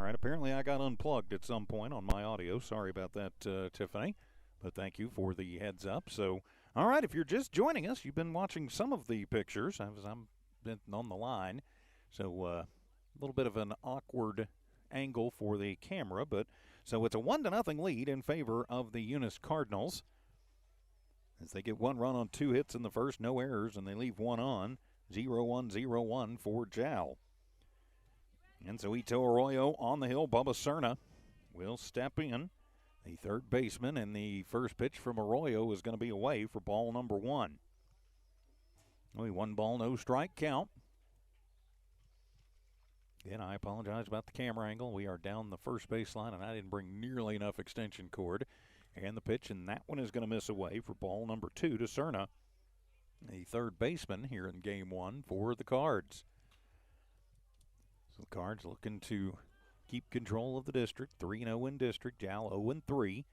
right, apparently I got unplugged at some point on my audio. Sorry about that, Tiffany, but thank you for the heads up. So, all right, if you're just joining us, you've been watching some of the pictures as I'm been on the line. So, a little bit of an awkward angle for the camera, but so it's a 1-0 lead in favor of the Eunice Cardinals as they get one run on 2 hits in the first, no errors, and they leave one on. 0-1-0-1 for Jal. And so Ito Arroyo on the hill. Bubba Cerna will step in. The third baseman, and the first pitch from Arroyo is going to be away for ball number 1. Only 1 ball, no strike count. Again, I apologize about the camera angle. We are down the first baseline, and I didn't bring nearly enough extension cord. And the pitch, and that one is going to miss away for ball number 2 to Cerna, the third baseman here in game 1 for the Cards. So the Cards looking to keep control of the district. 3-0 in district, Jal 0-3.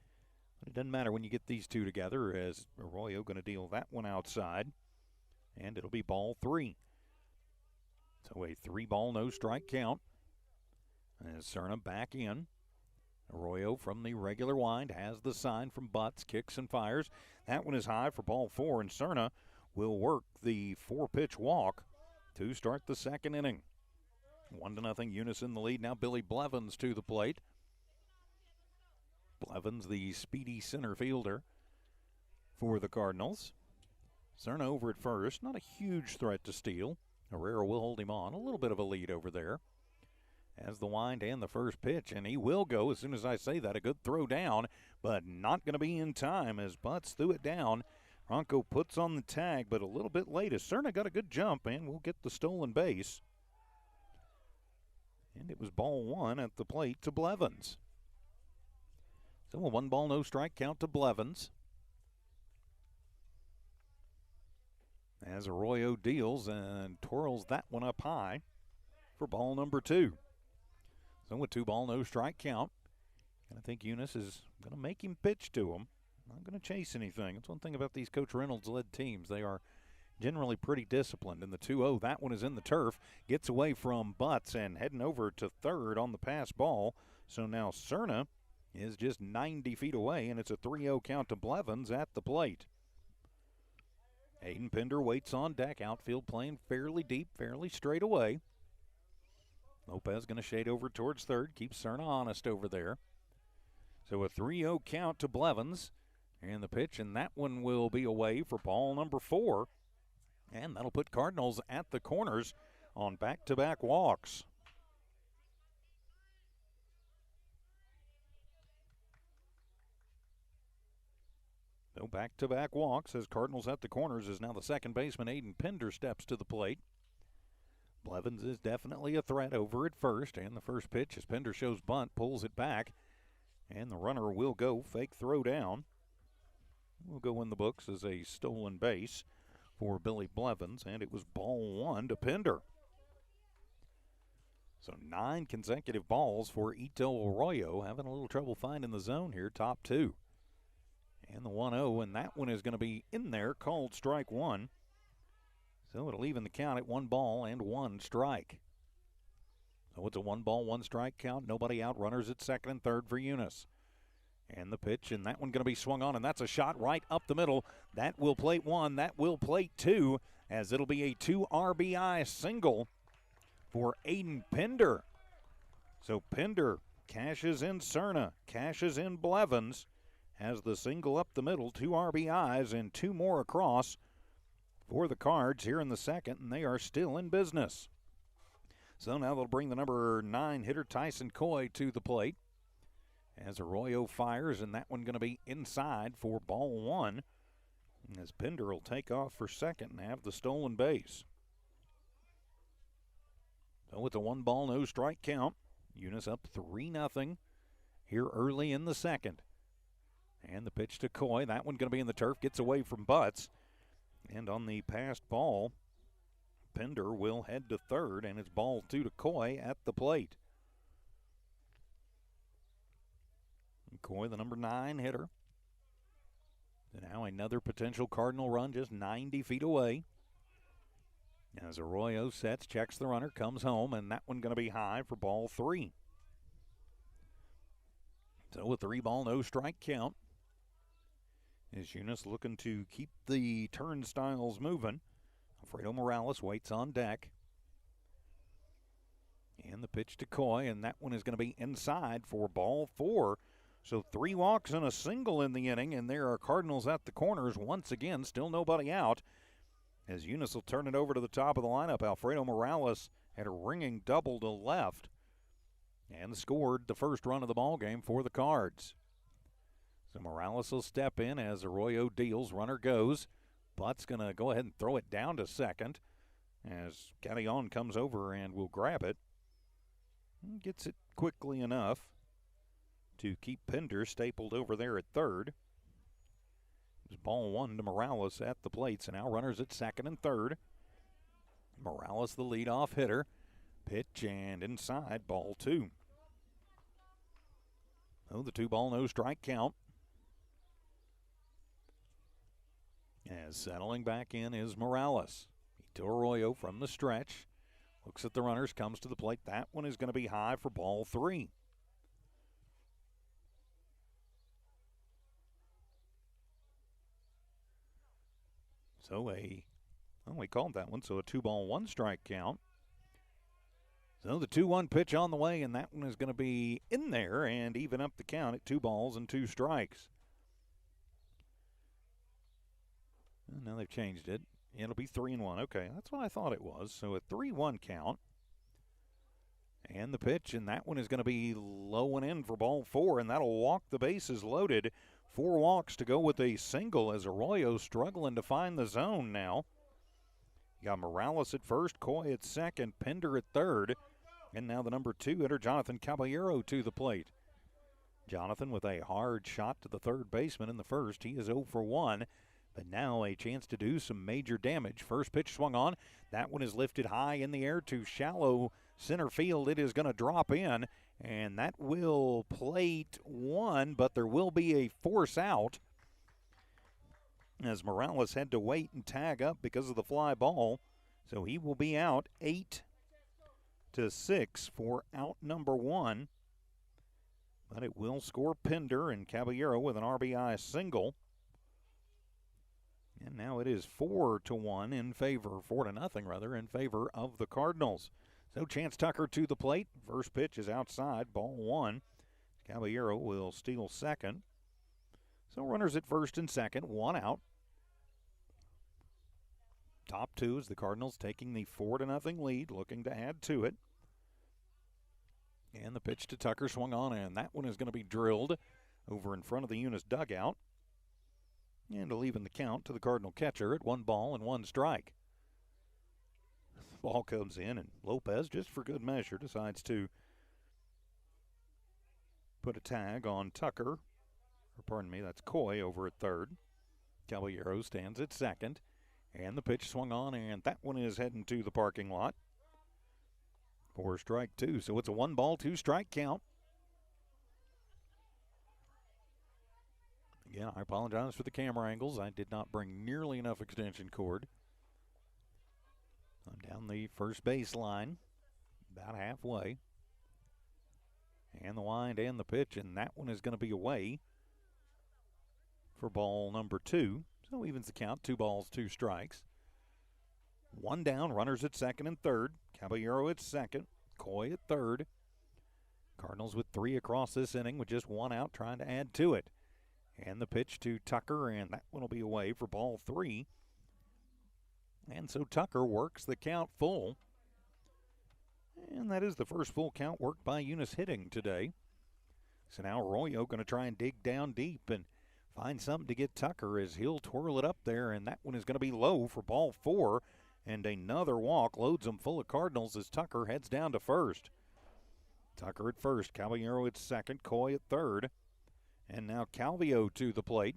But it doesn't matter when you get these two together, as Arroyo going to deal that one outside. And it'll be ball 3. So a 3-ball, no strike count. As Cerna back in. Arroyo from the regular wind has the sign from Butts, kicks and fires. That one is high for ball 4, and Cerna will work the 4-pitch walk to start the second inning. 1-0, Eunice in the lead. Now Billy Blevins to the plate. Blevins, the speedy center fielder for the Cardinals. Cerna over at first. Not a huge threat to steal. Herrera will hold him on. A little bit of a lead over there. As the wind and the first pitch, and he will go as soon as I say that. A good throw down, but not going to be in time as Butts threw it down. Ronco puts on the tag, but a little bit late as Cerna got a good jump and will get the stolen base. And it was ball 1 at the plate to Blevins. So a 1-ball, no strike count to Blevins. As Arroyo deals and twirls that one up high for ball number 2. So with 2-ball, no strike count. And I think Eunice is going to make him pitch to him. Not going to chase anything. That's one thing about these Coach Reynolds-led teams. They are generally pretty disciplined. In the 2-0, that one is in the turf. Gets away from Butts and heading over to third on the pass ball. So now Cerna is just 90 feet away, and it's a 3-0 count to Blevins at the plate. Aiden Pender waits on deck. Outfield playing fairly deep, fairly straight away. Lopez going to shade over towards third. Keeps Cerna honest over there. So a 3-0 count to Blevins. And the pitch, and that one will be away for ball number 4. And that'll put Cardinals at the corners on back-to-back walks. So back-to-back walks as Cardinals at the corners is now the second baseman, Aiden Pender, steps to the plate. Blevins is definitely a threat over at first, and the first pitch as Pender shows bunt, pulls it back, and the runner will go fake throw down. Will go in the books as a stolen base for Billy Blevins, and it was ball 1 to Pender. So 9 consecutive balls for Ito Arroyo, having a little trouble finding the zone here, top 2. And the 1-0, and that one is going to be in there, called strike 1. So it'll even the count at 1 ball and 1 strike. So it's a 1-ball, 1 strike count. Nobody out. Runners at second and third for Eunice. And the pitch, and that one going to be swung on, and that's a shot right up the middle. That will plate 1. That will plate 2, as it'll be a 2 RBI single for Aiden Pender. So Pender cashes in Cerna, cashes in Blevins, has the single up the middle, 2 RBIs and 2 more across for the Cards here in the second, and they are still in business. So now they'll bring the number 9 hitter Tyson Coy to the plate as Arroyo fires, and that one going to be inside for ball 1 as Pender will take off for second and have the stolen base. So with a 1-ball, no strike count, Eunice up 3-0 here early in the second. And the pitch to Coy, that one going to be in the turf, gets away from Butts. And on the passed ball, Pender will head to third, and it's ball 2 to Coy at the plate. And Coy, the number 9 hitter. And now another potential Cardinal run just 90 feet away. As Arroyo sets, checks the runner, comes home, and that one going to be high for ball 3. So a 3-ball, no strike count. As Eunice looking to keep the turnstiles moving. Alfredo Morales waits on deck. And the pitch to Coy, and that one is going to be inside for ball 4. So 3 walks and a single in the inning, and there are Cardinals at the corners once again, still nobody out. As Eunice will turn it over to the top of the lineup, Alfredo Morales had a ringing double to left and scored the first run of the ball game for the Cards. So Morales will step in as Arroyo deals, runner goes. Butt's going to go ahead and throw it down to second as Carrion comes over and will grab it. Gets it quickly enough to keep Pender stapled over there at third. It's ball 1 to Morales at the plate. So now runners at second and third. Morales the leadoff hitter. Pitch and inside, ball 2. Oh, the 2-ball, no strike count. As settling back in is Morales. Ito Arroyo from the stretch. Looks at the runners, comes to the plate. That one is going to be high for ball 3. So we called that one, so a 2-ball, 1 strike count. So the 2-1 pitch on the way, and that one is going to be in there and even up the count at 2 balls and 2 strikes. And now they've changed it. It'll be 3-1. Okay, that's what I thought it was. So a 3-1 count. And the pitch, and that one is going to be low and in for ball 4, and that'll walk the bases loaded. 4 walks to go with a single as Arroyo struggling to find the zone now. You got Morales at first, Coy at second, Pender at third, and now the number 2 hitter, Jonathan Caballero, to the plate. Jonathan with a hard shot to the third baseman in the first. He is 0 for 1. But now a chance to do some major damage. First pitch swung on. That one is lifted high in the air to shallow center field. It is going to drop in, and that will plate 1, but there will be a force out as Morales had to wait and tag up because of the fly ball. So he will be out 8-6 for out number 1. But it will score Pender and Caballero with an RBI single. And now it is 4-1 in favor, 4-0 rather, in favor of the Cardinals. So Chance Tucker to the plate. First pitch is outside, ball 1. Caballero will steal second. So runners at first and second, 1 out. Top 2 is the Cardinals taking the 4-0 lead, looking to add to it. And the pitch to Tucker swung on, and that one is going to be drilled over in front of the Eunice dugout. And to even the count to the Cardinal catcher at 1 ball and 1 strike. The ball comes in, and Lopez, just for good measure, decides to put a tag on Tucker. Or pardon me, that's Coy over at third. Caballero stands at second. And the pitch swung on, and that one is heading to the parking lot for strike 2. So it's a 1 ball, 2 strike count. Again, I apologize for the camera angles. I did not bring nearly enough extension cord. I'm down the first base line, about halfway. And the wind and the pitch, and that one is going to be away for ball number 2. So evens the count, 2 balls, 2 strikes. 1 down, runners at second and third. Caballero at second, Coy at third. Cardinals with 3 across this inning with just 1 out, trying to add to it. And the pitch to Tucker, and that one will be away for ball 3. And so Tucker works the count full. And that is the first full count worked by Eunice hitting today. So now Arroyo going to try and dig down deep and find something to get Tucker as he'll twirl it up there, and that one is going to be low for ball 4. And another walk loads them full of Cardinals as Tucker heads down to first. Tucker at first, Caballero at second, Coy at third. And now Calvio to the plate.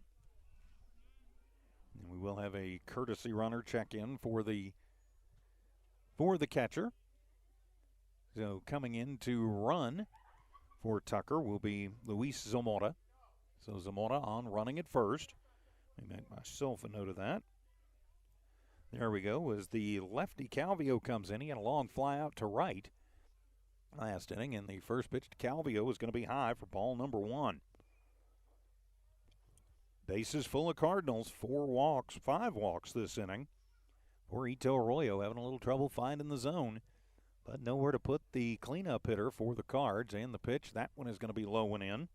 And we will have a courtesy runner check in for the catcher. So coming in to run for Tucker will be Luis Zamora. So Zamora on running at first. Let me make myself a note of that. There we go. As the lefty Calvio comes in, he had a long fly out to right last inning, and the first pitch to Calvio is going to be high for ball number 1. Bases full of Cardinals, 5 walks this inning. For Ito Arroyo having a little trouble finding the zone, but nowhere to put the cleanup hitter for the Cards. And the pitch, that one is going to be low and in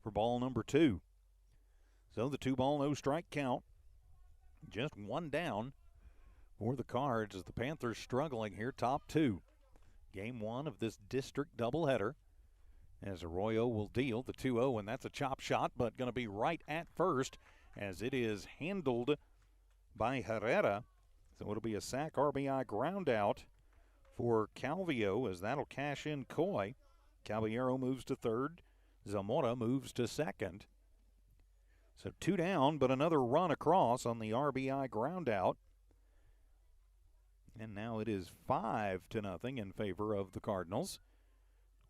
for ball number 2. So the 2-ball, no strike count. Just one down for the Cards as the Panthers struggling here, top 2. Game 1 of this district doubleheader as Arroyo will deal the 2-0, and that's a chop shot, but going to be right at first as it is handled by Herrera. So it'll be a sac RBI ground out for Calvillo as that'll cash in Coy. Caballero moves to third. Zamora moves to second. So 2 down, but another run across on the RBI ground out. And now it is 5-0 in favor of the Cardinals,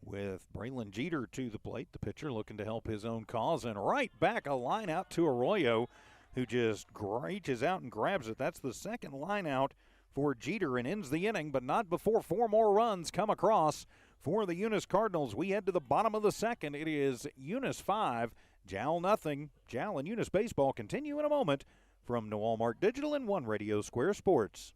with Braylon Jeter to the plate, the pitcher looking to help his own cause. And right back, a line out to Arroyo, who just reaches out and grabs it. That's the second line out for Jeter and ends the inning, but not before 4 more runs come across for the Eunice Cardinals. We head to the bottom of the second. It is Eunice 5, Jal nothing. Jal and Eunice Baseball continue in a moment from New Walmart Digital and One Radio Square Sports.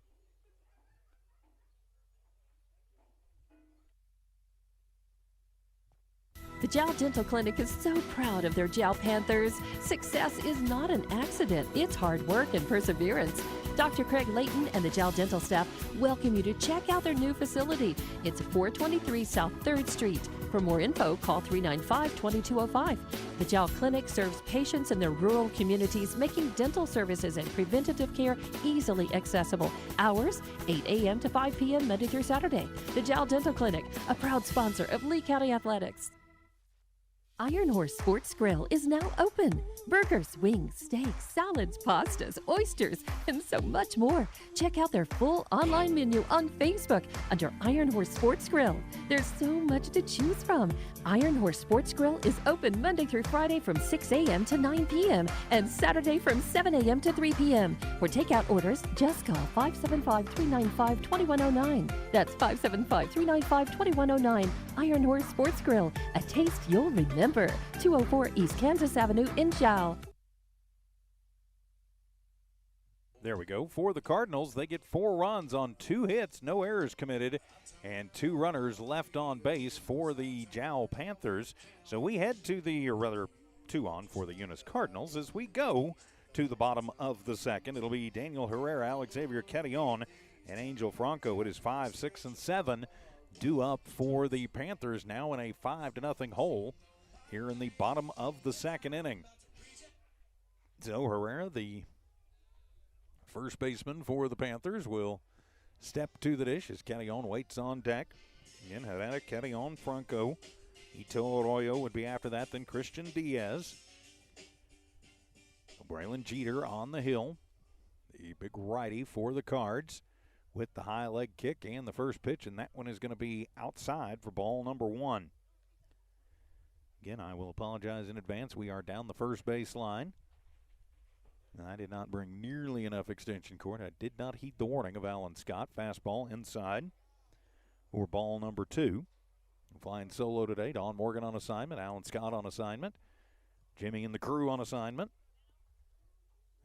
The Jal Dental Clinic is so proud of their Jal Panthers. Success is not an accident. It's hard work and perseverance. Dr. Craig Layton and the Jal Dental staff welcome you to check out their new facility. It's 423 South 3rd Street. For more info, call 395-2205. The Jal Clinic serves patients in their rural communities, making dental services and preventative care easily accessible. Hours, 8 a.m. to 5 p.m. Monday through Saturday. The Jal Dental Clinic, a proud sponsor of Lee County Athletics. Iron Horse Sports Grill is now open. Burgers, wings, steaks, salads, pastas, oysters, and so much more. Check out their full online menu on Facebook under Iron Horse Sports Grill. There's so much to choose from. Iron Horse Sports Grill is open Monday through Friday from 6 a.m. to 9 p.m. and Saturday from 7 a.m. to 3 p.m. For takeout orders, just call 575-395-2109. That's 575-395-2109. Iron Horse Sports Grill, a taste you'll remember. 204 East Kansas Avenue in Jal. There we go. For the Cardinals, they get 4 runs on 2 hits, no errors committed, and 2 runners left on base for the Jal Panthers. So we head to the, or rather 2 on for the Eunice Cardinals as we go to the bottom of the second. It'll be Daniel Herrera, Alex Xavier Carrion, and Angel Franco. It is 5, 6, and 7 due up for the Panthers now in a 5-0 hole here in the bottom of the second inning. So Herrera, the first baseman for the Panthers, will step to the dish as Carrion waits on deck. Again, Herrera, Carrion, Franco. Ito Arroyo would be after that, then Christian Diaz. Braylon Jeter on the hill, the big righty for the Cards, with the high leg kick and the first pitch, and that one is going to be outside for ball number 1. Again, I will apologize in advance. We are down the first base line. I did not bring nearly enough extension cord. I did not heed the warning of Alan Scott. Fastball inside for ball number 2. Flying solo today. Don Morgan on assignment. Alan Scott on assignment. Jimmy and the crew on assignment.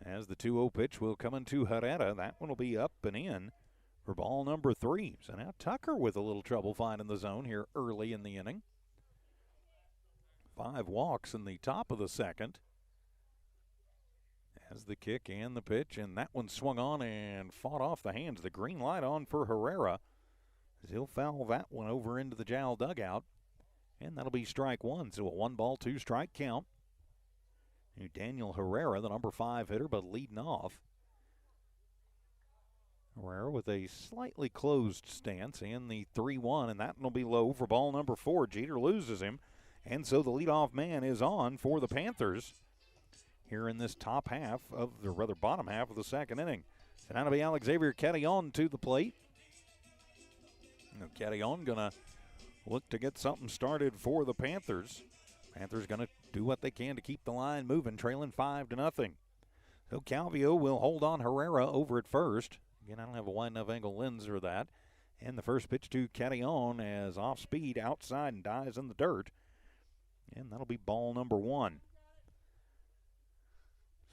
As the 2-0 pitch will come into Herrera. That one will be up and in for ball number 3. So now Tucker with a little trouble finding the zone here early in the inning. 5 walks in the top of the second. As the kick and the pitch, and that one swung on and fought off the hands. The green light on for Herrera, as he'll foul that one over into the Jal dugout, and that'll be strike 1. So a 1-ball, 2-strike count. Daniel Herrera, the number 5 hitter, but leading off. Herrera with a slightly closed stance and the 3-1, and that will be low for ball number 4. Jeter loses him. And so the leadoff man is on for the Panthers here in this top half of, or rather bottom half of the second inning. So now it'll be Alex Xavier Carrion to the plate. Carrion going to look to get something started for the Panthers. Panthers going to do what they can to keep the line moving, trailing 5-0. So Calvillo will hold on Herrera over at first. Again, I don't have a wide enough angle lens for that. And the first pitch to Carrion as off speed outside and dies in the dirt. And that'll be ball number 1.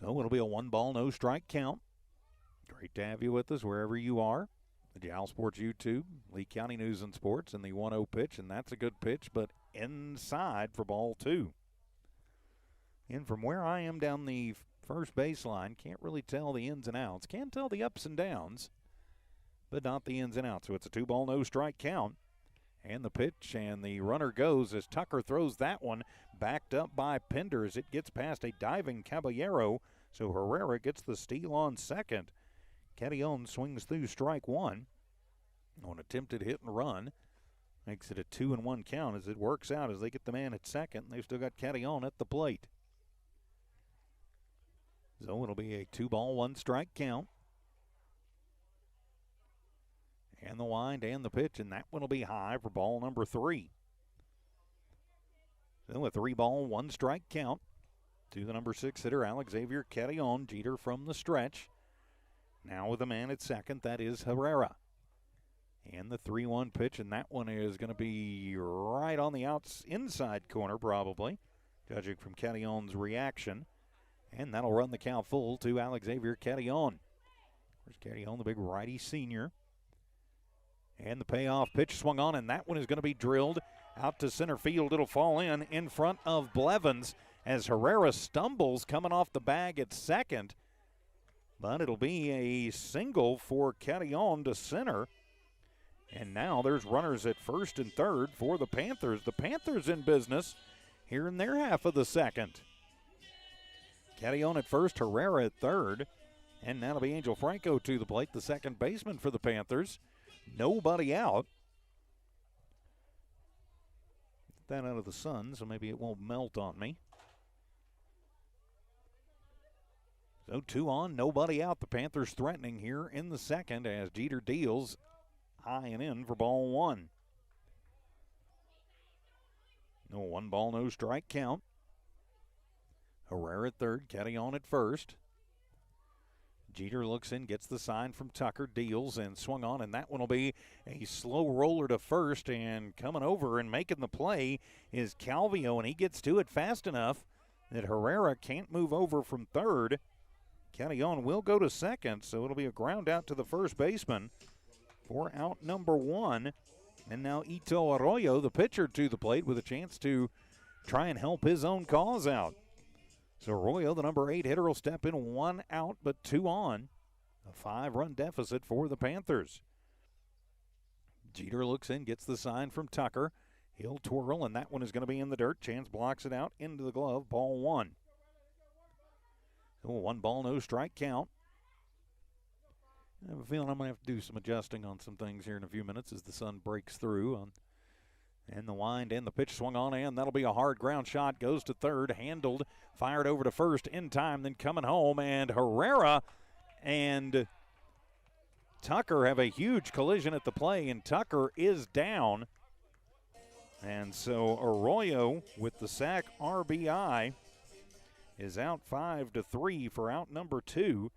So it'll be a 1-ball, no strike count. Great to have you with us wherever you are. The Jal Sports YouTube, Lee County News and Sports, and the 1-0 pitch, and that's a good pitch, but inside for ball 2. And from where I am down the first baseline, can't really tell the ins and outs. Can tell the ups and downs, but not the ins and outs. So it's a 2-ball, no strike count. And the pitch, and the runner goes as Tucker throws that one, backed up by Penders. It gets past a diving Caballero, so Herrera gets the steal on second. Carrion swings through strike 1 on attempted hit and run. Makes it a 2-1 count as it works out as they get the man at second. They've still got Carrion at the plate. So it'll be a 2-ball, 1 strike count. And the wind and the pitch, and that one will be high for ball number 3. So a 3-ball, 1 strike count to the number 6 hitter, Alexavier Carrion. Jeter from the stretch. Now with a man at second, that is Herrera. And the 3-1 pitch, and that one is going to be right on the inside corner probably, judging from Carrion's reaction. And that'll run the count full to Alexavier Carrion. There's Carrion, the big righty senior. And the payoff pitch swung on, and that one is going to be drilled out to center field. It'll fall in front of Blevins as Herrera stumbles coming off the bag at second. But it'll be a single for Carrion to center. And now there's runners at first and third for the Panthers. The Panthers in business here in their half of the second. Carrion at first, Herrera at third. And now it'll be Angel Franco to the plate, the second baseman for the Panthers. Nobody out. Get that out of the sun, so maybe it won't melt on me. So 2 on, nobody out. The Panthers threatening here in the second as Jeter deals high and in for ball 1. No 1-ball, no strike count. Herrera at third, Carrion at first. Jeter looks in, gets the sign from Tucker, deals, and swung on, and that one will be a slow roller to first, and coming over and making the play is Calvio, and he gets to it fast enough that Herrera can't move over from third. Carrion will go to second, so it'll be a ground out to the first baseman for out number 1. And now Ito Arroyo, the pitcher, to the plate with a chance to try and help his own cause out. So Arroyo, the number 8 hitter, will step in 1 out but 2 on. A 5-run deficit for the Panthers. Jeter looks in, gets the sign from Tucker. He'll twirl, and that one is going to be in the dirt. Chance blocks it out into the glove, ball 1. So 1-ball, no strike count. I have a feeling I'm going to have to do some adjusting on some things here in a few minutes as the sun breaks through. And the wind and the pitch swung on, and that'll be a hard ground shot. Goes to third, handled, fired over to first in time, then coming home. And Herrera and Tucker have a huge collision at the play, and Tucker is down. And so Arroyo with the sac RBI is out 5-3 for out number 2.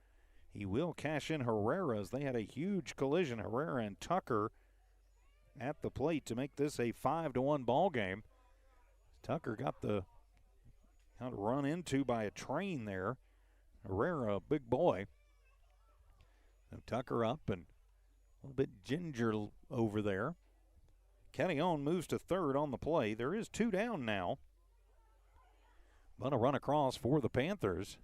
He will cash in Herrera as they had a huge collision, Herrera and Tucker, at the plate to make this a 5-1 ball game. Tucker got run into by a train there. Herrera, a big boy. So Tucker up and a little bit ginger over there. Carrion moves to third on the play. There is 2 down now. But a run across for the Panthers.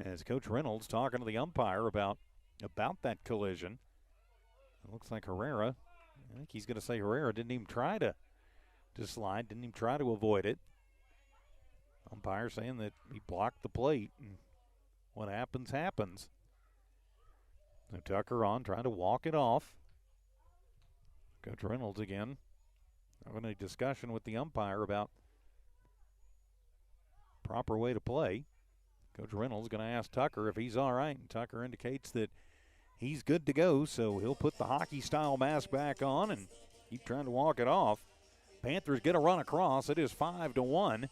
As Coach Reynolds talking to the umpire about that collision. It looks like Herrera, I think he's going to say Herrera didn't even try to slide, didn't even try to avoid it. Umpire saying that he blocked the plate, and what happens, happens. So Tucker on, trying to walk it off. Coach Reynolds again having a discussion with the umpire about proper way to play. Coach Reynolds going to ask Tucker if he's all right, and Tucker indicates that he's good to go, so he'll put the hockey-style mask back on and keep trying to walk it off. Panthers get a run across. It is 5-1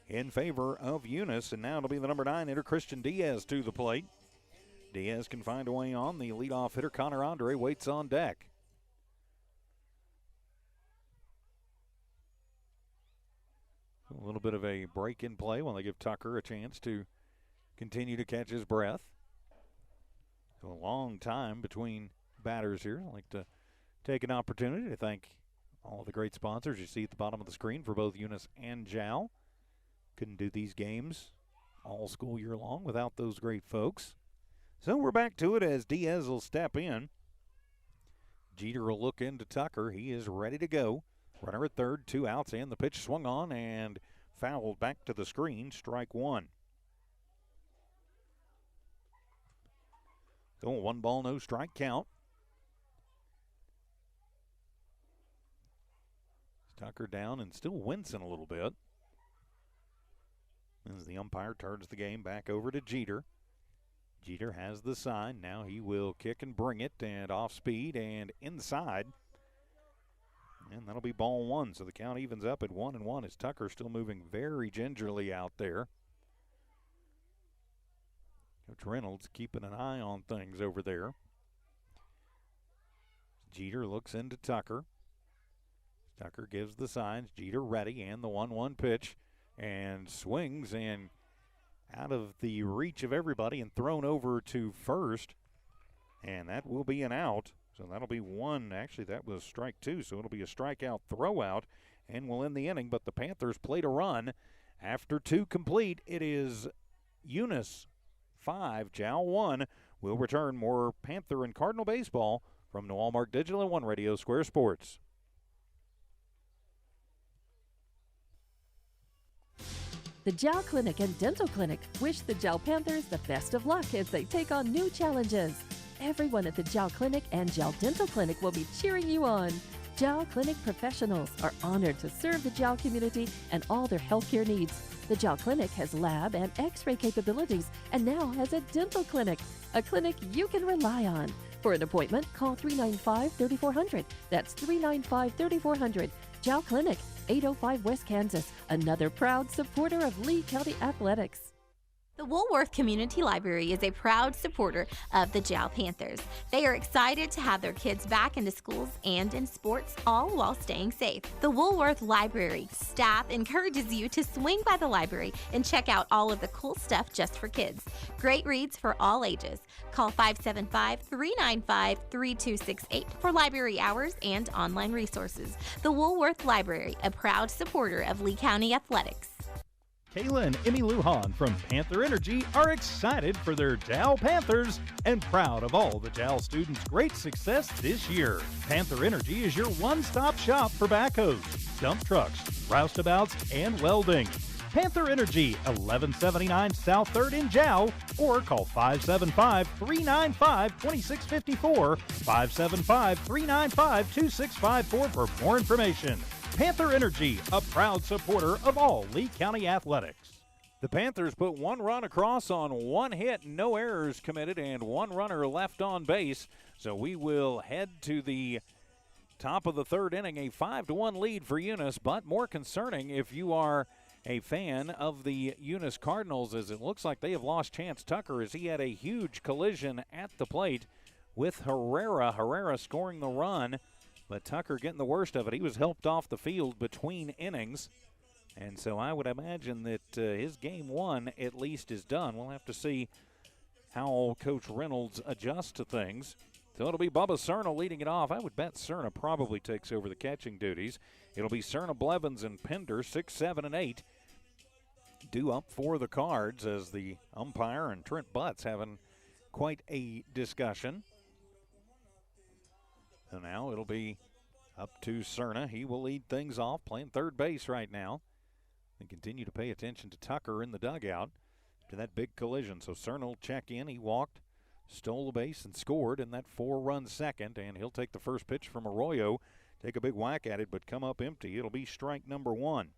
in favor of Eunice, and now it'll be the number 9 hitter, Christian Diaz, to the plate. Diaz can find a way on. The leadoff hitter, Connor Andre, waits on deck. A little bit of a break in play while they give Tucker a chance to continue to catch his breath. So a long time between batters here. I'd like to take an opportunity to thank all of the great sponsors you see at the bottom of the screen for both Eunice and Jal. Couldn't do these games all school year long without those great folks. So we're back to it as Diaz will step in. Jeter will look into Tucker. He is ready to go. Runner at third, 2 outs, and the pitch swung on and fouled back to the screen. Strike one. So 1 ball, no strike count. Tucker down and still wincing a little bit as the umpire turns the game back over to Jeter. Jeter has the sign. Now he will kick and bring it, and off speed and inside. And that'll be ball one. So the count evens up at 1-1 as Tucker still moving very gingerly out there. Coach Reynolds keeping an eye on things over there. Jeter looks into Tucker. Tucker gives the signs. Jeter ready, and the 1-1 pitch, and swings and out of the reach of everybody and thrown over to first, and that will be an out. So that'll be one. Actually, that was strike two, so it'll be a strikeout throwout, and we'll end the inning. But the Panthers played a run. After 2 complete, it is Eunice 5, Jal 1. We'll return more Panther and Cardinal baseball from New Allmark Digital and One Radio Square Sports. The Jal Clinic and Dental Clinic wish the Jal Panthers the best of luck as they take on new challenges. Everyone at the Jal Clinic and Jal Dental Clinic will be cheering you on. Jal Clinic professionals are honored to serve the Jal community and all their healthcare needs. The Jal Clinic has lab and x-ray capabilities and now has a dental clinic, a clinic you can rely on. For an appointment, call 395-3400. That's 395-3400. Jal Clinic, 805 West Kansas, another proud supporter of Lee County Athletics. The Woolworth Community Library is a proud supporter of the Jal Panthers. They are excited to have their kids back into schools and in sports, all while staying safe. The Woolworth Library staff encourages you to swing by the library and check out all of the cool stuff just for kids. Great reads for all ages. Call 575-395-3268 for library hours and online resources. The Woolworth Library, a proud supporter of Lee County Athletics. Kayla and Emmy Lujan from Panther Energy are excited for their Jal Panthers and proud of all the Jal students' great success this year. Panther Energy is your one-stop shop for backhoes, dump trucks, roustabouts, and welding. Panther Energy, 1179 South 3rd in Jal, or call 575-395-2654, 575-395-2654 for more information. Panther Energy, a proud supporter of all Lee County athletics. The Panthers put 1 run across on 1 hit, no errors committed, and 1 runner left on base. So we will head to the top of the 3rd inning, a 5-1 lead for Eunice, but more concerning if you are a fan of the Eunice Cardinals, as it looks like they have lost Chance Tucker as he had a huge collision at the plate with Herrera. Herrera scoring the run, but Tucker getting the worst of it. He was helped off the field between innings. And so I would imagine that his game 1 at least is done. We'll have to see how Coach Reynolds adjusts to things. So it'll be Bubba Cerna leading it off. I would bet Cerna probably takes over the catching duties. It'll be Cerna, Blevins, and Pender, 6, 7, and 8. Due up for the Cards as the umpire and Trent Butts having quite a discussion. So now it'll be up to Cerna. He will lead things off, playing third base right now. And continue to pay attention to Tucker in the dugout to that big collision. So Cerna will check in. He walked, stole the base, and scored in that 4-run second. And he'll take the first pitch from Arroyo, take a big whack at it, but come up empty. It'll be strike number 1.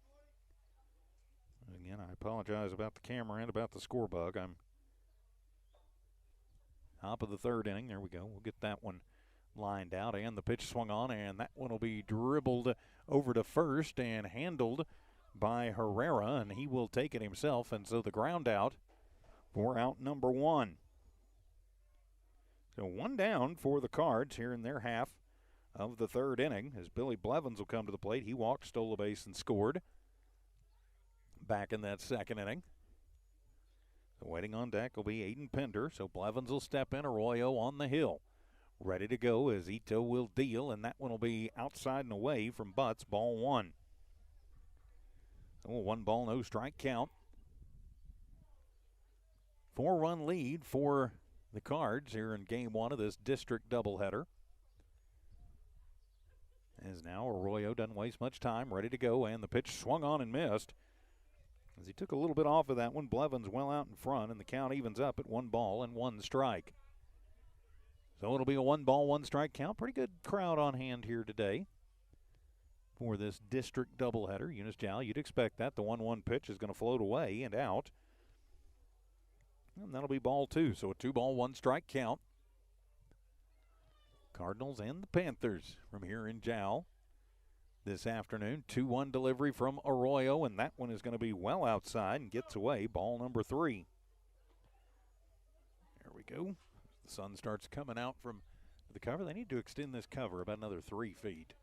Again, I apologize about the camera and about the score bug. I'm top of the 3rd inning. There we go. We'll get that one lined out, and the pitch swung on, and that one will be dribbled over to first and handled by Herrera, and he will take it himself, and so the ground out for out number 1. So 1 down for the Cards here in their half of the 3rd inning as Billy Blevins will come to the plate. He walked, stole the base, and scored. back in that second inning. So waiting on deck will be Aiden Pender, so Blevins will step in. Arroyo on the hill. Ready to go as Ito will deal, and that one will be outside and away from Butts, ball one. So a 1-ball, no strike count. 4-run lead for the Cards here in game one of this district doubleheader. As now Arroyo doesn't waste much time, ready to go, and the pitch swung on and missed. As he took a little bit off of that one, Blevins well out in front, and the count evens up at 1 ball and 1 strike. So it'll be a 1-ball, 1 strike count. Pretty good crowd on hand here today for this district doubleheader. Eunice, Jal, you'd expect that. The 1-1 pitch is going to float away and out. And that'll be ball 2. So a 2-ball, 1 strike count. Cardinals and the Panthers from here in Jal this afternoon. 2-1 delivery from Arroyo, and that one is going to be well outside and gets away. Ball number 3. There we go. The sun starts coming out from the cover. They need to extend this cover about another 3 feet.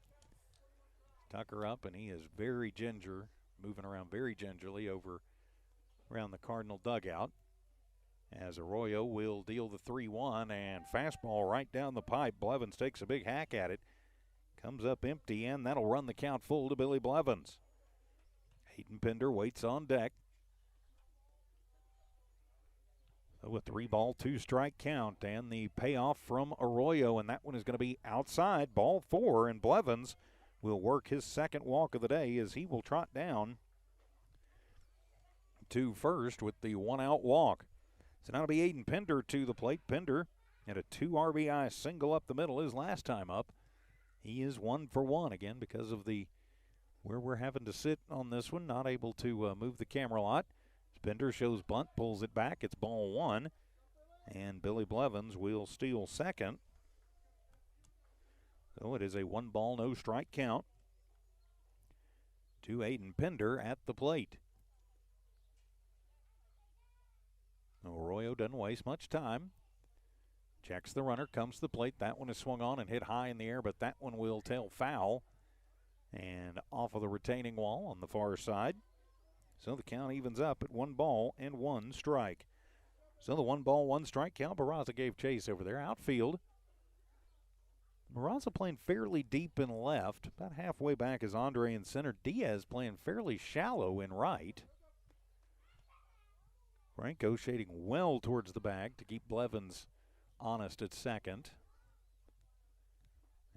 Tucker up, and he is very moving around very gingerly around the Cardinal dugout. As Arroyo will deal the 3-1, and fastball right down the pipe. Blevins takes a big hack at it. Comes up empty, and that'll run the count full to Billy Blevins. Aiden Pender waits on deck. So a 3-ball, 2 strike count, and the payoff from Arroyo, and that one is going to be outside. Ball 4, and Blevins will work his second walk of the day as he will trot down to first with the 1-out walk. So now it'll be Aiden Pender to the plate. Pender had a 2 RBI single up the middle his last time up. He is 1 for 1 again because of where we're having to sit on this one, not able to move the camera a lot. Pender shows bunt, pulls it back. It's ball 1, and Billy Blevins will steal second. So it is a 1-ball, no strike count to Aiden Pender at the plate. Arroyo doesn't waste much time. Checks the runner, comes to the plate. That one is swung on and hit high in the air, but that one will tail foul and off of the retaining wall on the far side. So the count evens up at 1 ball and 1 strike. So the 1-ball, 1 strike count. Barraza gave chase over there. Outfield. Barraza playing fairly deep in left. About halfway back is Andre in center. Diaz playing fairly shallow in right. Franco shading well towards the bag to keep Blevins honest at second.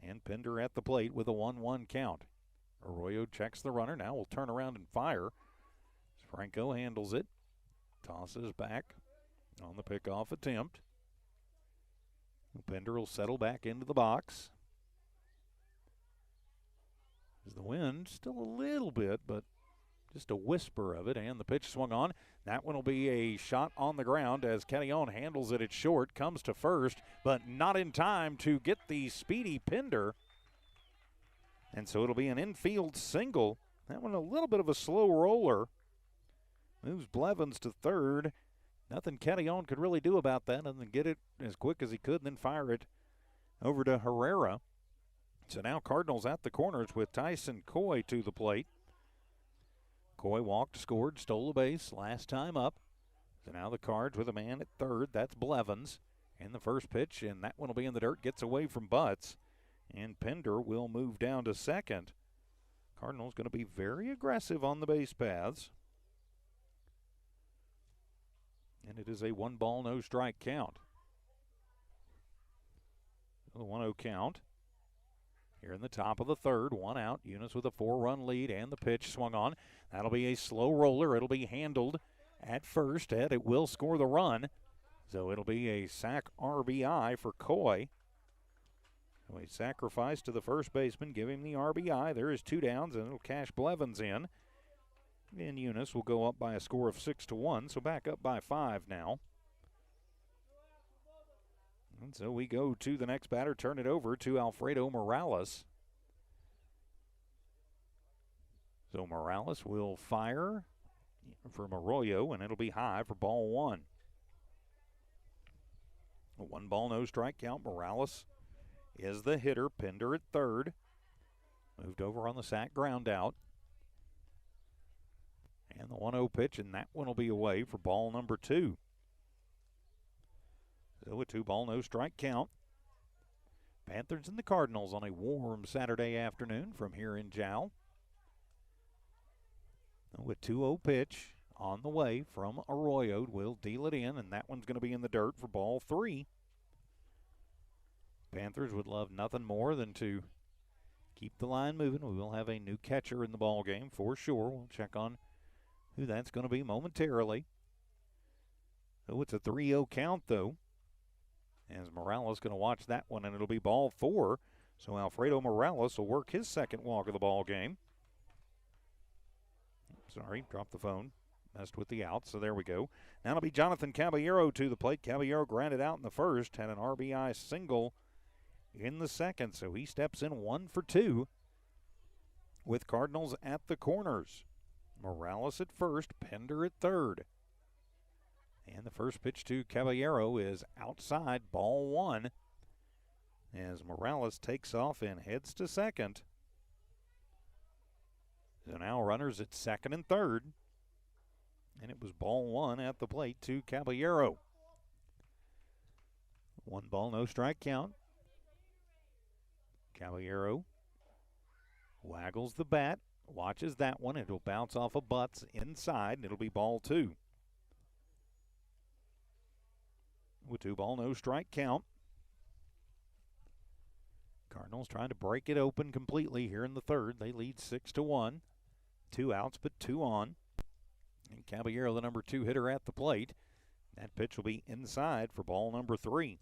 And Pender at the plate with a 1-1 count. Arroyo checks the runner. Now will turn around and fire. Franco handles it. Tosses back on the pickoff attempt. Pender will settle back into the box. As the wind still a little bit, but just a whisper of it, and the pitch swung on. That one will be a shot on the ground as Catillon handles it at short, comes to first, but not in time to get the speedy Pender. And so it'll be an infield single. That one a little bit of a slow roller. Moves Blevins to third. Nothing Catillon could really do about that other than get it as quick as he could and then fire it over to Herrera. So now Cardinals at the corners with Tyson Coy to the plate. Coy walked, scored, stole a base last time up. So now the Cards with a man at third. That's Blevins. And the first pitch, and that one will be in the dirt, gets away from Butts. And Pender will move down to second. Cardinals going to be very aggressive on the base paths. And it is a 1-ball, no strike count. The 1-0 count. Here in the top of the third, 1 out. Eunice with a 4-run lead, and the pitch swung on. That'll be a slow roller. It'll be handled at first. It will score the run. So it'll be a sac RBI for Coy. So a sacrifice to the first baseman, give him the RBI. There is 2 downs, and it'll cash Blevins in. And Eunice will go up by a score of 6-1, so back up by 5 now. And so we go to the next batter, turn it over to Alfredo Morales. So Morales will fire from Arroyo, and it'll be high for ball 1. A 1-ball, no strike count. Morales is the hitter. Pender at third. Moved over on the sac ground out. And the 1-0 pitch, and that one will be away for ball number 2. So a 2-ball, no strike count. Panthers and the Cardinals on a warm Saturday afternoon from here in Jal. With 2-0 pitch on the way from Arroyo. Will deal it in, and that one's going to be in the dirt for ball 3. Panthers would love nothing more than to keep the line moving. We will have a new catcher in the ball game for sure. We'll check on who that's going to be momentarily. So it's a 3-0 count, though, as Morales going to watch that one, and it'll be ball 4. So Alfredo Morales will work his second walk of the ball game. Sorry, dropped the phone. Messed with the out, so there we go. Now it'll be Jonathan Caballero to the plate. Caballero grounded out in the first, had an RBI single in the second, so he steps in 1 for 2 with Cardinals at the corners. Morales at first, Pender at third. And the first pitch to Caballero is outside, ball 1, as Morales takes off and heads to second. So now runners at second and third. And it was ball 1 at the plate to Caballero. 1 ball, no strike count. Caballero waggles the bat, watches that one. It'll bounce off of Butts inside, and it'll be ball 2. With 2 ball, no strike count. Cardinals trying to break it open completely here in the third. They lead 6-1. 2 outs, but 2 on. And Caballero, the number 2 hitter at the plate. That pitch will be inside for ball number 3.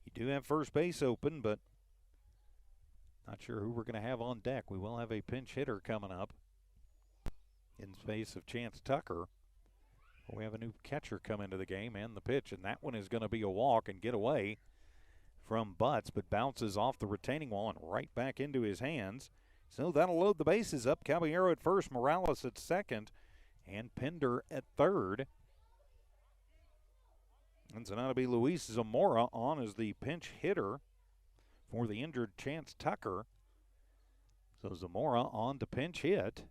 You do have first base open, but not sure who we're going to have on deck. We will have a pinch hitter coming up in space of Chance Tucker. We have a new catcher come into the game and the pitch, and that one is going to be a walk and get away from Butts, but bounces off the retaining wall and right back into his hands. So that'll load the bases up. Caballero at first, Morales at second, and Pender at third. And so now it'll be Luis Zamora on as the pinch hitter for the injured Chance Tucker. So Zamora on to pinch hit.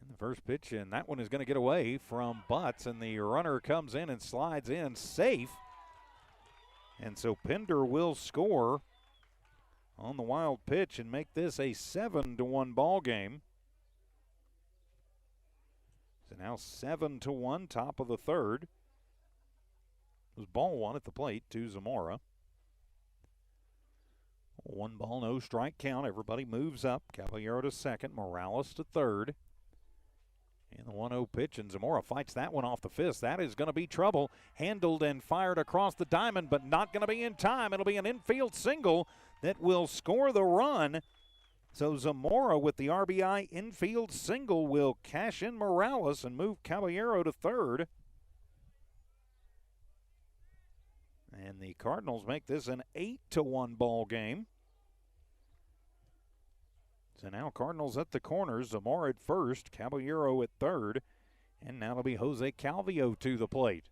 And the first pitch, and that one is going to get away from Butts, and the runner comes in and slides in safe. And so Pender will score on the wild pitch and make this a 7-1 ball game. So now 7-1, top of the third. It was ball 1 at the plate to Zamora. 1 ball, no strike count. Everybody moves up. Caballero to second, Morales to third. And the 1-0 pitch, and Zamora fights that one off the fist. That is going to be trouble. Handled and fired across the diamond, but not going to be in time. It'll be an infield single that will score the run. So Zamora with the RBI infield single will cash in Morales and move Caballero to third. And the Cardinals make this an 8-1 ball game. So now Cardinals at the corners. Zamora at first, Caballero at third, and now it'll be Jose Calvillo to the plate.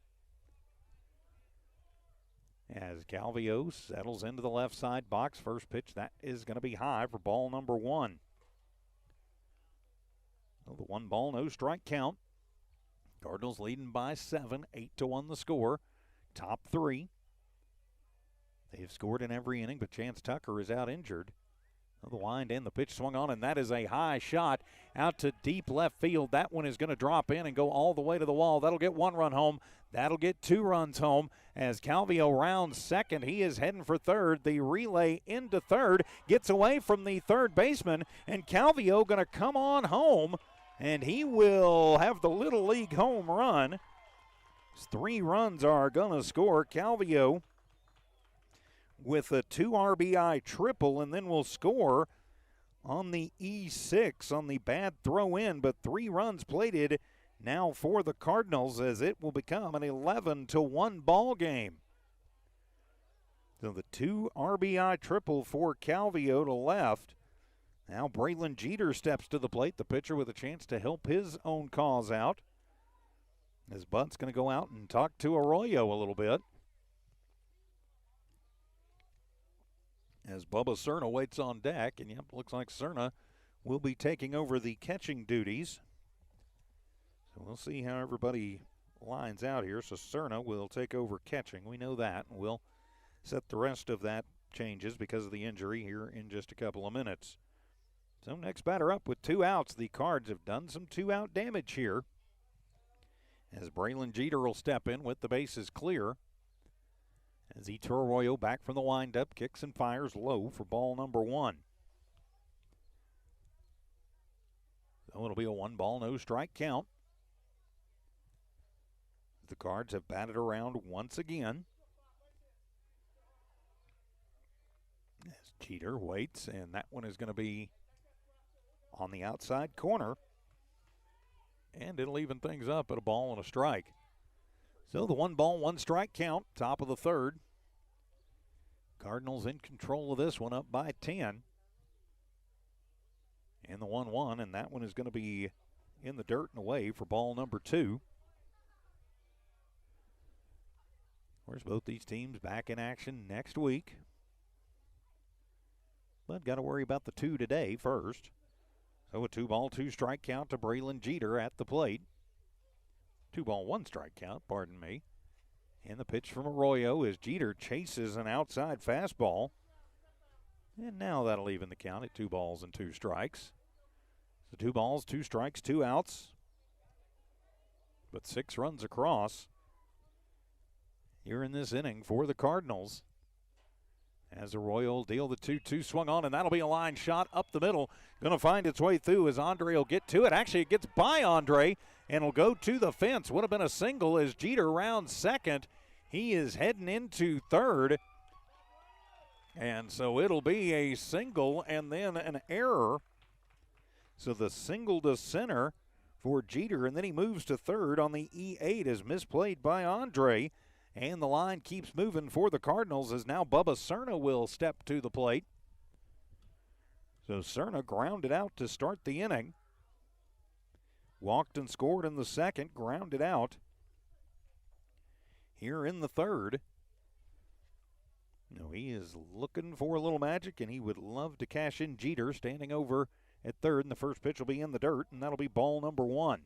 As Calvillo settles into the left side box, first pitch, that is going to be high for ball number 1. So the 1 ball, no strike count. Cardinals leading by 7, 8-1 the score. Top 3. They've scored in every inning, but Chance Tucker is out injured. The wind and the pitch swung on, and that is a high shot out to deep left field. That one is going to drop in and go all the way to the wall. That'll get 1 run home. That'll get 2 runs home as Calvillo rounds second. He is heading for third. The relay into third gets away from the third baseman, and Calvillo going to come on home, and he will have the Little League home run. 3 runs are going to score. Calvillo with a 2 RBI triple, and then will score on the E6 on the bad throw in, but 3 runs plated now for the Cardinals as it will become an 11-1 ball game. So the 2 RBI triple for Calvillo to left. Now Braylon Jeter steps to the plate, the pitcher with a chance to help his own cause out, as Bud's going to go out and talk to Arroyo a little bit. As Bubba Cerna waits on deck, and yep, looks like Cerna will be taking over the catching duties. So we'll see how everybody lines out here. So Cerna will take over catching. We know that. And we'll set the rest of that changes because of the injury here in just a couple of minutes. So next batter up with 2 outs. The Cards have done some 2-out damage here, as Braylon Jeter will step in with the bases clear. As Ito Arroyo back from the windup, kicks and fires low for ball number 1. So it'll be a 1-ball, no strike count. The Cards have batted around once again. As Jeter waits, and that one is going to be on the outside corner. And it'll even things up at a ball and a strike. So the 1-ball, 1-strike count, top of the third. Cardinals in control of this one, up by 10. And the 1-1, and that one is going to be in the dirt and away for ball number 2. Of course, both these teams back in action next week. But got to worry about the 2 today first. So a 2-ball, 2-strike count to Braylon Jeter at the plate. 2-ball, 1-strike count, pardon me. And the pitch from Arroyo as Jeter chases an outside fastball. And now that'll even the count at 2 balls and 2 strikes. So 2 balls, 2 strikes, 2 outs. But 6 runs across here in this inning for the Cardinals. As Arroyo will deal the 2-2 swung on, and that'll be a line shot up the middle. Going to find its way through as Andre will get to it. Actually, it gets by Andre and will go to the fence. Would have been a single as Jeter rounds second. He is heading into third. And so it'll be a single and then an error. So the single to center for Jeter, and then he moves to third on the E8 as misplayed by Andre. And the line keeps moving for the Cardinals as now Bubba Cerna will step to the plate. So Cerna grounded out to start the inning. Walked and scored in the second, grounded out here in the third. No, he is looking for a little magic, and he would love to cash in Jeter standing over at third, and the first pitch will be in the dirt, and that'll be ball number 1.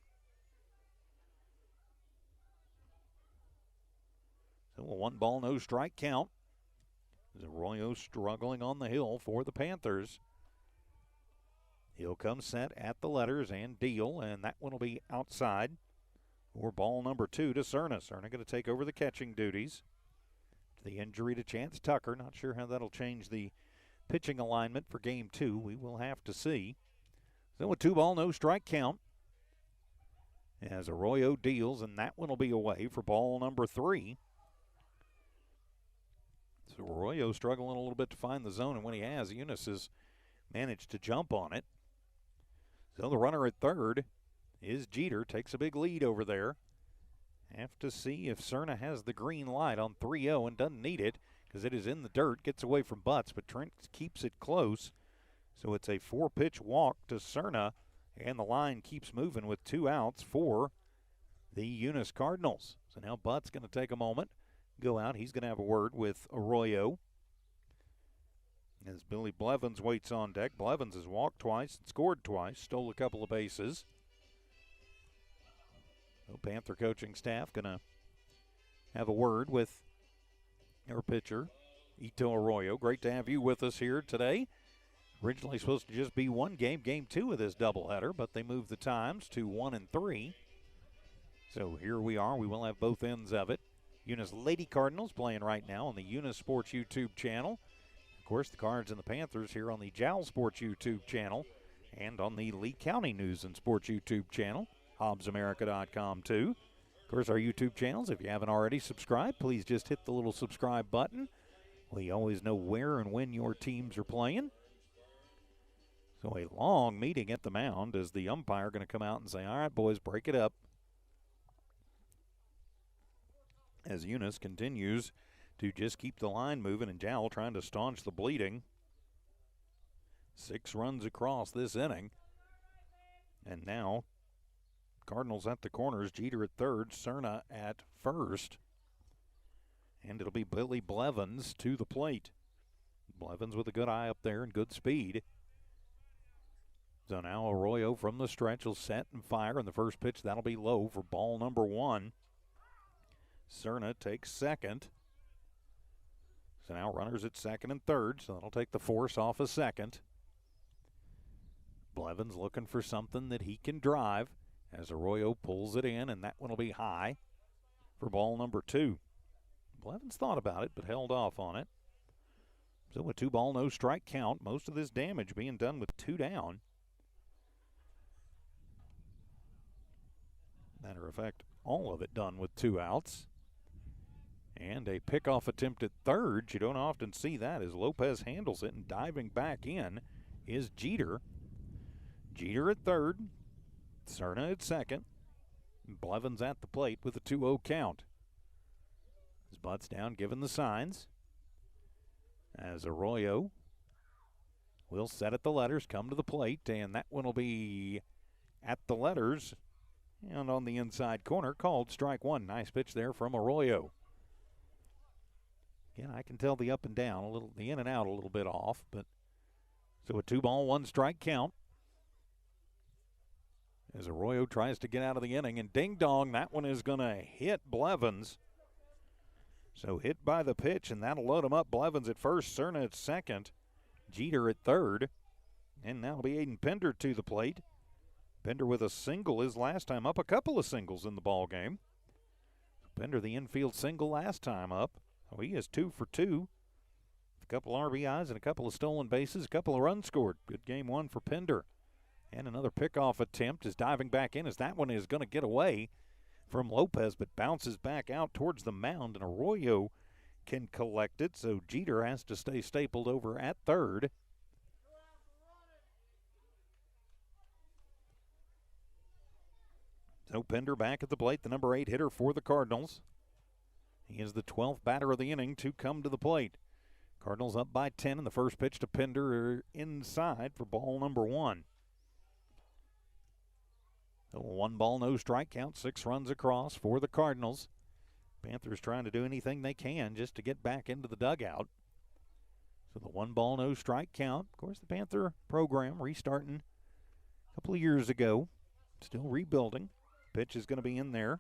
So a 1-ball, no strike count. Arroyo struggling on the hill for the Panthers. He'll come set at the letters and deal, and that one will be outside for ball number 2 to Cerna. Cerna going to take over the catching duties. The injury to Chance Tucker. Not sure how that'll change the pitching alignment for game 2. We will have to see. So a 2-ball, no strike count as Arroyo deals, and that one will be away for ball number 3. So Arroyo struggling a little bit to find the zone, and when he has, Eunice has managed to jump on it. So the runner at third is Jeter. Takes a big lead over there. Have to see if Cerna has the green light on 3-0 and doesn't need it because it is in the dirt. Gets away from Butts, but Trent keeps it close. So it's a 4-pitch walk to Cerna, and the line keeps moving with 2 outs for the Eunice Cardinals. So now Butts going to take a moment. Go out. He's going to have a word with Arroyo. As Billy Blevins waits on deck. Blevins has walked twice and scored twice, stole a couple of bases. So Panther coaching staff going to have a word with our pitcher, Ito Arroyo. Great to have you with us here today. Originally supposed to just be one game, game 2 of this doubleheader, but they moved the times to 1 and 3. So here we are. We will have both ends of it. Eunice Lady Cardinals playing right now on the Eunice Sports YouTube channel. Of course, the Cards and the Panthers here on the Jal Sports YouTube channel and on the Lee County News and Sports YouTube channel, HobbsAmerica.com too. Of course, our YouTube channels, if you haven't already subscribed, please just hit the little subscribe button. We always know where and when your teams are playing. So a long meeting at the mound as the umpire going to come out and say, all right, boys, break it up. As Eunice continues to just keep the line moving, and Jal trying to staunch the bleeding. 6 runs across this inning. And now Cardinals at the corners, Jeter at third, Cerna at first. And it'll be Billy Blevins to the plate. Blevins with a good eye up there and good speed. So now Arroyo from the stretch will set and fire, and the first pitch, that'll be low for ball number 1. Cerna takes second. So now runners at second and third, so that'll take the force off a second. Blevins looking for something that he can drive as Arroyo pulls it in, and that one will be high for ball number 2. Blevins thought about it but held off on it. So a 2-ball, no strike count. Most of this damage being done with 2 down. Matter of fact, all of it done with 2 outs. And a pickoff attempt at third. You don't often see that as Lopez handles it, and diving back in is Jeter. Jeter at third, Cerna at second, and Blevins at the plate with a 2-0 count. His butt's down, giving the signs. As Arroyo will set at the letters, come to the plate, and that one will be at the letters and on the inside corner, called strike 1. Nice pitch there from Arroyo. Again, I can tell the up and down, the in and out a little bit off, but so a 2-ball, 1 strike count. As Arroyo tries to get out of the inning, and ding dong, that one is going to hit Blevins. So hit by the pitch, and that'll load him up. Blevins at first, Cerna at second, Jeter at third, and now it'll be Aiden Pender to the plate. Pender with a single his last time up, a couple of singles in the ball game. Pender the infield single last time up. Oh, he is 2 for 2. A couple RBIs and a couple of stolen bases, a couple of runs scored. Good game 1 for Pender. And another pickoff attempt is diving back in as that one is going to get away from Lopez, but bounces back out towards the mound, and Arroyo can collect it, so Jeter has to stay stapled over at third. So Pender back at the plate, the number 8 hitter for the Cardinals. He is the 12th batter of the inning to come to the plate. Cardinals up by 10, and the first pitch to Pender inside for ball number 1. A 1-ball, no strike count, 6 runs across for the Cardinals. Panthers trying to do anything they can just to get back into the dugout. So the 1-ball, no strike count. Of course, the Panther program restarting a couple of years ago. Still rebuilding. Pitch is going to be in there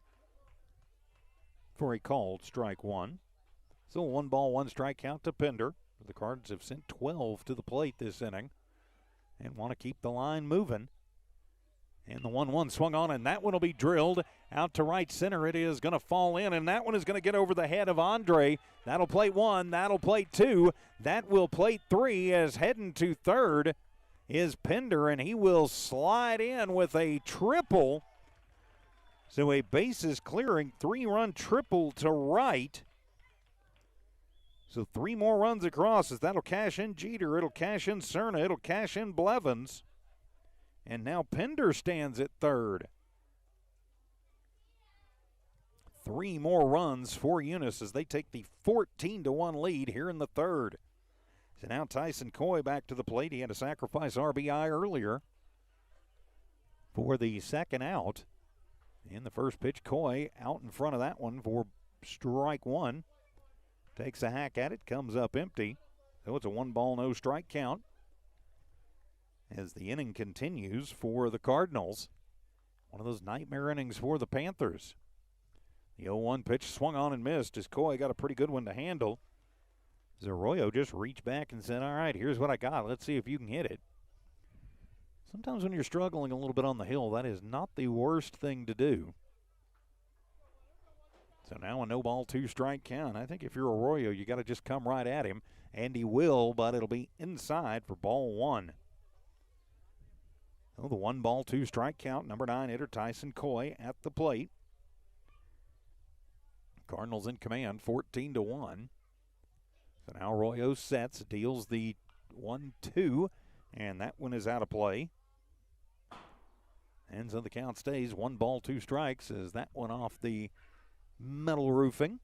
for a called strike 1. So a 1-ball, 1 strike count to Pender. The Cards have sent 12 to the plate this inning and want to keep the line moving. And the 1-1 swung on, and that one will be drilled out to right center. It is going to fall in, and that one is going to get over the head of Andre. That'll plate 1, that'll plate 2, that will plate 3, as heading to third is Pender, and he will slide in with a triple. So a bases clearing 3-run triple to right. So 3 more runs across, as that'll cash in Jeter, it'll cash in Cerna, it'll cash in Blevins. And now Pender stands at third. 3 more runs for Eunice as they take the 14-1 lead here in the third. So now Tyson Coy back to the plate. He had a sacrifice RBI earlier for the second out. In the first pitch, Coy out in front of that one for strike 1. Takes a hack at it, comes up empty. So it's a 1-ball, no strike count as the inning continues for the Cardinals. One of those nightmare innings for the Panthers. The 0-1 pitch swung on and missed as Coy got a pretty good one to handle. Arroyo just reached back and said, all right, here's what I got. Let's see if you can hit it. Sometimes when you're struggling a little bit on the hill, that is not the worst thing to do. So now a no-ball, 2-strike count. I think if you're Arroyo, you got to just come right at him, and he will, but it'll be inside for ball 1. So the 1-ball, 2-strike count. Number 9 hitter Tyson Coy at the plate. Cardinals in command, 14-1. So now Arroyo sets, deals the 1-2, and that one is out of play. And so the count stays 1-ball, 2 strikes as that one off the metal roofing.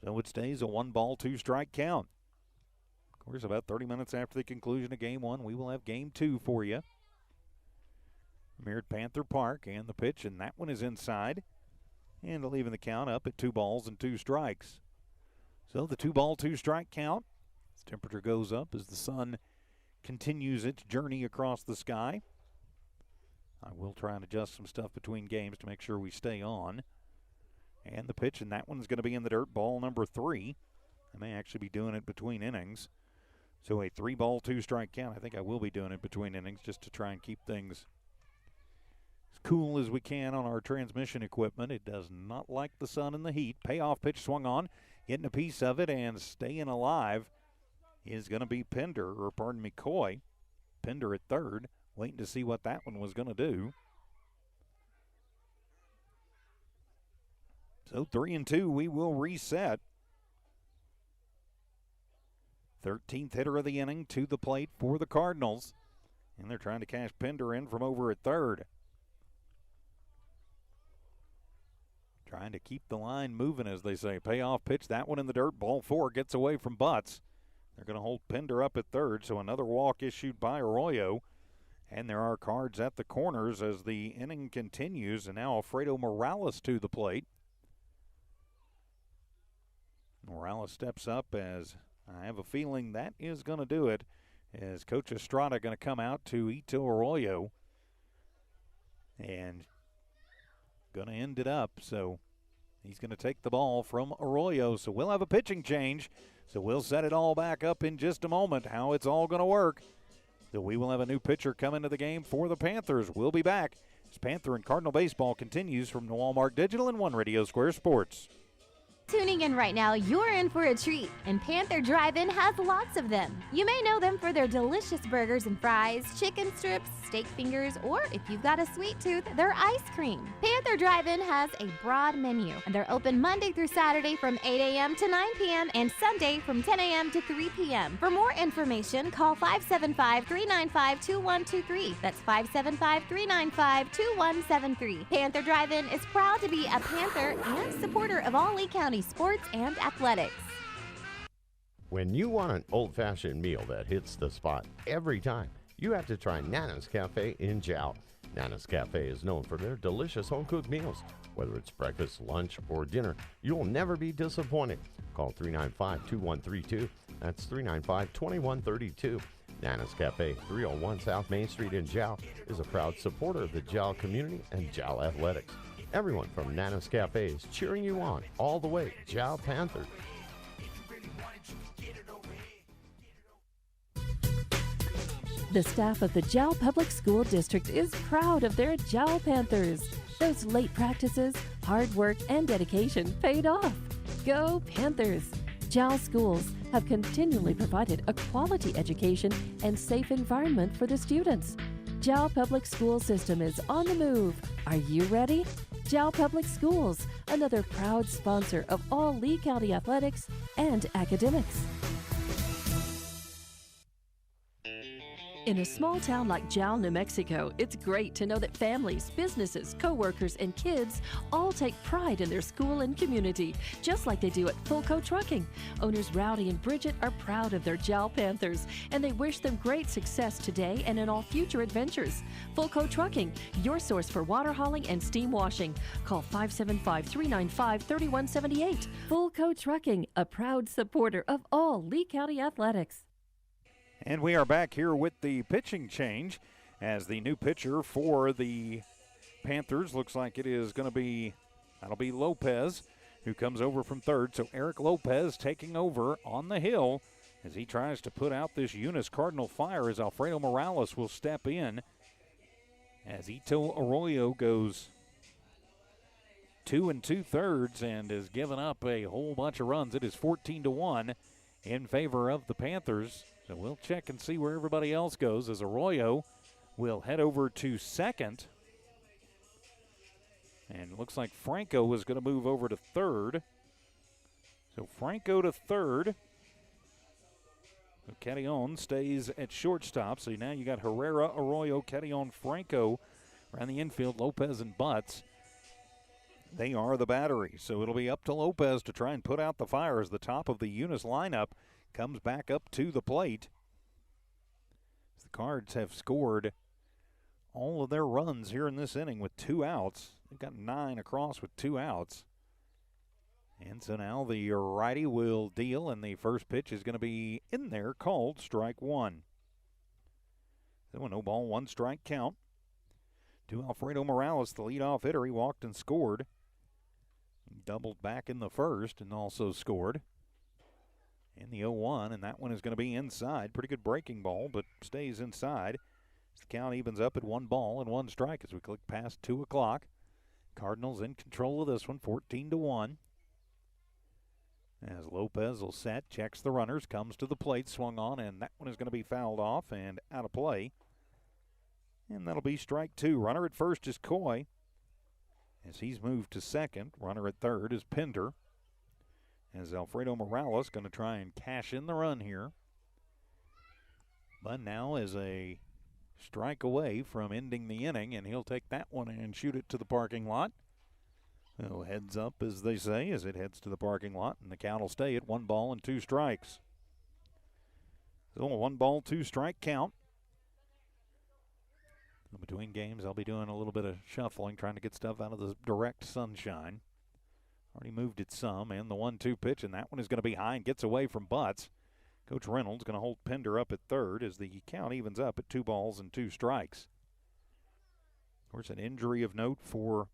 So it stays a 1-ball, 2-strike count. Of course, about 30 minutes after the conclusion of Game 1, we will have Game 2 for you. Here at Panther Park, and the pitch, and that one is inside. And leaving the count up at 2 balls and 2 strikes. So the 2-ball, 2-strike count. As temperature goes up as the sun continues its journey across the sky. I will try and adjust some stuff between games to make sure we stay on. And the pitch, and that one's going to be in the dirt, ball number 3. I may actually be doing it between innings. So a 3-ball, 2-strike count. I think I will be doing it between innings just to try and keep things as cool as we can on our transmission equipment. It does not like the sun and the heat. Payoff pitch swung on, getting a piece of it and staying alive is going to be Coy. Pender at third, waiting to see what that one was going to do. So 3-2, we will reset. 13th hitter of the inning to the plate for the Cardinals. And they're trying to cash Pender in from over at third. Trying to keep the line moving, as they say. Payoff pitch, that one in the dirt. Ball 4 gets away from Butts. They're going to hold Pender up at third, so another walk issued by Arroyo. And there are cards at the corners as the inning continues. And now Alfredo Morales to the plate. Morales steps up, as I have a feeling that is going to do it, as Coach Estrada going to come out to Ito Arroyo and going to end it up. So he's going to take the ball from Arroyo. So we'll have a pitching change. So we'll set it all back up in just a moment, how it's all going to work. So we will have a new pitcher come into the game for the Panthers. We'll be back as Panther and Cardinal baseball continues from the Walmart Digital and One Radio Square Sports. Tuning in right now, you're in for a treat, and Panther Drive-In has lots of them. You may know them for their delicious burgers and fries, chicken strips, steak fingers, or if you've got a sweet tooth, their ice cream. Panther Drive-In has a broad menu, and they're open Monday through Saturday from 8 a.m. to 9 p.m. and Sunday from 10 a.m. to 3 p.m. For more information, call 575-395-2123. That's 575-395-2173. Panther Drive-In is proud to be a Panther and supporter of all Lee County sports and athletics. When you want an old-fashioned meal that hits the spot every time, you have to try Nana's Cafe in Jal. Nana's Cafe is known for their delicious home-cooked meals. Whether it's breakfast, lunch, or dinner, you'll never be disappointed. Call 395-2132. That's 395-2132. Nana's Cafe, 301 South Main Street in Jal, is a proud supporter of the Jal community and Jal athletics. Everyone from Nana's Cafe is cheering you on all the way. Jal Panthers. The staff of the Jal Public School District is proud of their Jal Panthers. Those late practices, hard work, and dedication paid off. Go Panthers! Jal schools have continually provided a quality education and safe environment for the students. Jal Public School System is on the move. Are you ready? Jal Public Schools, another proud sponsor of all Lee County athletics and academics. In a small town like Jal, New Mexico, it's great to know that families, businesses, co-workers, and kids all take pride in their school and community, just like they do at Fulco Trucking. Owners Rowdy and Bridget are proud of their Jal Panthers, and they wish them great success today and in all future adventures. Fulco Trucking, your source for water hauling and steam washing. Call 575-395-3178. Fulco Trucking, a proud supporter of all Lee County athletics. And we are back here with the pitching change as the new pitcher for the Panthers looks like it is going to be, that'll be Lopez, who comes over from third. So Eric Lopez taking over on the hill as he tries to put out this Eunice Cardinal fire, as Alfredo Morales will step in as Ito Arroyo goes 2 2/3 and has given up a whole bunch of runs. It is 14-1 in favor of the Panthers. So we'll check and see where everybody else goes, as Arroyo will head over to second. And it looks like Franco is going to move over to third. So Franco to third. So Carrion stays at shortstop. So now you got Herrera, Arroyo, Carrion, Franco around the infield, Lopez and Butts. They are the battery. So it'll be up to Lopez to try and put out the fire as the top of the Eunice lineup comes back up to the plate. The Cards have scored all of their runs here in this inning with 2 outs. They've got 9 across with 2 outs. And so now the righty will deal, and the first pitch is going to be in there, called strike 1. So a no ball, 1 strike count to Alfredo Morales, the leadoff hitter. He walked and scored. He doubled back in the first and also scored in the 0-1, and that one is going to be inside. Pretty good breaking ball, but stays inside. The count evens up at 1 ball and 1 strike as we click past 2 o'clock. Cardinals in control of this one, 14-1. As Lopez will set, checks the runners, comes to the plate, swung on, and that one is going to be fouled off and out of play. And that'll be strike 2. Runner at first is Coy, as he's moved to second. Runner at third is Pender, as Alfredo Morales going to try and cash in the run here. But now is a strike away from ending the inning, and he'll take that one and shoot it to the parking lot. So heads up, as they say, as it heads to the parking lot, and the count will stay at 1 ball and 2 strikes. So a 1 ball, 2 strike count. Between games, I'll be doing a little bit of shuffling, trying to get stuff out of the direct sunshine. Already moved it some, and the 1-2 pitch, and that one is going to be high and gets away from Butts. Coach Reynolds going to hold Pender up at third as the count evens up at 2 balls and 2 strikes. Of course, an injury of note for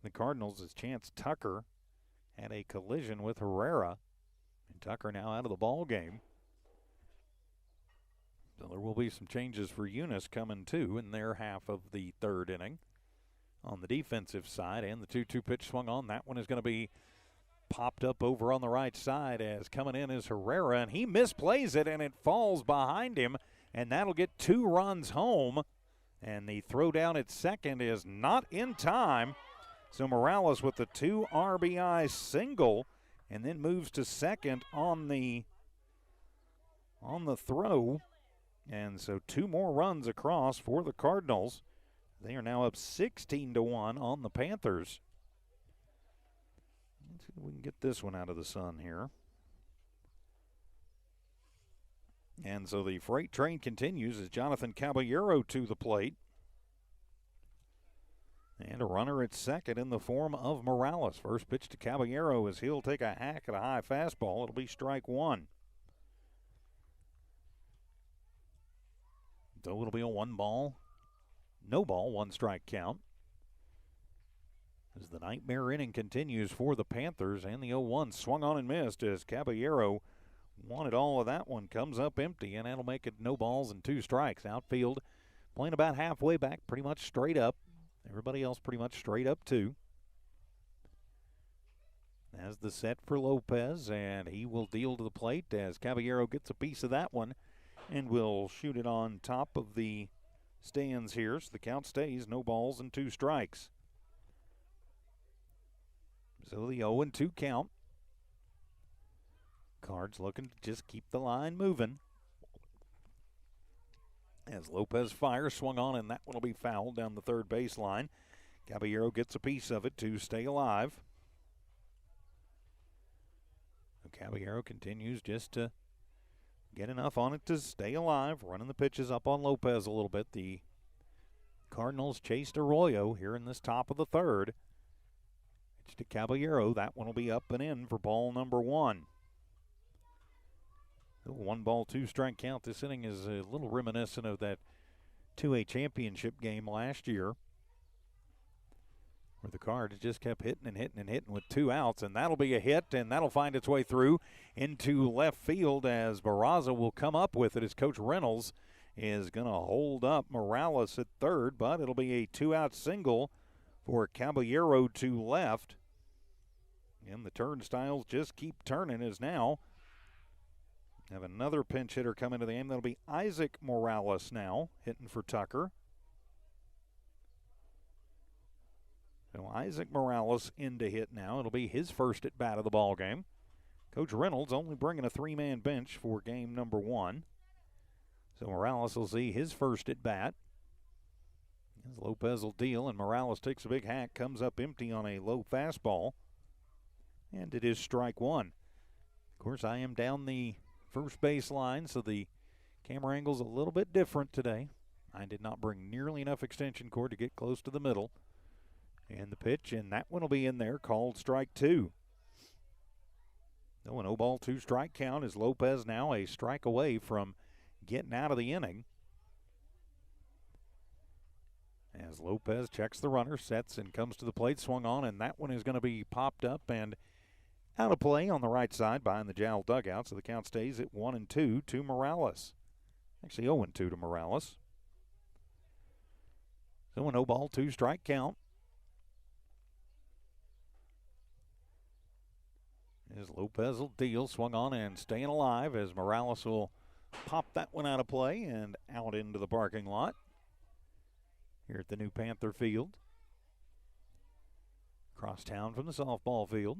the Cardinals is Chance Tucker had a collision with Herrera, and Tucker now out of the ball game. So there will be some changes for Eunice coming too in their half of the third inning on the defensive side, and the 2-2 pitch swung on. That one is going to be popped up over on the right side as coming in is Herrera, and he misplays it, and it falls behind him, and that'll get 2 runs home, and the throw down at second is not in time. So Morales with the 2 RBI single, and then moves to second on the throw. And so 2 more runs across for the Cardinals. They are now up 16-1 on the Panthers. Let's see if we can get this one out of the sun here. And so the freight train continues as Jonathan Caballero to the plate. And a runner at second in the form of Morales. First pitch to Caballero as he'll take a hack at a high fastball. It'll be strike 1. So it'll be a 1 ball, no ball, 1 strike count. As the nightmare inning continues for the Panthers, and the 0-1 swung on and missed as Caballero wanted all of that one. Comes up empty, and that'll make it no balls and 2 strikes. Outfield playing about halfway back, pretty much straight up. Everybody else pretty much straight up too. As the set for Lopez, and he will deal to the plate as Caballero gets a piece of that one and will shoot it on top of the stands here. So the count stays no balls and 2 strikes. So the 0-2 count. Cards looking to just keep the line moving. As Lopez fires, swung on, and that one will be fouled down the third baseline. Caballero gets a piece of it to stay alive. So Caballero continues just to get enough on it to stay alive, running the pitches up on Lopez a little bit. The Cardinals chased Arroyo here in this top of the third. Pitch to Caballero. That one will be up and in for ball number 1. The 1 ball, 2 strike count. This inning is a little reminiscent of that 2A championship game last year, where the Cards just kept hitting and hitting and hitting with 2 outs, and that'll be a hit, and that'll find its way through into left field as Barraza will come up with it as Coach Reynolds is going to hold up Morales at third, but it'll be a 2-out single for Caballero to left. And the turnstiles just keep turning as now have another pinch hitter come into the game. That'll be Isaac Morales now hitting for Tucker. So Isaac Morales in to hit now. It'll be his first at bat of the ball game. Coach Reynolds only bringing a 3-man bench for game number 1. So Morales will see his first at bat. As Lopez will deal, and Morales takes a big hack, comes up empty on a low fastball. And it is strike 1. Of course, I am down the first base line, so the camera angle's a little bit different today. I did not bring nearly enough extension cord to get close to the middle. And the pitch, and that one will be in there, called strike 2. So an 0 ball, 2 strike count as Lopez now a strike away from getting out of the inning. As Lopez checks the runner, sets and comes to the plate, swung on, and that one is going to be popped up and out of play on the right side behind the Jal dugout. So the count stays at 1-2 to Morales. Actually 0-2 to Morales. So a no ball, 2 strike count. As Lopez will deal, swung on and staying alive as Morales will pop that one out of play and out into the parking lot here at the new Panther field. Across town from the softball field.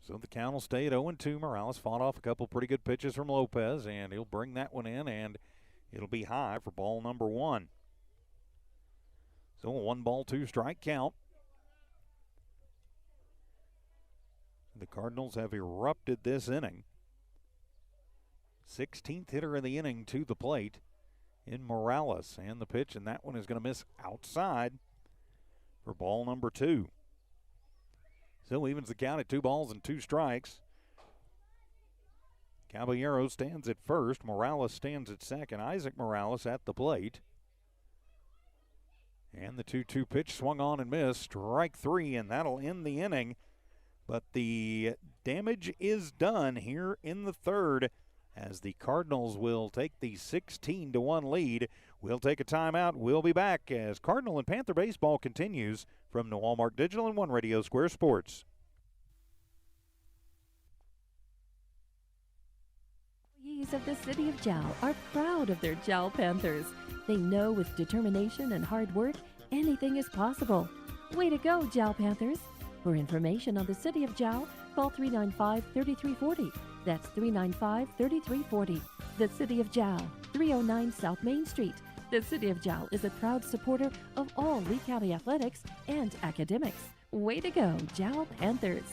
So the count will stay at 0-2. Morales fought off a couple pretty good pitches from Lopez, and he'll bring that one in, and it'll be high for ball number 1. So a 1 ball, 2 strike count. The Cardinals have erupted this inning. 16th hitter of the inning to the plate in Morales. And the pitch, and that one is going to miss outside for ball number 2. So evens the count at 2 balls and 2 strikes. Caballero stands at first. Morales stands at second. Isaac Morales at the plate. And the 2-2 pitch swung on and missed. Strike 3, and that'll end the inning. But the damage is done here in the third as the Cardinals will take the 16-1 lead. We'll take a timeout. We'll be back as Cardinal and Panther baseball continues from the Walmart Digital and One Radio Square Sports. Employees of the City of Jal are proud of their Jal Panthers. They know with determination and hard work, anything is possible. Way to go, Jal Panthers! For information on the City of Jal, call 395-3340. That's 395-3340. The City of Jal, 309 South Main Street. The City of Jal is a proud supporter of all Lee County athletics and academics. Way to go, Jal Panthers!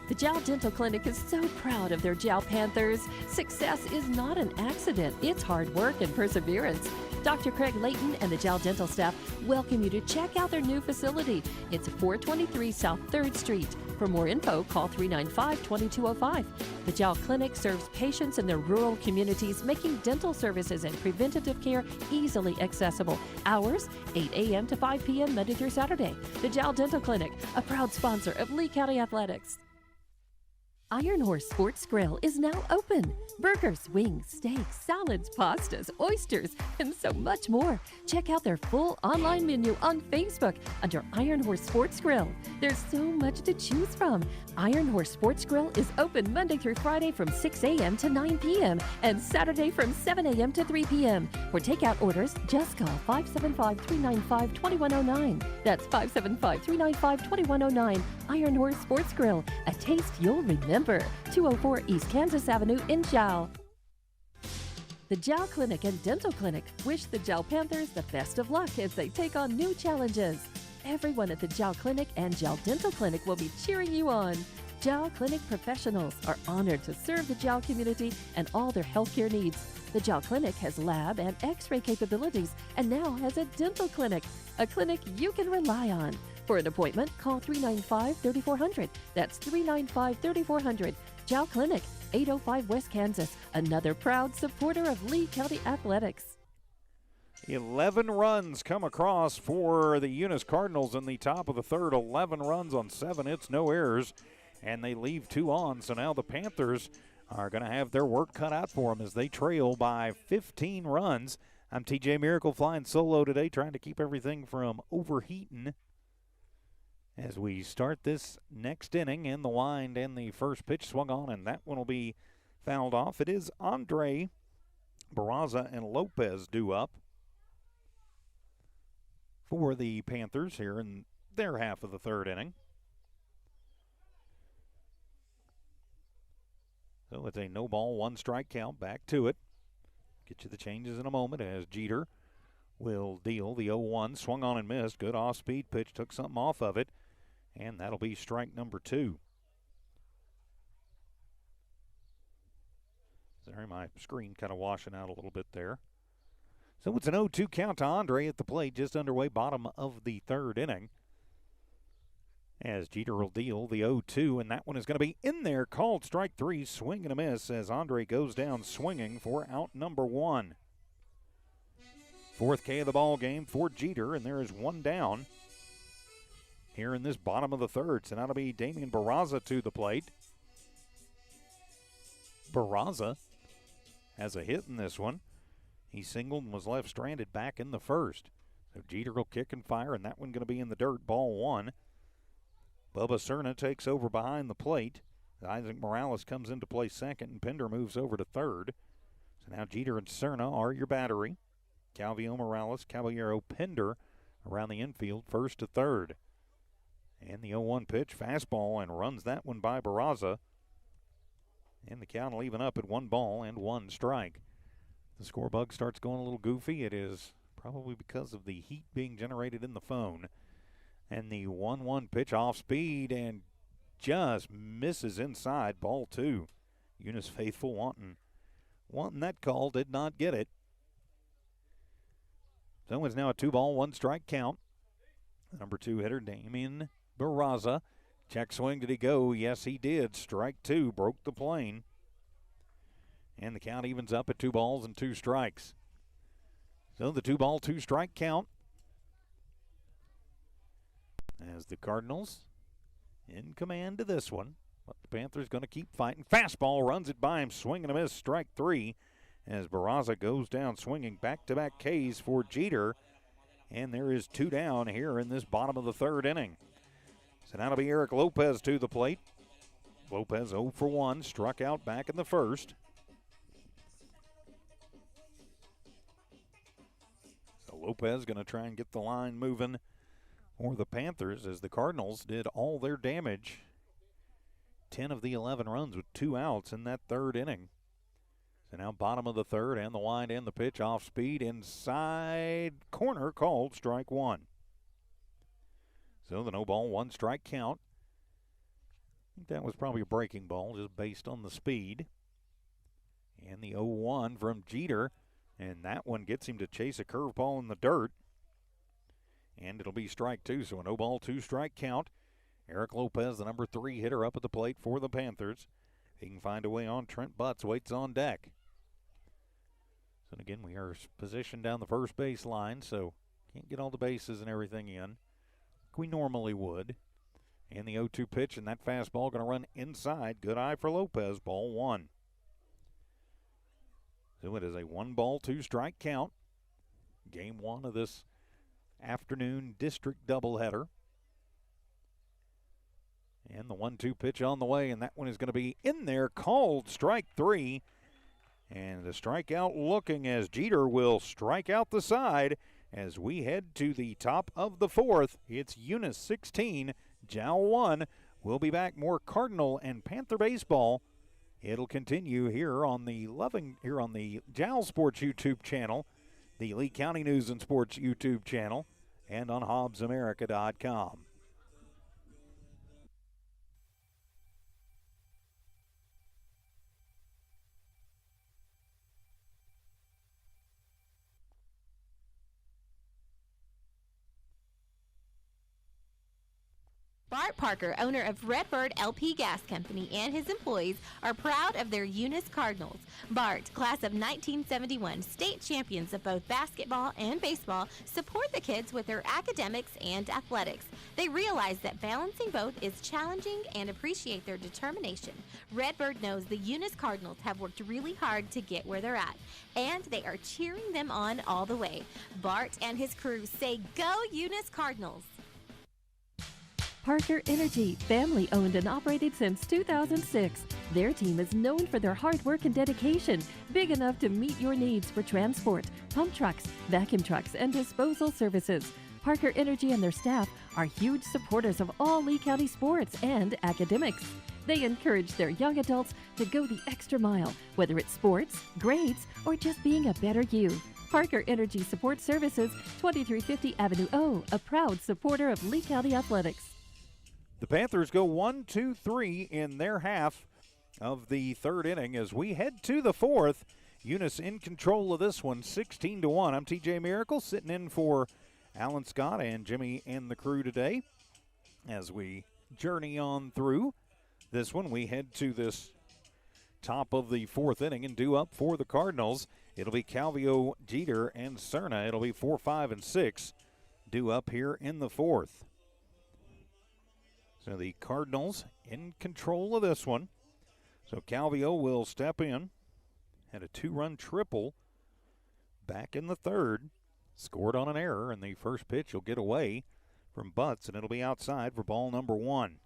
The Jal Dental Clinic is so proud of their Jal Panthers. Success is not an accident, it's hard work and perseverance. Dr. Craig Layton and the Jal Dental staff welcome you to check out their new facility. It's 423 South 3rd Street. For more info, call 395-2205. The Jal Clinic serves patients in their rural communities, making dental services and preventative care easily accessible. Hours, 8 a.m. to 5 p.m. Monday through Saturday. The Jal Dental Clinic, a proud sponsor of Lee County Athletics. Iron Horse Sports Grill is now open. Burgers, wings, steaks, salads, pastas, oysters, and so much more. Check out their full online menu on Facebook under Iron Horse Sports Grill. There's so much to choose from. Iron Horse Sports Grill is open Monday through Friday from 6 a.m. to 9 p.m. and Saturday from 7 a.m. to 3 p.m. For takeout orders, just call 575-395-2109. That's 575-395-2109. Iron Horse Sports Grill, a taste you'll remember. 204 East Kansas Avenue in Jal. The Jal Clinic and Dental Clinic wish the Jal Panthers the best of luck as they take on new challenges. Everyone at the Jal Clinic and Jal Dental Clinic will be cheering you on. Jal Clinic professionals are honored to serve the Jal community and all their healthcare needs. The Jal Clinic has lab and x-ray capabilities and now has a dental clinic, a clinic you can rely on. For an appointment, call 395-3400. That's 395-3400. Jal Clinic, 805 West Kansas, another proud supporter of Lee County Athletics. 11 runs come across for the Eunice Cardinals in the top of the third. 11 runs on 7 hits, no errors, and they leave 2 on. So now the Panthers are going to have their work cut out for them as they trail by 15 runs. I'm TJ Miracle flying solo today, trying to keep everything from overheating as we start this next inning. In the wind, and the first pitch swung on, and that one will be fouled off. It is Andre, Barraza, and Lopez due up for the Panthers here in their half of the third inning. So it's a no ball, 1 strike count. Back to it. Get you the changes in a moment as Jeter will deal the 0-1. Swung on and missed. Good off-speed pitch. Took something off of it. And that'll be strike number 2. Sorry, my screen kind of washing out a little bit there. So it's an 0-2 count to Andre at the plate, just underway, bottom of the third inning. As Jeter will deal the 0-2, and that one is going to be in there. Called strike 3, swing and a miss as Andre goes down swinging for out number 1. 4th K of the ball game for Jeter, and there is one down here in this bottom of the 3rd. So now it'll be Damian Barraza to the plate. Barraza has a hit in this one. He singled and was left stranded back in the 1st. So Jeter will kick and fire, and that one going to be in the dirt, ball 1. Bubba Cerna takes over behind the plate. Isaac Morales comes into play 2nd, and Pender moves over to 3rd. So now Jeter and Cerna are your battery. Calvio Morales, Caballero, Pender around the infield, 1st to 3rd. And the 0-1 pitch, fastball, and runs that one by Barraza. And the count will even up at 1 ball and 1 strike. The score bug starts going a little goofy. It is probably because of the heat being generated in the phone. And the 1-1 pitch off speed and just misses inside, ball 2. Eunice faithful wanting that call, did not get it. So it's now a 2-ball, 1 strike count. The number 2 hitter, Damian Barraza. Check swing, did he go? Yes, he did. Strike 2, broke the plane. And the count evens up at 2 balls and 2 strikes. So the 2-ball, 2 strike count. As the Cardinals in command to this one. But the Panthers going to keep fighting. Fastball runs it by him. Swing and a miss. Strike 3. As Barraza goes down swinging. Back-to-back Ks for Jeter. And there is 2 down here in this bottom of the 3rd inning. So now it'll be Eric Lopez to the plate. Lopez 0 for 1. Struck out back in the 1st. So Lopez going to try and get the line moving for the Panthers as the Cardinals did all their damage. 10 of the 11 runs with 2 outs in that 3rd inning. So now bottom of the 3rd, and the wind and the pitch off speed inside corner, called strike 1. So the no ball, 1 strike count. I think that was probably a breaking ball just based on the speed. And the 0-1 from Jeter, and that one gets him to chase a curveball in the dirt. And it'll be strike 2, so a no ball, 2 strike count. Eric Lopez, the number 3 hitter, up at the plate for the Panthers. He can find a way on. Trent Butts waits on deck. So again, we are positioned down the first base line, so can't get all the bases and everything in like we normally would. And the 0-2 pitch, and that fastball going to run inside. Good eye for Lopez, ball 1. So it is a 1-ball, 2 strike count. Game 1 of this afternoon district doubleheader. And the 1-2 pitch on the way, and that one is going to be in there, called strike 3. And the strikeout looking as Jeter will strike out the side as we head to the top of the 4th. It's Eunice 16, Jal 1. We'll be back, more Cardinal and Panther baseball. It'll continue here on the Jal Sports YouTube channel, the Lee County News and Sports YouTube channel, and on HobbsAmerica.com. Bart Parker, owner of Redbird LP Gas Company, and his employees are proud of their Eunice Cardinals. Bart, class of 1971, state champions of both basketball and baseball, support the kids with their academics and athletics. They realize that balancing both is challenging and appreciate their determination. Redbird knows the Eunice Cardinals have worked really hard to get where they're at, and they are cheering them on all the way. Bart and his crew say, "Go Eunice Cardinals!" Parker Energy, family owned and operated since 2006. Their team is known for their hard work and dedication, big enough to meet your needs for transport, pump trucks, vacuum trucks, and disposal services. Parker Energy and their staff are huge supporters of all Lee County sports and academics. They encourage their young adults to go the extra mile, whether it's sports, grades, or just being a better you. Parker Energy Support Services, 2350 Avenue O, a proud supporter of Lee County athletics. The Panthers go 1-2-3 in their half of the 3rd inning as we head to the 4th. Eunice in control of this one, 16-1. I'm TJ Miracle, sitting in for Alan Scott and Jimmy and the crew today. As we journey on through this one, we head to this top of the fourth inning and due up for the Cardinals. It'll be Calvio, Jeter, and Cerna. It'll be 4, 5, and 6 due up here in the fourth. So the Cardinals in control of this one. So Calvio will step in. Had a 2-run triple back in the third. Scored on an error, and the first pitch will get away from Butts, and it'll be outside for ball number 1.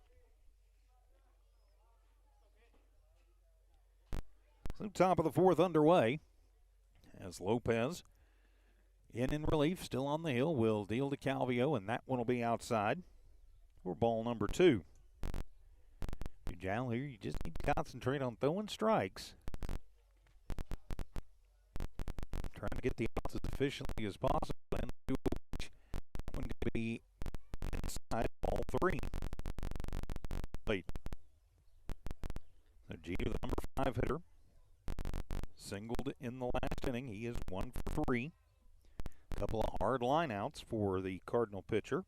So top of the fourth underway as Lopez in relief, still on the hill, will deal to Calvio, and that one will be outside for ball number 2. Jal, here you just need to concentrate on throwing strikes. Trying to get the outs as efficiently as possible, and that one to be inside ball 3. Late. So Jeter, the number 5 hitter, singled in the last inning. He is 1 for 3. A couple of hard lineouts for the Cardinal pitcher.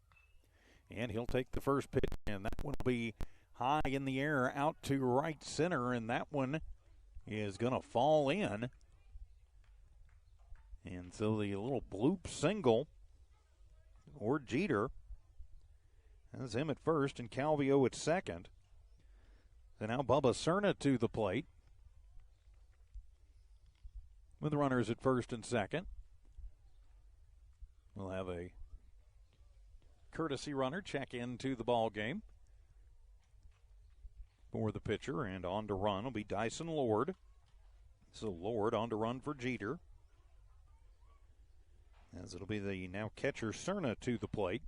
And he'll take the first pitch, and that one will be high in the air out to right center, and that one is going to fall in. And so the little bloop single, or Jeter, that's him at first, and Calvio at second. So now Bubba Cerna to the plate, with runners at first and second. We'll have a courtesy runner check into the ball game for the pitcher, and on to run will be Dyson Lord. So Lord on to run for Jeter, as it'll be the now catcher Cerna to the plate.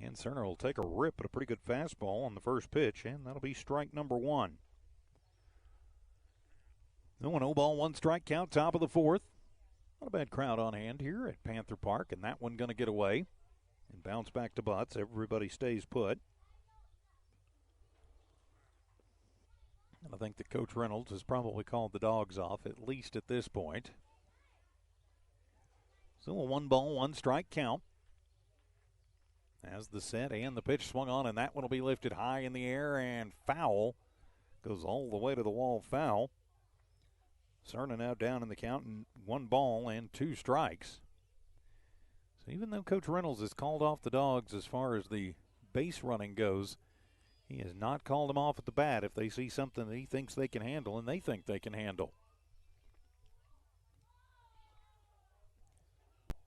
And Cerna will take a rip at a pretty good fastball on the first pitch, and that'll be strike number 1. No, an 0 ball, 1 strike count, top of the fourth. Not a bad crowd on hand here at Panther Park, and that one going to get away and bounce back to Butts. Everybody stays put. And I think that Coach Reynolds has probably called the dogs off, at least at this point. So a 1 ball, 1 strike count. As the set and the pitch swung on, and that one will be lifted high in the air and foul. Goes all the way to the wall, foul. Cerna now down in the count, and 1 ball and 2 strikes. So even though Coach Reynolds has called off the dogs as far as the base running goes, he has not called them off at the bat if they see something that he thinks they can handle and they think they can handle.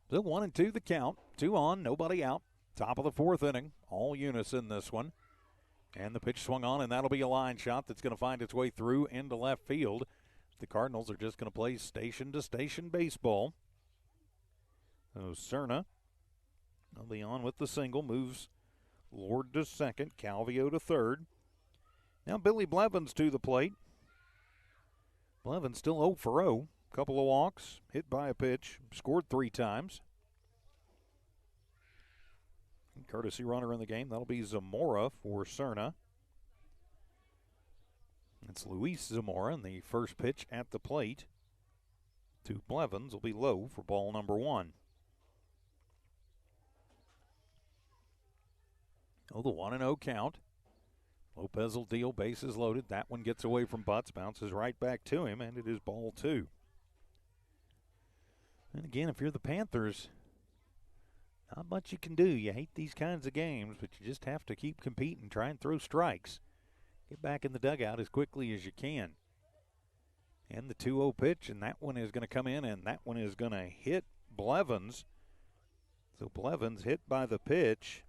So 1 and 2 the count. 2 on, nobody out. Top of the fourth inning. All Eunice in this one. And the pitch swung on, and that'll be a line shot that's going to find its way through into left field. The Cardinals are just going to play station-to-station baseball. So Cerna will be on with the single. Moves Lord to second. Calvio to third. Now Billy Blevins to the plate. Blevins still 0 for 0. Couple of walks, hit by a pitch, scored 3 times. Courtesy runner in the game, that'll be Zamora for Cerna. It's Luis Zamora, and the first pitch at the plate to Blevins will be low for ball number 1. Oh, the 1-0 count. Lopez will deal, bases loaded. That one gets away from Butts, bounces right back to him, and it is ball 2. And again, if you're the Panthers, not much you can do. You hate these kinds of games, but you just have to keep competing, try and throw strikes. Get back in the dugout as quickly as you can. And the 2-0 pitch, and that one is going to come in, and that one is going to hit Blevins. So Blevins hit by the pitch,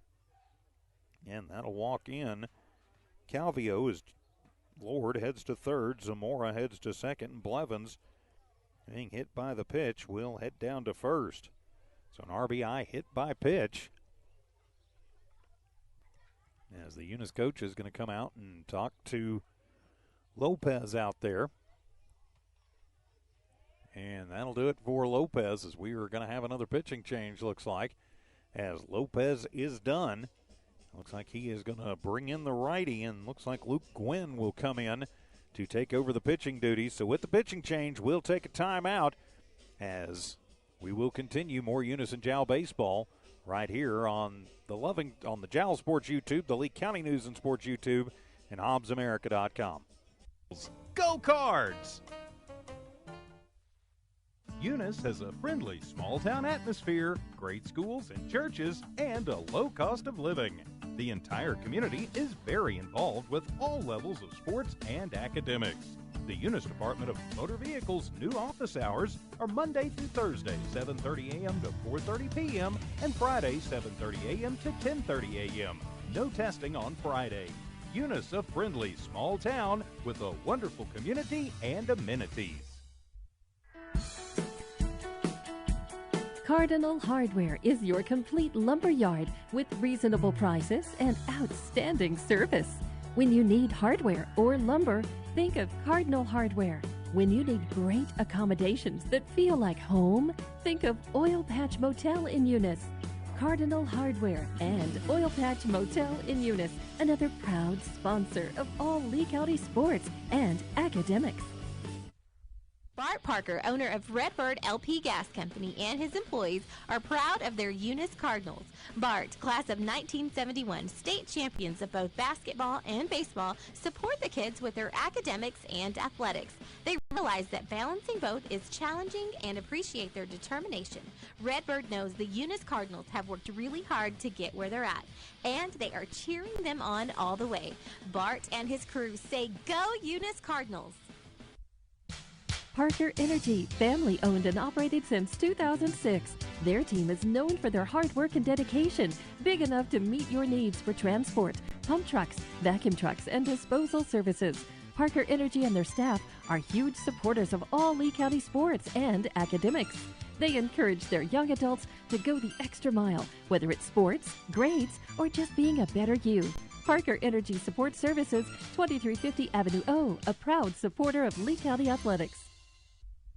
and that'll walk in. Calvio is Lord heads to third, Zamora heads to second, and Blevins, being hit by the pitch, will head down to first. So an RBI hit by pitch. As the Eunice coach is going to come out and talk to Lopez out there. And that'll do it for Lopez, as we are going to have another pitching change, looks like. As Lopez is done, looks like he is going to bring in the righty, and looks like Luke Gwynn will come in to take over the pitching duties. So with the pitching change, we'll take a timeout as we will continue more Eunice and Jal baseball right here on the Jal Sports YouTube, the Lee County News and Sports YouTube, and HobbsAmerica.com. Go Cards! Eunice has a friendly small-town atmosphere, great schools and churches, and a low cost of living. The entire community is very involved with all levels of sports and academics. The Eunice Department of Motor Vehicles' new office hours are Monday through Thursday, 7:30 a.m. to 4:30 p.m., and Friday, 7:30 a.m. to 10:30 a.m. No testing on Friday. Eunice, a friendly small town with a wonderful community and amenities. Cardinal Hardware is your complete lumber yard with reasonable prices and outstanding service. When you need hardware or lumber, think of Cardinal Hardware. When you need great accommodations that feel like home, think of Oil Patch Motel in Eunice. Cardinal Hardware and Oil Patch Motel in Eunice, another proud sponsor of all Lee County sports and academics. Bart Parker, owner of Redbird LP Gas Company, and his employees are proud of their Eunice Cardinals. Bart, class of 1971, state champions of both basketball and baseball, support the kids with their academics and athletics. They realize that balancing both is challenging and appreciate their determination. Redbird knows the Eunice Cardinals have worked really hard to get where they're at, and they are cheering them on all the way. Bart and his crew say, "Go Eunice Cardinals!" Parker Energy, family owned and operated since 2006. Their team is known for their hard work and dedication, big enough to meet your needs for transport, pump trucks, vacuum trucks, and disposal services. Parker Energy and their staff are huge supporters of all Lee County sports and academics. They encourage their young adults to go the extra mile, whether it's sports, grades, or just being a better you. Parker Energy Support Services, 2350 Avenue O, a proud supporter of Lee County athletics.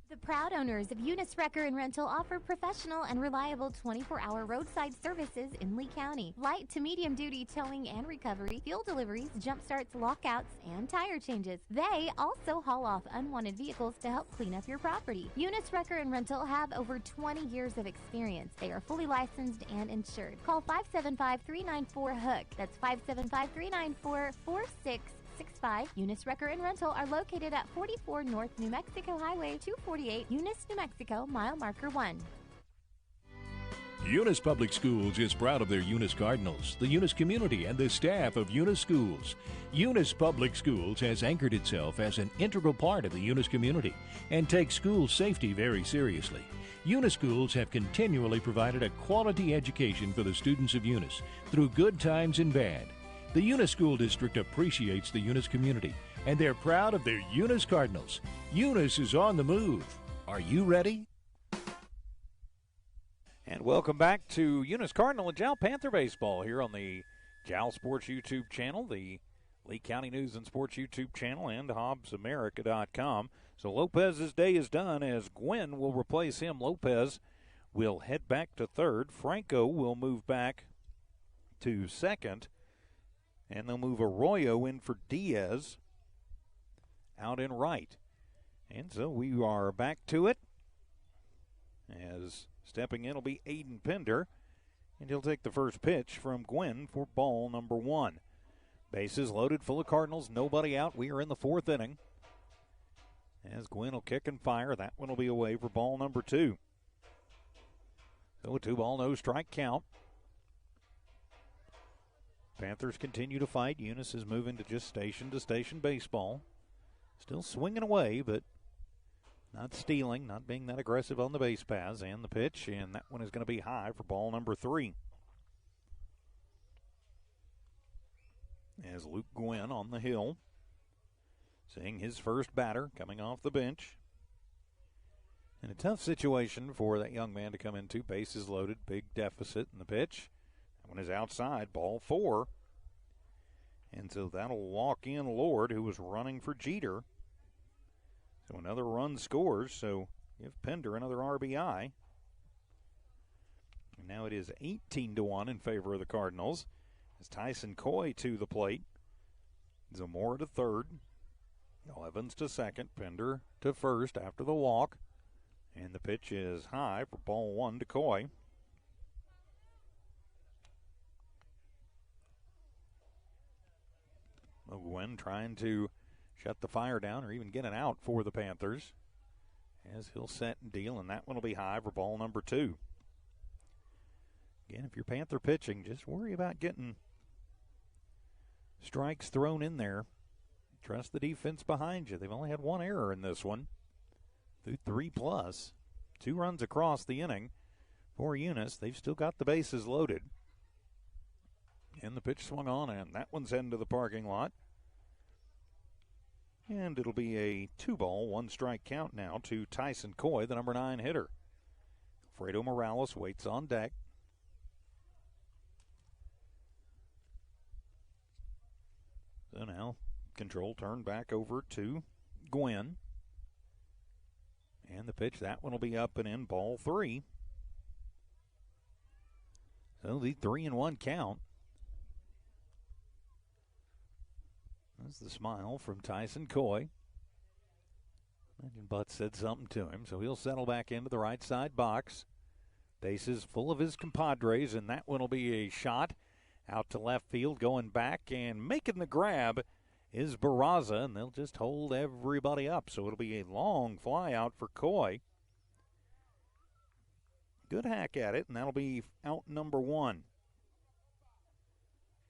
The proud owners of Eunice Wrecker and Rental offer professional and reliable 24-hour roadside services in Lee County. Light to medium duty towing and recovery, fuel deliveries, jump starts, lockouts, and tire changes. They also haul off unwanted vehicles to help clean up your property. Eunice Wrecker and Rental have over 20 years of experience. They are fully licensed and insured. Call 575-394-HOOK. That's 575-394-4665. Eunice Wrecker and Rental are located at 44 North New Mexico Highway 248, Eunice, New Mexico, mile marker 1. Eunice Public Schools is proud of their Eunice Cardinals, the Eunice community, and the staff of Eunice Schools. Eunice Public Schools has anchored itself as an integral part of the Eunice community and takes school safety very seriously. Eunice Schools have continually provided a quality education for the students of Eunice through good times and bad. The Eunice School District appreciates the Eunice community, and they're proud of their Eunice Cardinals. Eunice is on the move. Are you ready? And welcome back to Eunice Cardinal and Jal Panther Baseball here on the Jal Sports YouTube channel, the Lee County News and Sports YouTube channel, and HobbsAmerica.com. So Lopez's day is done as Gwynn will replace him. Lopez will head back to third. Franco will move back to second. And they'll move Arroyo in for Diaz out in right. And so we are back to it. As stepping in will be Aiden Pender. And he'll take the first pitch from Gwynn for ball number 1. Bases loaded, full of Cardinals, nobody out. We are in the 4th inning. As Gwynn will kick and fire, that one will be away for ball number 2. So a 2-ball, no strike count. Panthers continue to fight. Eunice is moving to just station-to-station baseball. Still swinging away, but not stealing, not being that aggressive on the base paths. And the pitch, and that one is going to be high for ball number 3. As Luke Gwynn on the hill, seeing his first batter coming off the bench. And a tough situation for that young man to come into. Bases loaded, big deficit in the pitch. That one is outside, ball 4. And so that'll walk in Lord, who was running for Jeter. So another run scores, so give Pender another RBI. And now it is 18-1 in favor of the Cardinals. As Tyson Coy to the plate. Zamora to third. Evans to second. Pender to first after the walk. And the pitch is high for ball 1 to Coy. Gwynn trying to shut the fire down or even get an out for the Panthers as he'll set and deal, and that one will be high for ball number 2. Again, if you're Panther pitching, just worry about getting strikes thrown in there. Trust the defense behind you. They've only had one error in this one through 3+. 2 runs across the inning for Eunice. They've still got the bases loaded. And the pitch swung on, and that one's heading to the parking lot. And it'll be a 2-ball, 1-strike count now to Tyson Coy, the number 9 hitter. Fredo Morales waits on deck. So now control turned back over to Gwynn. And the pitch, that one will be up and in, ball 3. So the 3-1 count. That's the smile from Tyson Coy. Imagine Butts said something to him, so he'll settle back into the right side box. Bases full of his compadres, and that one will be a shot out to left field, going back and making the grab is Barraza, and they'll just hold everybody up. So it'll be a long fly out for Coy. Good hack at it, and that'll be out number 1.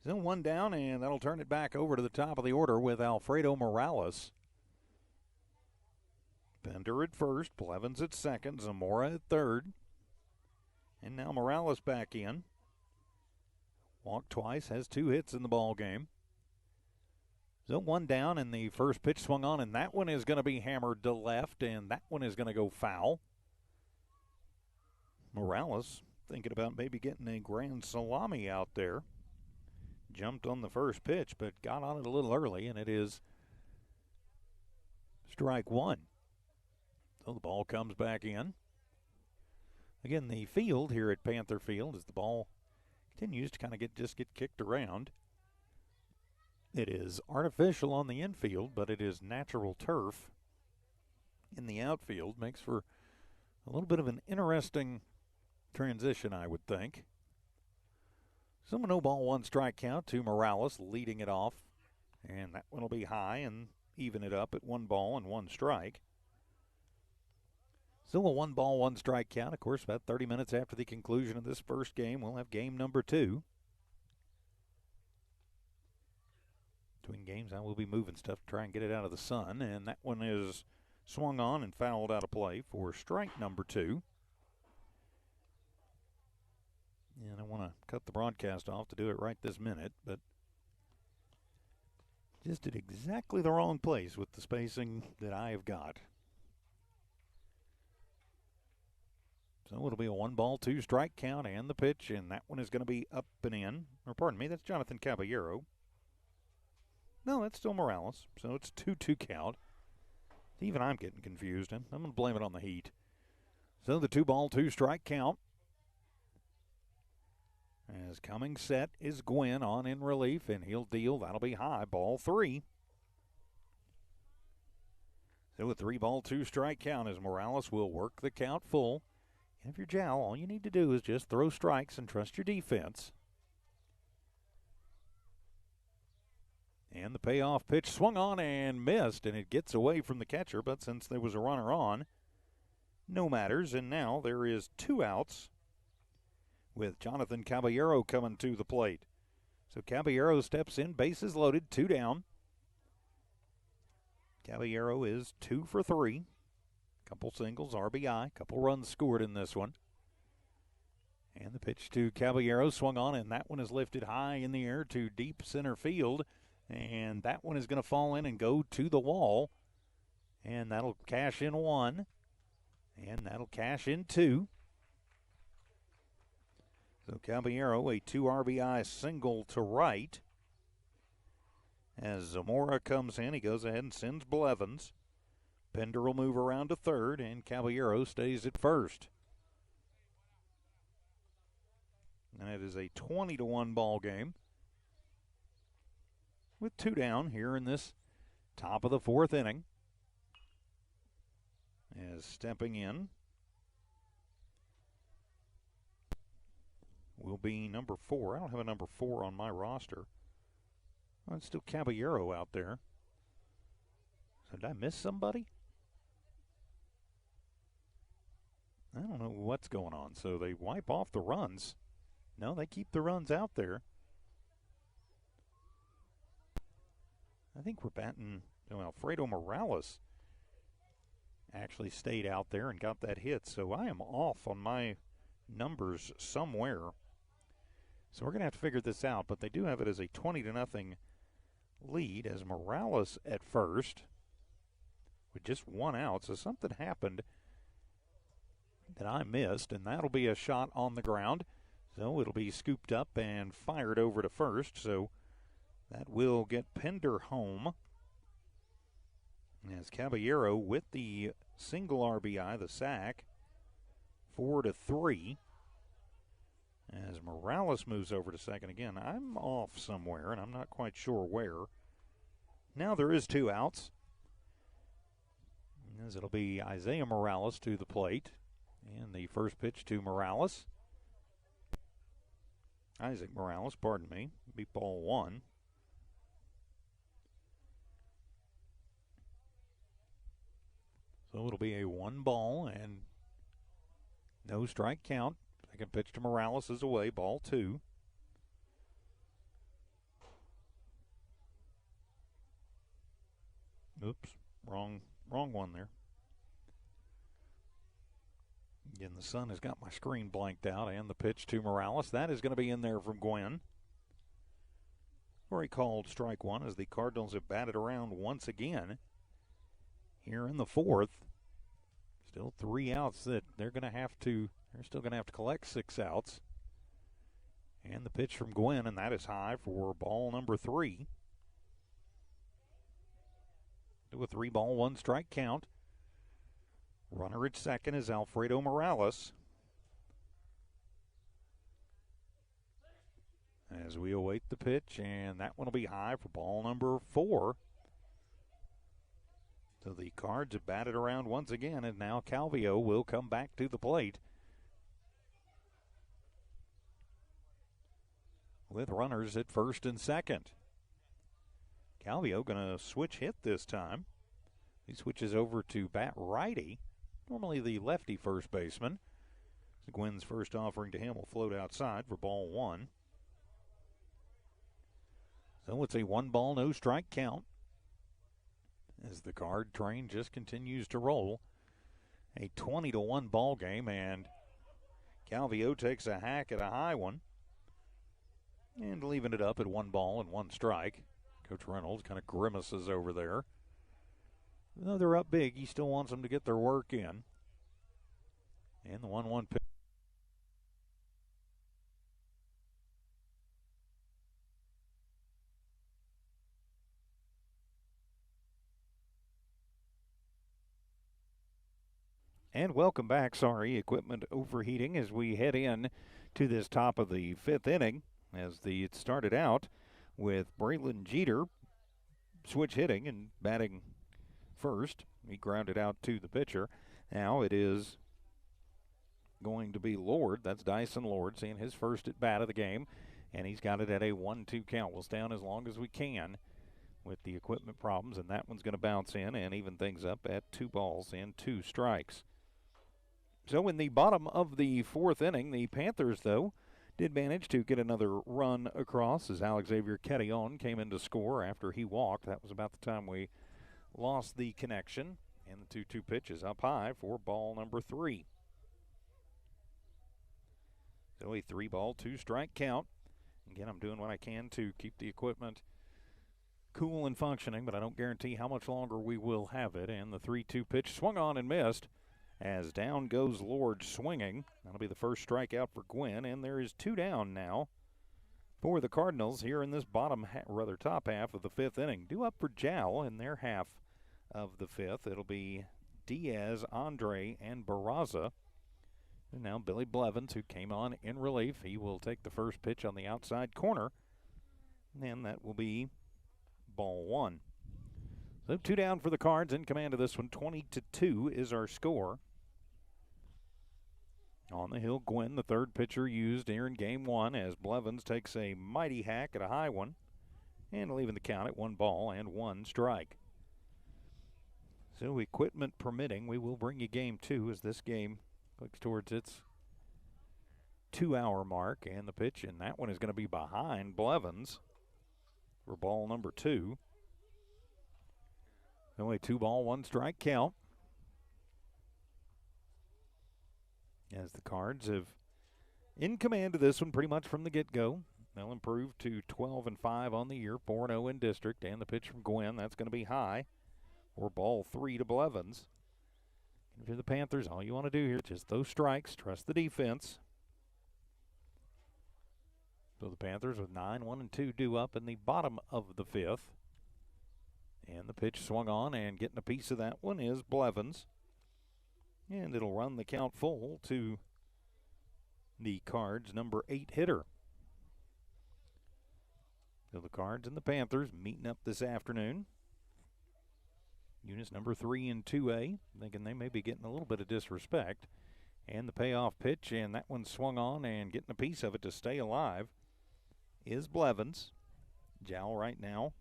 So 1 down, and that'll turn it back over to the top of the order with Alfredo Morales. Bender at first, Blevins at second, Zamora at third. And now Morales back in. Walked twice, has 2 hits in the ball game. So 1 down, and the first pitch swung on, and that one is going to be hammered to left, and that one is going to go foul. Morales thinking about maybe getting a grand salami out there. Jumped on the first pitch, but got on it a little early, and it is strike 1. So the ball comes back in. Again, the field here at Panther Field, as the ball continues to kind of get kicked around. It is artificial on the infield, but it is natural turf in the outfield. Makes for a little bit of an interesting transition, I would think. So a 0-ball, 1-strike count to Morales, leading it off. And that one will be high and even it up at 1 ball and 1 strike. Still a 1-ball, 1-strike count. Of course, about 30 minutes after the conclusion of this first game, we'll have game number 2. Between games, I will be moving stuff to try and get it out of the sun. And that one is swung on and fouled out of play for strike number 2. And I want to cut the broadcast off to do it right this minute, but just at exactly the wrong place with the spacing that I have got. So it'll be a 1-ball, 2-strike count and the pitch, and that one is going to be up and in. Or pardon me, that's Jonathan Caballero. No, that's still Morales, so it's 2-2 count. Even I'm getting confused. I'm going to blame it on the heat. So the 2-ball, 2-strike count. As coming set is Gwynn on in relief, and he'll deal. That'll be high, ball 3. So a 3-ball, 2-strike count as Morales will work the count full. And if you're Jal, all you need to do is just throw strikes and trust your defense. And the payoff pitch swung on and missed, and it gets away from the catcher, but since there was a runner on, no matters. And now there is 2 outs with Jonathan Caballero coming to the plate. So Caballero steps in, bases loaded, 2 down. Caballero is 2 for 3. Couple singles, RBI, couple runs scored in this one. And the pitch to Caballero swung on, and that one is lifted high in the air to deep center field. And that one is going to fall in and go to the wall. And that'll cash in 1. And that'll cash in 2. So Caballero, a 2 RBI single to right. As Zamora comes in, he goes ahead and sends Blevins. Pender will move around to third, and Caballero stays at first. And it is a 20-1 ball game with 2 down here in this top of the 4th inning. As stepping in will be number 4. I don't have a number 4 on my roster. That's still Caballero out there. So did I miss somebody? I don't know what's going on. So they wipe off the runs. No, they keep the runs out there. I think we're batting. Alfredo Morales actually stayed out there and got that hit. So I am off on my numbers somewhere. So we're going to have to figure this out. But they do have it as a 20-0 lead as Morales at first with just one out. So something happened that I missed, and that'll be a shot on the ground. So it'll be scooped up and fired over to first. So that will get Pender home. As Caballero with the single RBI, the sack, 4-3. As Morales moves over to second again, I'm off somewhere, and I'm not quite sure where. Now there is 2 outs. As it'll be Isaiah Morales to the plate. And the first pitch to Morales. Isaac Morales, pardon me. Be ball 1. So it'll be a 1-ball and no strike count. Second pitch to Morales is away, ball 2. Oops, wrong one there. Again, the sun has got my screen blanked out, and the pitch to Morales. That is going to be in there from Gwynn. Or he called strike 1 as the Cardinals have batted around once again here in the 4th. Still 3 outs that they're still going to have to collect 6 outs. And the pitch from Gwynn, and that is high for ball number 3. To a 3-ball, 1-strike count. Runner at second is Alfredo Morales. As we await the pitch, and that one will be high for ball number 4. So the Cards have batted around once again, and now Calvillo will come back to the plate. With runners at first and second. Calvillo going to switch hit this time. He switches over to bat righty. Normally the lefty first baseman. Gwynn's first offering to him will float outside for ball 1. So it's a 1-ball, no strike count. As the Card train just continues to roll. A 20-1 ball game, and Calvillo takes a hack at a high one. And leaving it up at 1 ball and 1 strike. Coach Reynolds kind of grimaces over there. Though they're up big, he still wants them to get their work in. And the 1-1 pitch. And welcome back. Sorry, equipment overheating as we head in to this top of the 5th inning. It started out with Braylon Jeter switch hitting and batting first. He grounded out to the pitcher. Now it is going to be Lord. That's Dyson Lord seeing his first at bat of the game. And he's got it at a 1-2 count. We'll stay on as long as we can with the equipment problems. And that one's going to bounce in and even things up at 2 balls and 2 strikes. So in the bottom of the 4th inning, the Panthers, though, did manage to get another run across as Alex Xavier Quetillon came in to score after he walked. That was about the time we lost the connection. And the 2-2 pitch is up high for ball number 3. So a 3-ball, 2-strike count. Again, I'm doing what I can to keep the equipment cool and functioning, but I don't guarantee how much longer we will have it. And the 3-2 pitch swung on and missed as down goes Lord swinging. That'll be the first strikeout for Gwynn, and there is 2 down now for the Cardinals here in this top half of the 5th inning. Due up for Jal in their half of the 5th. It'll be Diaz, Andre, and Barraza. And now Billy Blevins, who came on in relief. He will take the first pitch on the outside corner, and that will be ball 1. So 2 down for the Cards. In command of this one, 20-2 is our score. On the hill, Gwynn, the third pitcher used here in game 1, as Blevins takes a mighty hack at a high one. and leaving the count at 1 ball and 1 strike. So equipment permitting, we will bring you game 2 as this game looks towards its 2-hour mark. And the pitch, and that one is going to be behind Blevins for ball number 2. Only 2 ball, 1 strike count. As the Cards have in command of this one pretty much from the get-go. They'll improve to 12-5 on the year, 4-0 in district. And the pitch from Gwynn, that's going to be high for ball 3 to Blevins. If you're the Panthers, all you want to do here, just those strikes, trust the defense. So the Panthers with 9-1-2 due up in the bottom of the 5th. And the pitch swung on, and getting a piece of that one is Blevins. And it'll run the count full to the Cards' number 8 hitter. So the Cards and the Panthers meeting up this afternoon. Eunice number 3 in 2A, thinking they may be getting a little bit of disrespect. And the payoff pitch, and that one swung on, and getting a piece of it to stay alive is Blevins. Jal right now,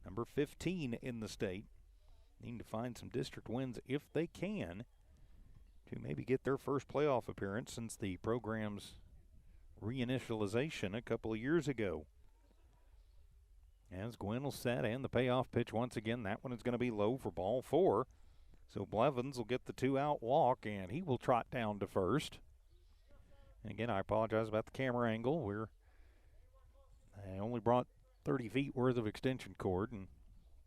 number 15 in the state. Need to find some district wins if they can to maybe get their first playoff appearance since the program's reinitialization a couple of years ago. As Gwynn will set, and the payoff pitch once again, that one is going to be low for ball 4. So Blevins will get the 2-out walk, and he will trot down to first. And again, I apologize about the camera angle. I only brought 30 feet worth of extension cord, and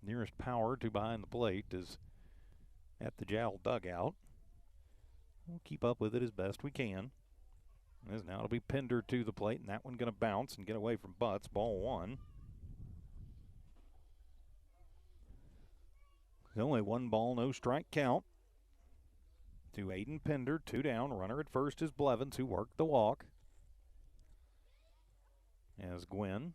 nearest power to behind the plate is at the Jal dugout. We'll keep up with it as best we can. As now it'll be Pender to the plate, and that one going to bounce and get away from Butts. Ball 1. Only 1 ball, no strike count to Aiden Pender. 2 down. Runner at first is Blevins, who worked the walk. As Gwynn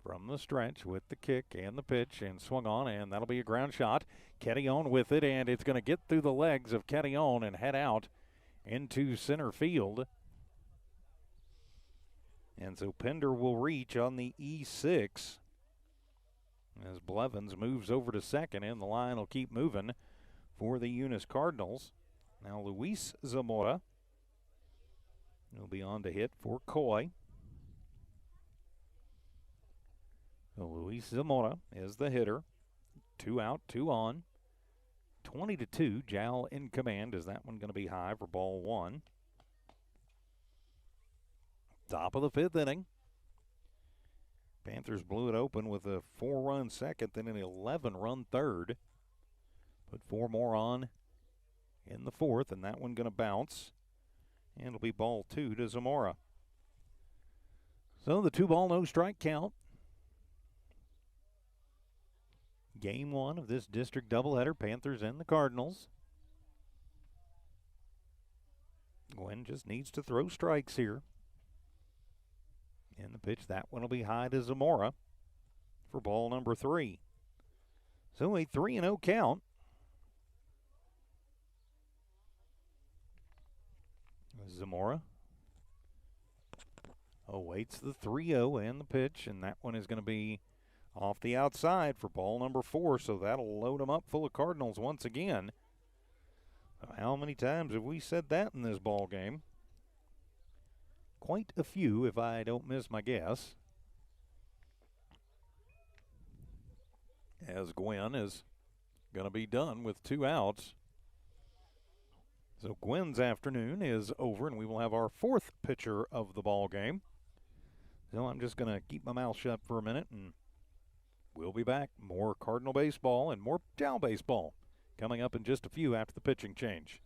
from the stretch with the kick and the pitch, and swung on, and that'll be a ground shot. Kettyon with it, and it's going to get through the legs of Kettyon and head out into center field. And so Pender will reach on the E6 as Blevins moves over to second, and the line will keep moving for the Eunice Cardinals. Now Luis Zamora will be on to hit for Coy. So Luis Zamora is the hitter. 2 out, 2 on. 20-2, Jal in command. Is that one going to be high for ball 1? Top of the 5th inning. Panthers blew it open with a 4-run second, then an 11-run third. Put 4 more on in the 4th, and that one going to bounce. And it'll be ball 2 to Zamora. So the 2 ball, no strike count. Game 1 of this district doubleheader, Panthers and the Cardinals. Gwen just needs to throw strikes here. And the pitch, that one will be high to Zamora for ball number 3. So a 3-0 count. Zamora awaits the 3-0 and the pitch, and that one is going to be off the outside for ball number 4, so that'll load them up full of Cardinals once again. How many times have we said that in this ball game? Quite a few, if I don't miss my guess. As Gwen is going to be done with 2 outs. So Gwen's afternoon is over, and we will have our 4th pitcher of the ball game. So I'm just going to keep my mouth shut for a minute, and we'll be back. More Cardinal baseball and more Jal baseball coming up in just a few after the pitching change.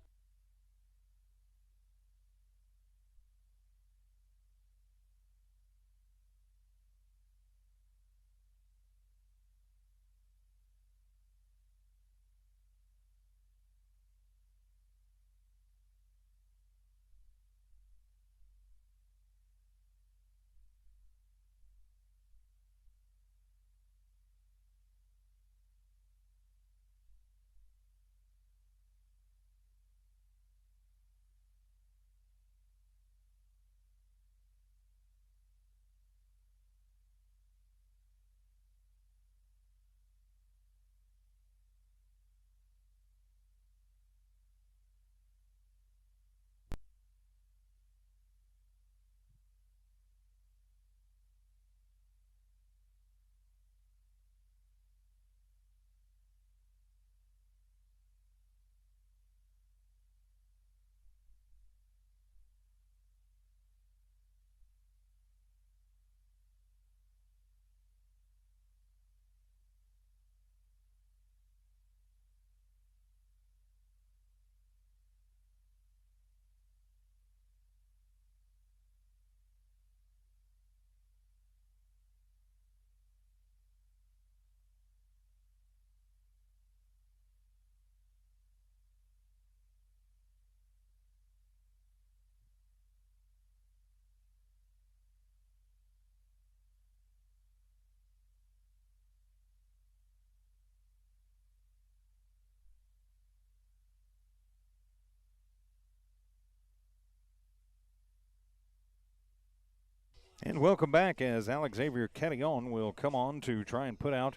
And welcome back as Alex Xavier Carillon will come on to try and put out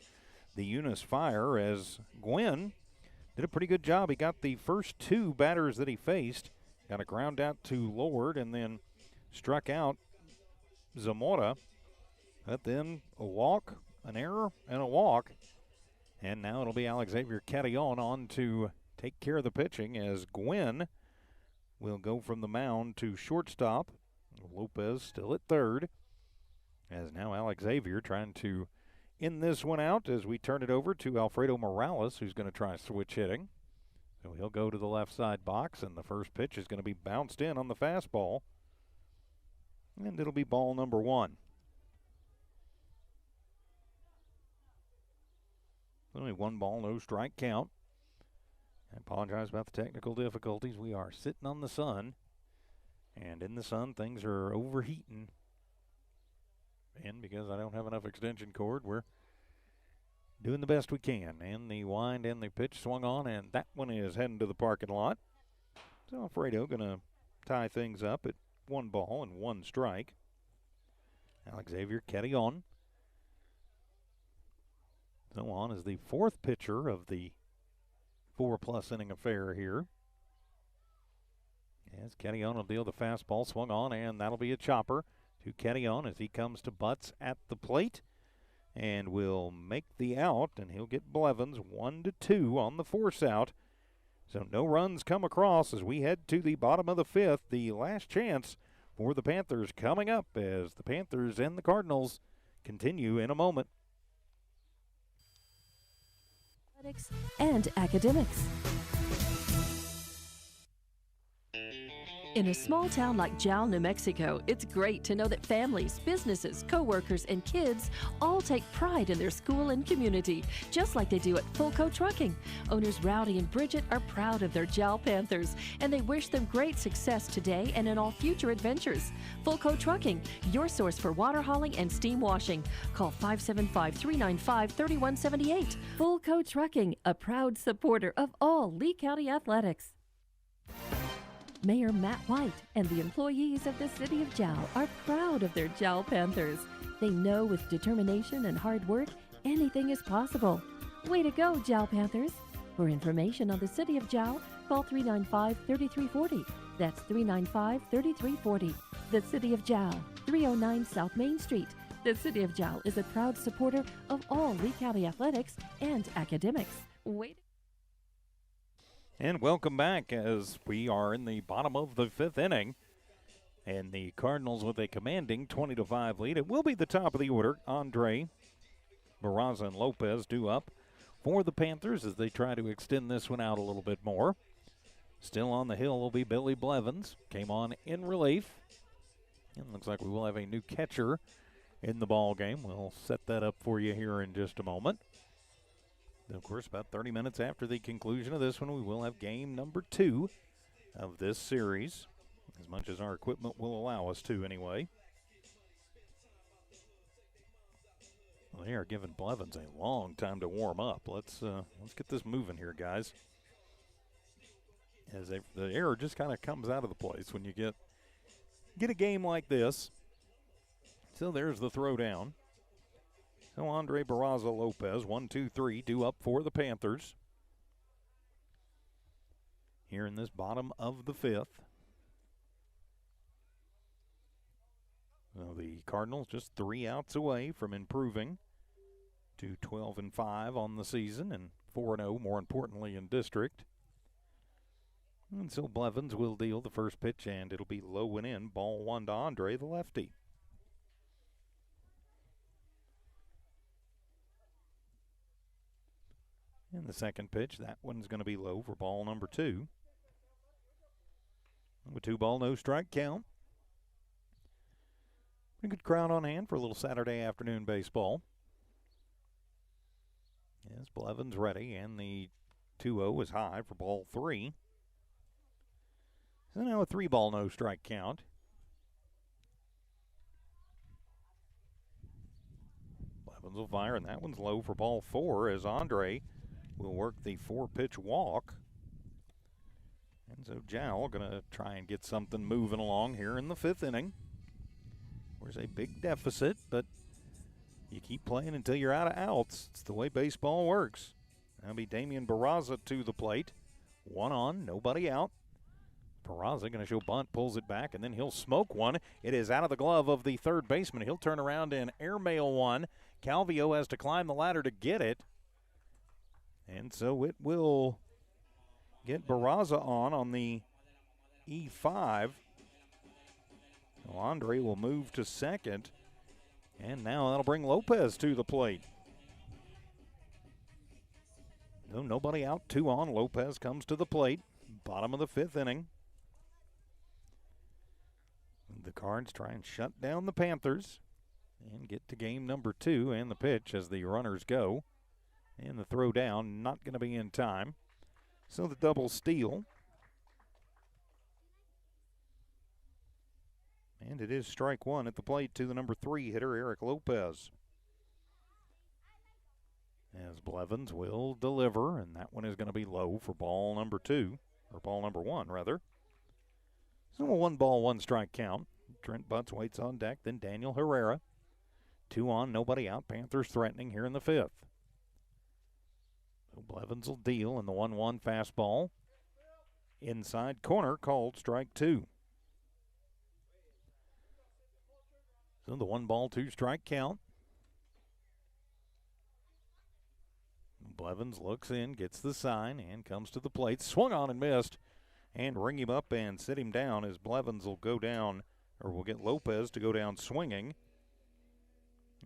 the Eunice Fire as Gwynn did a pretty good job. He got the first two batters that he faced, got a ground out to Lord and then struck out Zamora. But then a walk, an error, and a walk. And now it'll be Alex Xavier Carillon on to take care of the pitching as Gwynn will go from the mound to shortstop. Lopez still at third. As now Alex Xavier trying to end this one out as we turn it over to Alfredo Morales, who's going to try switch hitting. So he'll go to the left side box, and the first pitch is going to be bounced in on the fastball. And it'll be ball number one. Only one ball, no strike count. I apologize about the technical difficulties. We are sitting on the sun, and in the sun, things are overheating. And because I don't have enough extension cord, we're doing the best we can. And the wind and the pitch swung on, and that one is heading to the parking lot. So Alfredo going to tie things up at 1 ball and 1 strike. Alex Xavier Carillon. So on is the 4th pitcher of the 4+ inning affair here. As Carillon will deal the fastball, swung on, and that'll be a chopper to Carillon as he comes to Butts at the plate and will make the out, and he'll get Blevins 1-2 on the force out. So no runs come across as we head to the bottom of the 5th. The last chance for the Panthers coming up as the Panthers and the Cardinals continue in a moment. And academics. In a small town like Jal, New Mexico, it's great to know that families, businesses, co-workers, and kids all take pride in their school and community, just like they do at Fulco Trucking. Owners Rowdy and Bridget are proud of their Jal Panthers, and they wish them great success today and in all future adventures. Fulco Trucking, your source for water hauling and steam washing. Call 575-395-3178. Fulco Trucking, a proud supporter of all Lee County athletics. Mayor Matt White and the employees of the City of Jal are proud of their Jal Panthers. They know with determination and hard work, anything is possible. Way to go, Jal Panthers! For information on the City of Jal, call 395-3340. That's 395-3340. The City of Jal, 309 South Main Street. The City of Jal is a proud supporter of all Lee County athletics and academics. And welcome back as we are in the bottom of the 5th inning. And the Cardinals with a commanding 20-5 lead. It will be the top of the order. Andre, Barraza, and Lopez due up for the Panthers as they try to extend this one out a little bit more. Still on the hill will be Billy Blevins. Came on in relief. And looks like we will have a new catcher in the ball game. We'll set that up for you here in just a moment. Of course, about 30 minutes after the conclusion of this one, we will have game number 2 of this series, as much as our equipment will allow us to anyway. Well, they are giving Blevins a long time to warm up. Let's get this moving here, guys. As the air just kind of comes out of the place when you get a game like this. So there's the throwdown. So Andre Barraza Lopez, 1-2-3, due up for the Panthers. Here in this bottom of the 5th. So the Cardinals just 3 outs away from improving to 12-5 on the season and 4-0, more importantly, in district. And so Blevins will deal the first pitch, and it'll be low and in. Ball 1 to Andre, the lefty. And the second pitch, that one's going to be low for ball number 2. With 2 ball, no strike count. A good crowd on hand for a little Saturday afternoon baseball. Yes, Blevins ready, and the 2-0 is high for ball 3. So now a 3 ball, no strike count. Blevins will fire, and that one's low for ball 4 as Andre will work the 4-pitch walk. And so Jal going to try and get something moving along here in the 5th inning. There's a big deficit, but you keep playing until you're out of outs. It's the way baseball works. That'll be Damian Barraza to the plate. One on, nobody out. Barraza going to show bunt, pulls it back, and then he'll smoke one. It is out of the glove of the third baseman. He'll turn around and airmail one. Calvillo has to climb the ladder to get it. And so it will get Barraza on the E5. Well, Andre will move to second. And now that'll bring Lopez to the plate. No, nobody out, 2 on. Lopez comes to the plate. Bottom of the 5th inning. The Cards try and shut down the Panthers and get to game number 2, and the pitch as the runners go. And the throw down, not going to be in time. So the double steal. And it is strike 1 at the plate to the number 3 hitter, Eric Lopez. As Blevins will deliver, and that one is going to be low for ball number 2, or ball number 1, rather. So a 1 ball, 1 strike count. Trent Butts waits on deck, then Daniel Herrera. 2 on, nobody out. Panthers threatening here in the 5th. So Blevins will deal in the 1-1 fastball. Inside corner, called strike 2. So the 1 ball, 2 strike count. Blevins looks in, gets the sign, and comes to the plate. Swung on and missed. And ring him up and sit him down as Blevins will go down, or will get Lopez to go down swinging.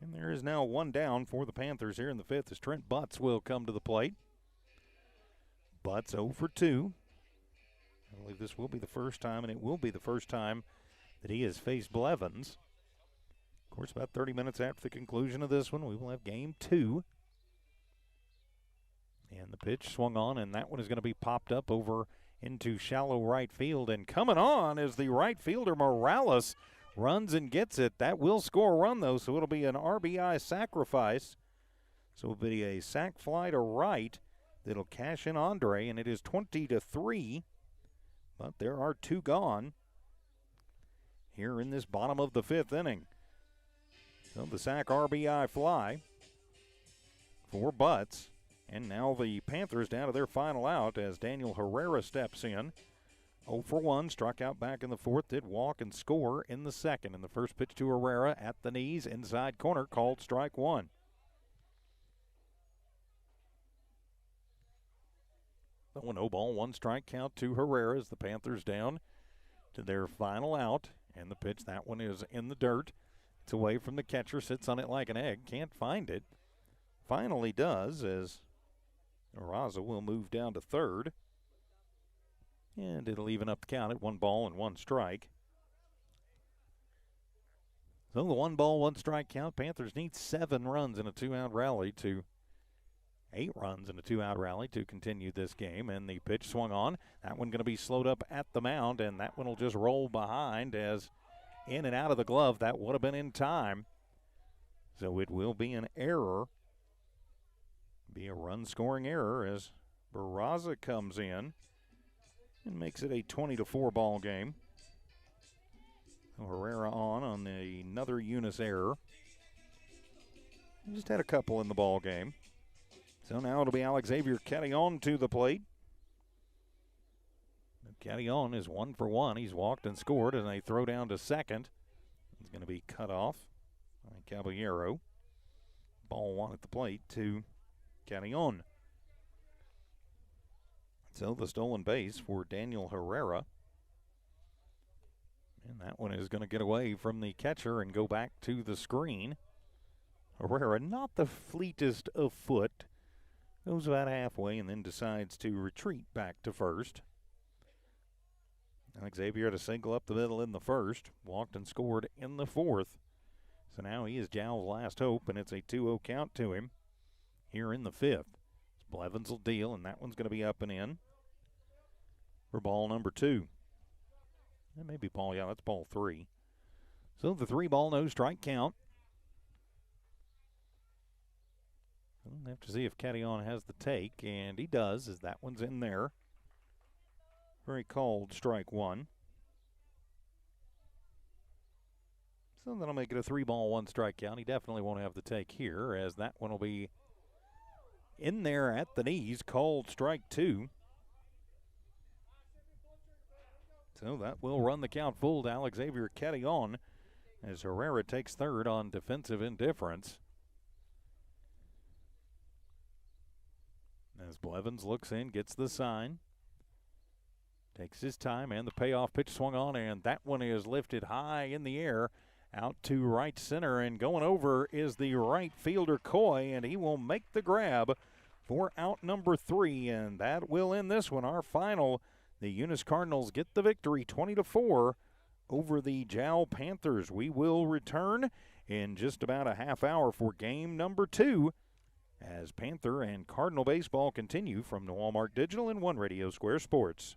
And there is now 1 down for the Panthers here in the 5th as Trent Butts will come to the plate. Butts 0 for 2. I believe this will be the first time, and it will be the first time that he has faced Blevins. Of course, about 30 minutes after the conclusion of this one, we will have game 2. And the pitch swung on, and that one is going to be popped up over into shallow right field. And coming on is the right fielder, Morales, runs and gets it. That will score a run, though, so it'll be an RBI sacrifice. So it'll be a sac fly to right that'll cash in Andre, and it is 20-3. But there are 2 gone here in this bottom of the 5th inning. So the sac RBI fly for Butts. And now the Panthers down to their final out as Daniel Herrera steps in. 0 for 1, struck out back in the 4th, did walk and score in the 2nd. And the first pitch to Herrera at the knees, inside corner, called strike 1. So a 0 ball, 1 strike count to Herrera as the Panthers down to their final out. And the pitch, that one is in the dirt. It's away from the catcher, sits on it like an egg, can't find it. Finally does as Raza will move down to third. And it'll even up the count at 1 ball and 1 strike. So the 1 ball, 1 strike count. Panthers need 7 runs in a 2-out rally to 8 runs in a 2-out rally to continue this game. And the pitch swung on. That one going to be slowed up at the mound, and that one will just roll behind as in and out of the glove. That would have been in time. So it will be an error. Be a run-scoring error as Barraza comes in and makes it a 20-4 ball game. So Herrera on another Eunice error. He just had a couple in the ball game. So now it'll be Alex Xavier Carrion to the plate. Carrion is 1 for 1. He's walked and scored, and they throw down to second. He's going to be cut off by Caballero. Ball 1 at the plate to Carrion. So the stolen base for Daniel Herrera. And that one is going to get away from the catcher and go back to the screen. Herrera, not the fleetest of foot, goes about halfway and then decides to retreat back to first. Alex Xavier had a single up the middle in the 1st, walked and scored in the 4th. So now he is Jal's last hope, and it's a 2-0 count to him here in the 5th. Blevins will deal, and that one's going to be up and in for ball number 2. That may be ball, yeah, that's ball 3. So the 3 ball, no strike count. We'll have to see if Carrion has the take, and he does, as that one's in there. Very called strike 1. So that'll make it a 3-ball, 1 strike count. He definitely won't have the take here, as that one will be in there at the knees, called strike 2. So that will run the count full to Xavier Carrion as Herrera takes third on defensive indifference. As Blevins looks in, gets the sign, takes his time, and the payoff pitch swung on, and that one is lifted high in the air out to right center, and going over is the right fielder Coy, and he will make the grab for out number 3, and that will end this one. Our final, the Eunice Cardinals get the victory 20-4 over the Jal Panthers. We will return in just about a half hour for game number 2 as Panther and Cardinal baseball continue from the Walmart Digital and One Radio Square Sports.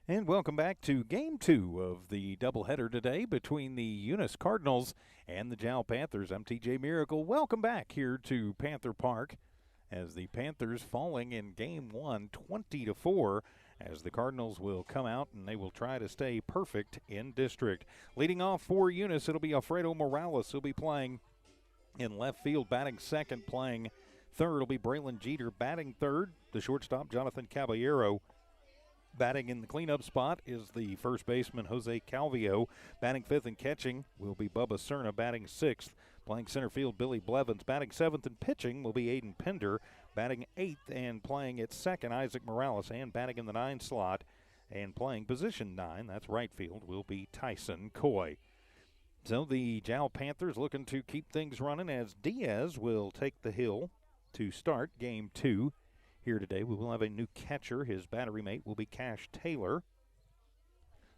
And welcome back to Game 2 of the doubleheader today between the Eunice Cardinals and the Jal Panthers. I'm TJ Miracle. Welcome back here to Panther Park as the Panthers falling in Game 1 20-4 as the Cardinals will come out and they will try to stay perfect in district. Leading off for Eunice, it'll be Alfredo Morales. He'll be playing in left field, batting second, playing third. It'll be Braylon Jeter batting third. The shortstop, Jonathan Caballero. Batting in the cleanup spot is the first baseman, Jose Calvillo. Batting fifth and catching will be Bubba Cerna. Batting sixth, playing center field, Billy Blevins. Batting seventh and pitching will be Aiden Pender. Batting eighth and playing at second, Isaac Morales. And batting in the 9 slot and playing position 9, that's right field, will be Tyson Coy. So the Jal Panthers looking to keep things running as Diaz will take the hill to start Game 2. Here today, we will have a new catcher. His battery mate will be Cash Taylor.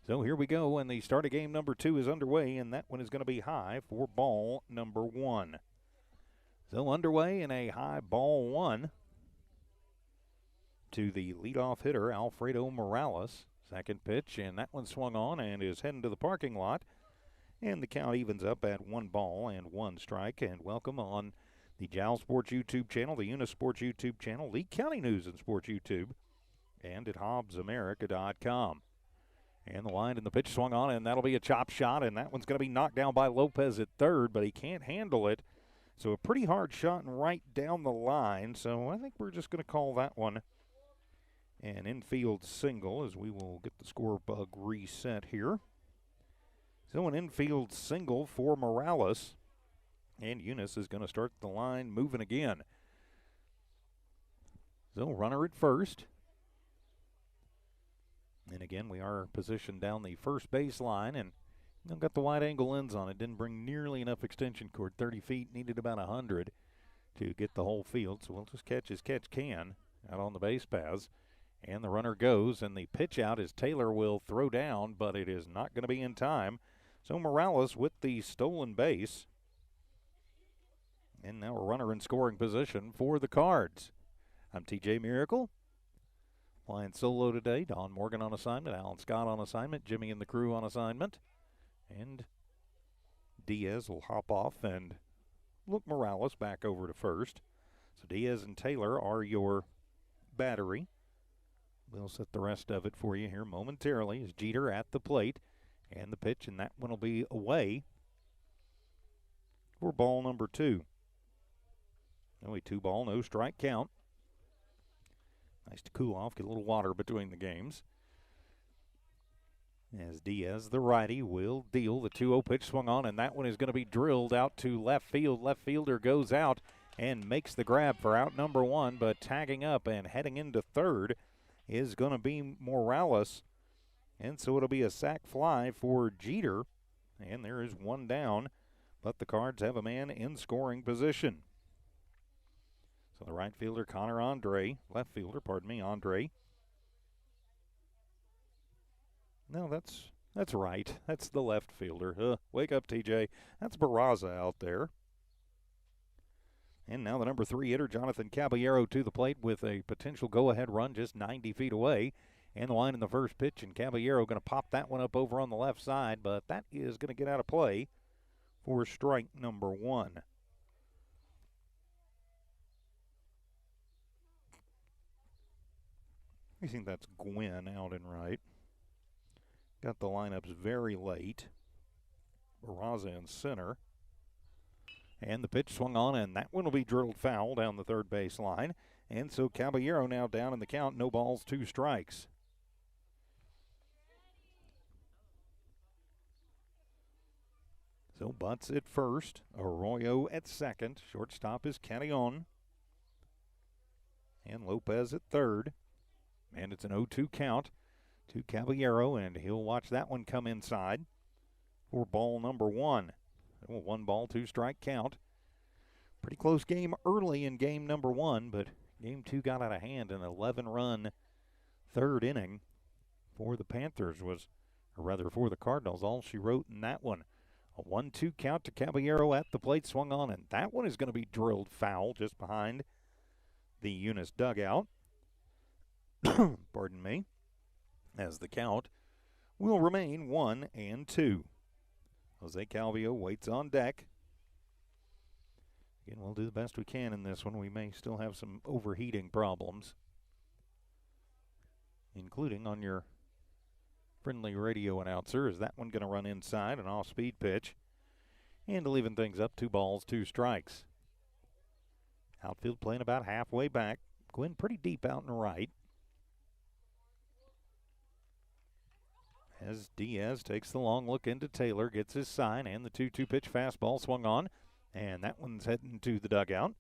So here we go, and the start of game number 2 is underway, and that one is going to be high for ball number 1. So underway in a high ball 1 to the leadoff hitter, Alfredo Morales. Second pitch, and that one swung on and is heading to the parking lot. And the count evens up at 1 ball and 1 strike. And welcome on the Jal Sports YouTube channel, the Eunice Sports YouTube channel, Lee County News and Sports YouTube, and at HobbsAmerica.com. And the line and the pitch swung on, and that'll be a chop shot, and that one's going to be knocked down by Lopez at third, but he can't handle it. So a pretty hard shot and right down the line. So I think we're just going to call that one an infield single as we will get the score bug reset here. So an infield single for Morales. And Eunice is going to start the line moving again. So runner at first. And again, we are positioned down the first base line and got the wide angle lens on it. Didn't bring nearly enough extension cord. 30 feet, needed about 100 to get the whole field. So we'll just catch as catch can out on the base paths. And the runner goes, and the pitch out is Taylor will throw down, but it is not going to be in time. So Morales with the stolen base. And now a runner in scoring position for the Cards. I'm TJ Miracle. Flying solo today. Don Morgan on assignment. Alan Scott on assignment. Jimmy and the crew on assignment. And Diaz will hop off and look Morales back over to first. So Diaz and Taylor are your battery. We'll set the rest of it for you here momentarily as Jeter at the plate. And the pitch, and that one will be away for ball number 2. Only 2 ball, no strike count. Nice to cool off, get a little water between the games. As Diaz, the righty, will deal. The 2-0 pitch swung on, and that one is going to be drilled out to left field. Left fielder goes out and makes the grab for out number 1, but tagging up and heading into third is going to be Morales. And so it'll be a sac fly for Jeter. And there is 1 down, but the Cards have a man in scoring position. So the right fielder, left fielder, Andre. No, that's right. That's the left fielder. Wake up, TJ. That's Barraza out there. And now the number 3 hitter, Jonathan Caballero, to the plate with a potential go-ahead run just 90 feet away. And the line in the first pitch, and Caballero going to pop that one up over on the left side, but that is going to get out of play for strike number 1. I think that's Gwynn out and right. Got the lineups very late. Barraza in center. And the pitch swung on, and that one will be drilled foul down the third base line. And so Caballero now down in the count. No balls, 2 strikes. So Butts at first. Arroyo at second. Shortstop is Carrion. And Lopez at third. And it's an 0-2 count to Caballero, and he'll watch that one come inside for ball number 1. 1 ball, 2 strike count. Pretty close game early in game number 1, but game 2 got out of hand. An 11-run third inning for the Panthers for the Cardinals. All she wrote in that one. A 1-2 count to Caballero at the plate, swung on, and that one is going to be drilled foul just behind the Eunice dugout. Pardon me. as the count will remain 1-2. Jose Calvillo waits on deck. Again, we'll do the best we can in this one. We may still have some overheating problems, including on your friendly radio announcer. Is that one going to run inside, an off-speed pitch? And to leaving things up, 2 balls, 2 strikes. Outfield playing about halfway back. Gwynn pretty deep out and right. As Diaz takes the long look into Taylor, gets his sign, and the 2-2 pitch fastball swung on. And that one's heading to the dugout.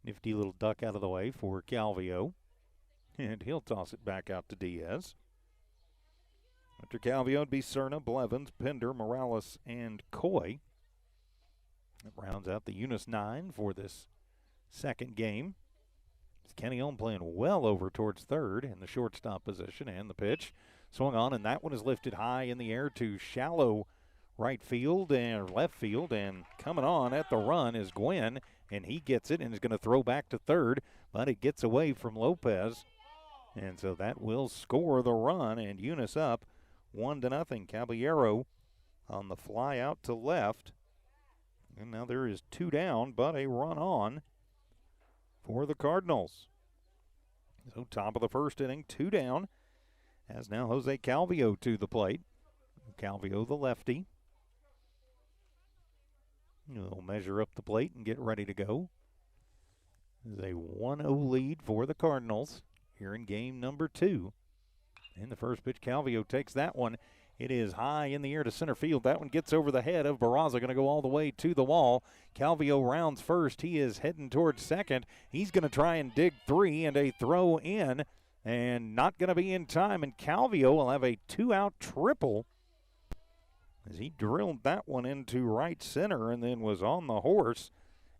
Nifty little duck out of the way for Calvillo. And he'll toss it back out to Diaz. After Calvillo, it'd be Cerna, Blevins, Pender, Morales, and Coy. That rounds out the Eunice 9 for this second game. It's Kenny Ohm playing well over towards third in the shortstop position, and the pitch swung on, and that one is lifted high in the air to shallow right field and left field, and coming on at the run is Gwynn, and he gets it and is going to throw back to third, but it gets away from Lopez, and so that will score the run, and Eunice up 1-0. Caballero on the fly out to left, and now there is 2 down, but a run on for the Cardinals. So top of the first inning, 2 down, as now Jose Calvillo to the plate. Calvillo, the lefty, will measure up the plate and get ready to go. This is a 1-0 lead for the Cardinals here in game number 2. And the first pitch, Calvillo takes that one. It is high in the air to center field. That one gets over the head of Barraza, going to go all the way to the wall. Calvillo rounds first. He is heading towards second. He's going to try and dig 3, and a throw in, and not going to be in time. And Calvillo will have a 2-out triple as he drilled that one into right center and then was on the horse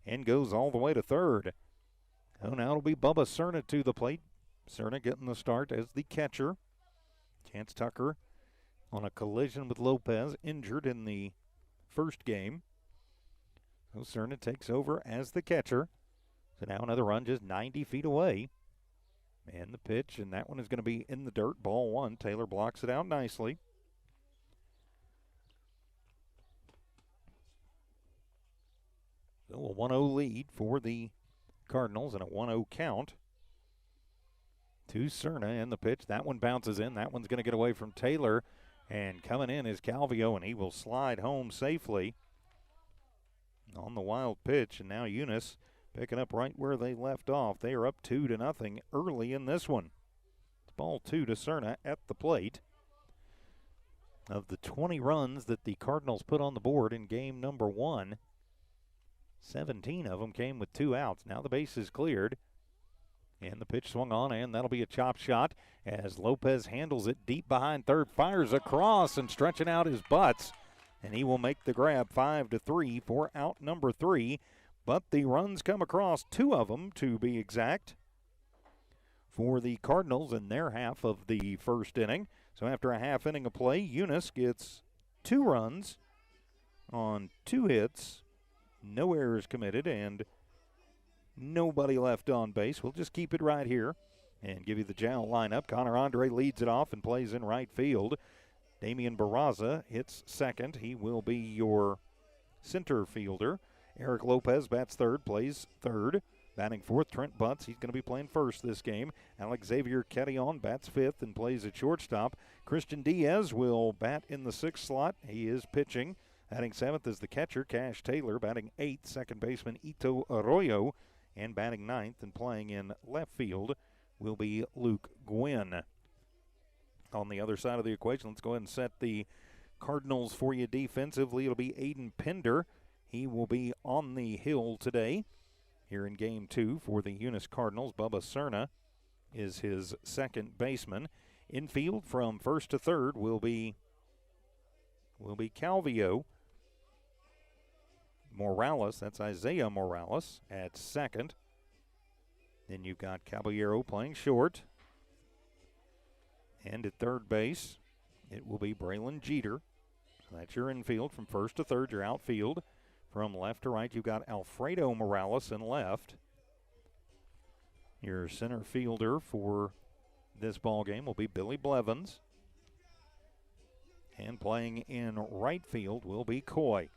and goes all the way to third. So now it'll be Bubba Cerna to the plate. Cerna getting the start as the catcher. Chance Tucker on a collision with Lopez, injured in the first game. So Cerna takes over as the catcher. So now another run just 90 feet away. And the pitch, and that one is going to be in the dirt. Ball 1. Taylor blocks it out nicely. So a 1-0 lead for the Cardinals and a 1-0 count to Cerna, and the pitch. That one bounces in. That one's going to get away from Taylor, and coming in is Calvillo, and he will slide home safely on the wild pitch. And now Eunice picking up right where they left off. They are up 2-0 early in this one. It's ball 2 to Cerna at the plate. Of the 20 runs that the Cardinals put on the board in game number 1, 17 of them came with 2 outs. Now the base is cleared. And the pitch swung on, and that'll be a chop shot as Lopez handles it deep behind third, fires across and stretching out his butts. And he will make the grab 5-3 for out number 3. But the runs come across, 2 of them to be exact, for the Cardinals in their half of the first inning. So after a half inning of play, Eunice gets 2 runs on 2 hits, no errors committed, and nobody left on base. We'll just keep it right here and give you the Jal lineup. Connor Andre leads it off and plays in right field. Damian Barraza hits second. He will be your center fielder. Eric Lopez bats third, plays third. Batting fourth, Trent Butts. He's going to be playing first this game. Alex Xavier Ketillon bats fifth and plays at shortstop. Christian Diaz will bat in the 6th slot. He is pitching. Batting 7th is the catcher, Cash Taylor. Batting 8th, second baseman Ito Arroyo. And batting 9th and playing in left field will be Luke Gwynn. On the other side of the equation, let's go ahead and set the Cardinals for you defensively. It'll be Aiden Pender. He will be on the hill today here in game 2 for the Eunice Cardinals. Bubba Cerna is his second baseman. Infield from first to third will be Calvillo. Morales, that's Isaiah Morales at second. Then you've got Caballero playing short. And at third base, it will be Braylon Jeter. So that's your infield from first to third. Your outfield from left to right, you've got Alfredo Morales in left. Your center fielder for this ball game will be Billy Blevins. And playing in right field will be Coy.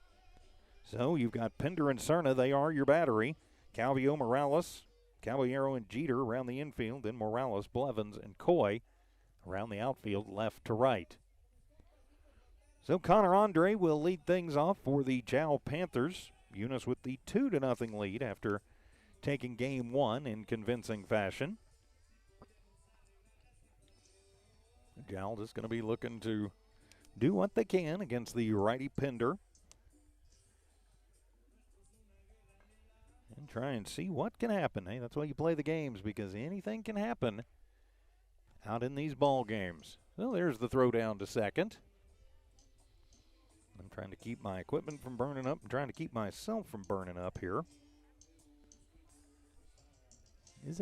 So you've got Pinder and Cerna. They are your battery. Calvio, Morales, Caballero, and Jeter around the infield. Then Morales, Blevins, and Coy around the outfield left to right. So Connor Andre will lead things off for the Jal Panthers. Eunice with the 2-0 lead after taking game one in convincing fashion. Jal is going to be looking to do what they can against the righty Pinder. And try and see what can happen. Hey, that's why you play the games, because anything can happen out in these ball games. Well, there's the throw down to second. I'm trying to keep my equipment from burning up. I'm trying to keep myself from burning up here. It's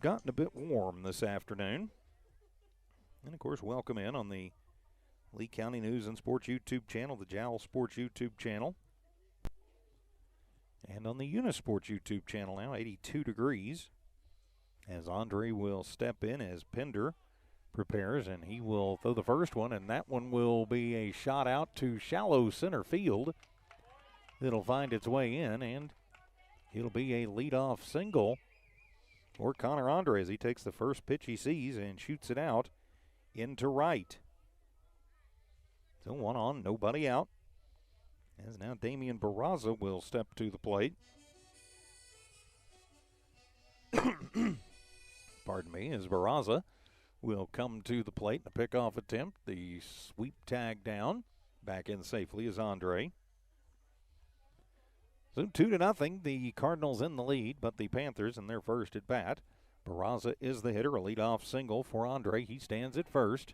gotten a bit warm this afternoon. And, of course, welcome in on the Lee County News and Sports YouTube channel, the Jal Sports YouTube channel. And on the Eunice Sports YouTube channel now, 82 degrees. As Andre will step in as Pinder prepares, and he will throw the first one, and that one will be a shot out to shallow center field. It'll find its way in, and it'll be a leadoff single for Connor Andre as he takes the first pitch he sees and shoots it out into right. So 1 on, nobody out. As now Damian Barraza will step to the plate. Pardon me, as Barraza will come to the plate in a pickoff attempt. The sweep tag down. Back in safely is Andre. So 2-0, the Cardinals in the lead, but the Panthers in their first at bat. Barraza is the hitter, a leadoff single for Andre. He stands at first.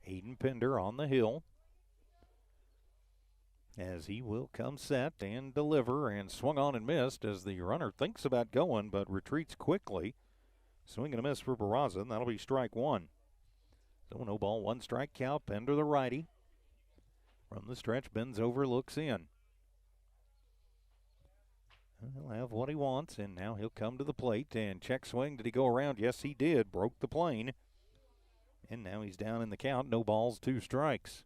Aiden Pinder on the hill, as he will come set and deliver, and swung on and missed as the runner thinks about going but retreats quickly. Swing and a miss for Barraza, and that'll be strike one. So no ball, 1 strike count. Pinder the righty. From the stretch, bends over, looks in. He'll have what he wants, and now he'll come to the plate and check swing. Did he go around? Yes, he did. Broke the plane. And now he's down in the count. No balls, 2 strikes.